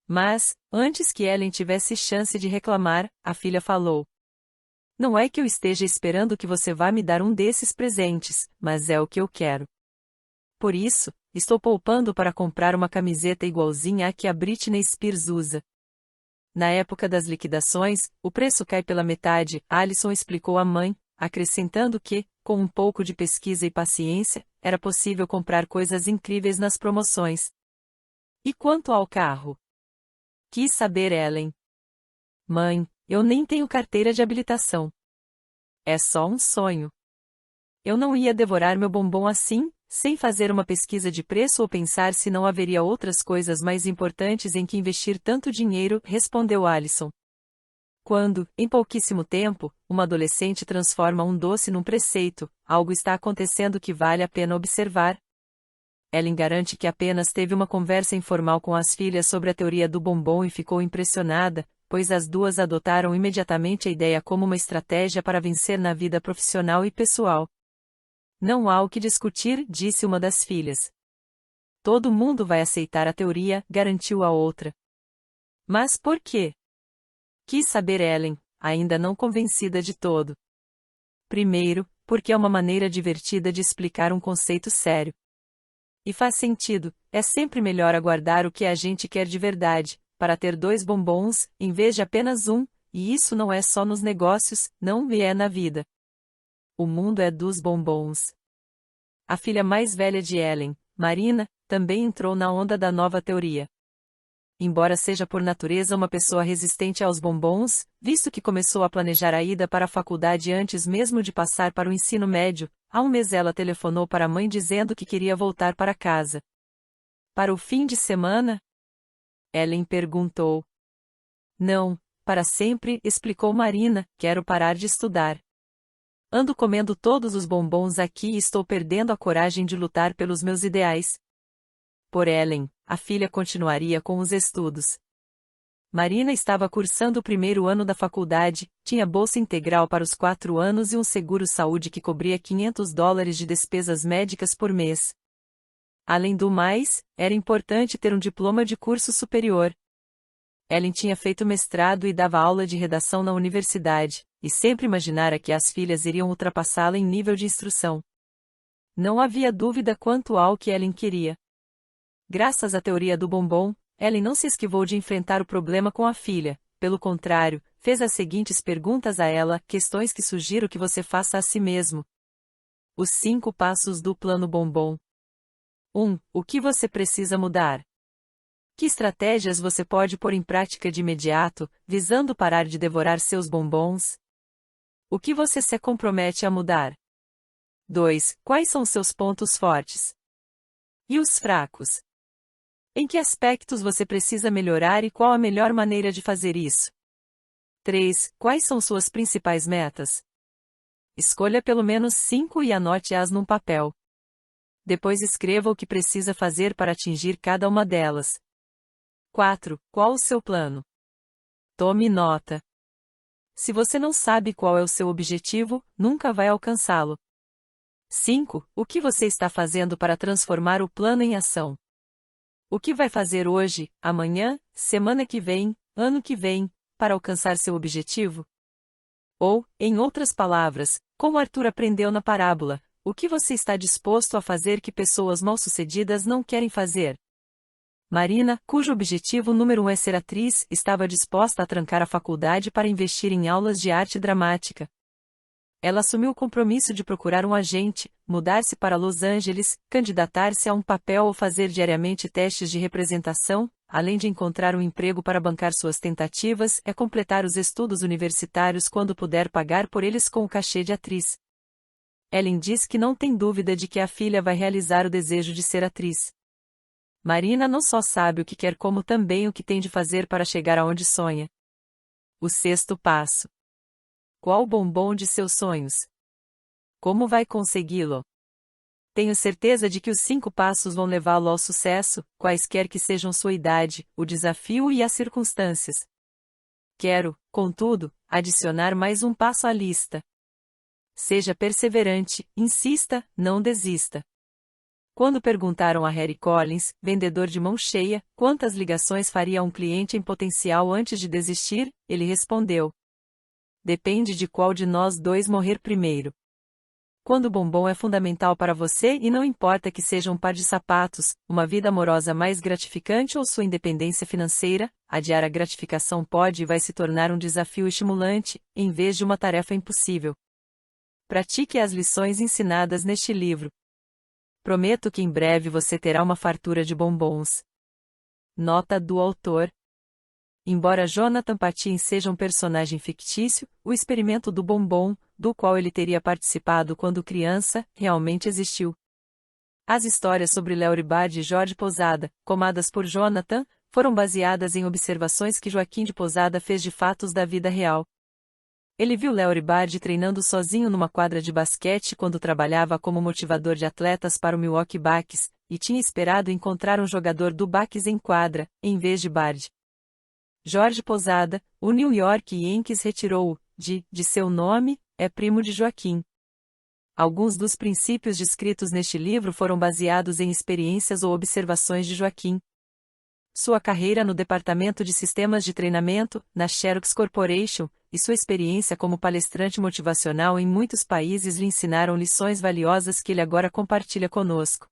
Mas, antes que Ellen tivesse chance de reclamar, a filha falou: "Não é que eu esteja esperando que você vá me dar um desses presentes, mas é o que eu quero. Por isso, estou poupando para comprar uma camiseta igualzinha à que a Britney Spears usa." Na época das liquidações, o preço cai pela metade, Alison explicou à mãe, acrescentando que, com um pouco de pesquisa e paciência, era possível comprar coisas incríveis nas promoções. "E quanto ao carro?" quis saber Ellen. "Mãe, eu nem tenho carteira de habilitação. É só um sonho. Eu não ia devorar meu bombom assim, sem fazer uma pesquisa de preço ou pensar se não haveria outras coisas mais importantes em que investir tanto dinheiro", respondeu Alison. Quando, em pouquíssimo tempo, uma adolescente transforma um doce num preceito, algo está acontecendo que vale a pena observar. Ellen garante que apenas teve uma conversa informal com as filhas sobre a teoria do bombom e ficou impressionada, pois as duas adotaram imediatamente a ideia como uma estratégia para vencer na vida profissional e pessoal. "Não há o que discutir", disse uma das filhas. "Todo mundo vai aceitar a teoria", garantiu a outra. "Mas por quê?" quis saber Ellen, ainda não convencida de todo. "Primeiro, porque é uma maneira divertida de explicar um conceito sério. E faz sentido, é sempre melhor aguardar o que a gente quer de verdade, para ter 2 bombons, em vez de apenas um, e isso não é só nos negócios, não é na vida. O mundo é dos bombons." A filha mais velha de Ellen, Marina, também entrou na onda da nova teoria. Embora seja por natureza uma pessoa resistente aos bombons, visto que começou a planejar a ida para a faculdade antes mesmo de passar para o ensino médio, há um mês ela telefonou para a mãe dizendo que queria voltar para casa. "Para o fim de semana?" Ellen perguntou. "Não, para sempre", explicou Marina, "quero parar de estudar. Ando comendo todos os bombons aqui e estou perdendo a coragem de lutar pelos meus ideais." Por Ellen, a filha continuaria com os estudos. Marina estava cursando o primeiro ano da faculdade, tinha bolsa integral para os 4 anos e um seguro-saúde que cobria $500 de despesas médicas por mês. Além do mais, era importante ter um diploma de curso superior. Ellen tinha feito mestrado e dava aula de redação na universidade, e sempre imaginara que as filhas iriam ultrapassá-la em nível de instrução. Não havia dúvida quanto ao que Ellen queria. Graças à teoria do bombom, Ellen não se esquivou de enfrentar o problema com a filha, pelo contrário, fez as seguintes perguntas a ela, questões que sugiro que você faça a si mesmo. Os 5 passos do plano bombom. 1. O que você precisa mudar? Que estratégias você pode pôr em prática de imediato, visando parar de devorar seus bombons? O que você se compromete a mudar? 2. Quais são seus pontos fortes? E os fracos? Em que aspectos você precisa melhorar e qual a melhor maneira de fazer isso? 3. Quais são suas principais metas? Escolha pelo menos 5 e anote-as num papel. Depois escreva o que precisa fazer para atingir cada uma delas. 4. Qual o seu plano? Tome nota. Se você não sabe qual é o seu objetivo, nunca vai alcançá-lo. 5. O que você está fazendo para transformar o plano em ação? O que vai fazer hoje, amanhã, semana que vem, ano que vem, para alcançar seu objetivo? Ou, em outras palavras, como Arthur aprendeu na parábola, o que você está disposto a fazer que pessoas mal-sucedidas não querem fazer? Marina, cujo objetivo número 1 é ser atriz, estava disposta a trancar a faculdade para investir em aulas de arte dramática. Ela assumiu o compromisso de procurar um agente, mudar-se para Los Angeles, candidatar-se a um papel ou fazer diariamente testes de representação, além de encontrar um emprego para bancar suas tentativas, completar os estudos universitários quando puder pagar por eles com o cachê de atriz. Ellen diz que não tem dúvida de que a filha vai realizar o desejo de ser atriz. Marina não só sabe o que quer como também o que tem de fazer para chegar aonde sonha. O 6º passo. Qual o bombom de seus sonhos? Como vai consegui-lo? Tenho certeza de que os 5 passos vão levá-lo ao sucesso, quaisquer que sejam sua idade, o desafio e as circunstâncias. Quero, contudo, adicionar mais um passo à lista. Seja perseverante, insista, não desista. Quando perguntaram a Harry Collins, vendedor de mão cheia, quantas ligações faria a um cliente em potencial antes de desistir, ele respondeu: depende de qual de nós dois morrer primeiro. Quando o bombom é fundamental para você e não importa que seja um par de sapatos, uma vida amorosa mais gratificante ou sua independência financeira, adiar a gratificação pode e vai se tornar um desafio estimulante, em vez de uma tarefa impossível. Pratique as lições ensinadas neste livro. Prometo que em breve você terá uma fartura de bombons. Nota do autor. Embora Jonathan Patton seja um personagem fictício, o experimento do bombom, do qual ele teria participado quando criança, realmente existiu. As histórias sobre Larry Bird e George Posada, comadas por Jonathan, foram baseadas em observações que Joaquim de Posada fez de fatos da vida real. Ele viu Larry Bird treinando sozinho numa quadra de basquete quando trabalhava como motivador de atletas para o Milwaukee Bucks, e tinha esperado encontrar um jogador do Bucks em quadra, em vez de Bird. George Posada, o New York Yankees retirou-o de seu nome, é primo de Joaquim. Alguns dos princípios descritos neste livro foram baseados em experiências ou observações de Joaquim. Sua carreira no departamento de sistemas de treinamento, na Xerox Corporation, e sua experiência como palestrante motivacional em muitos países lhe ensinaram lições valiosas que ele agora compartilha conosco.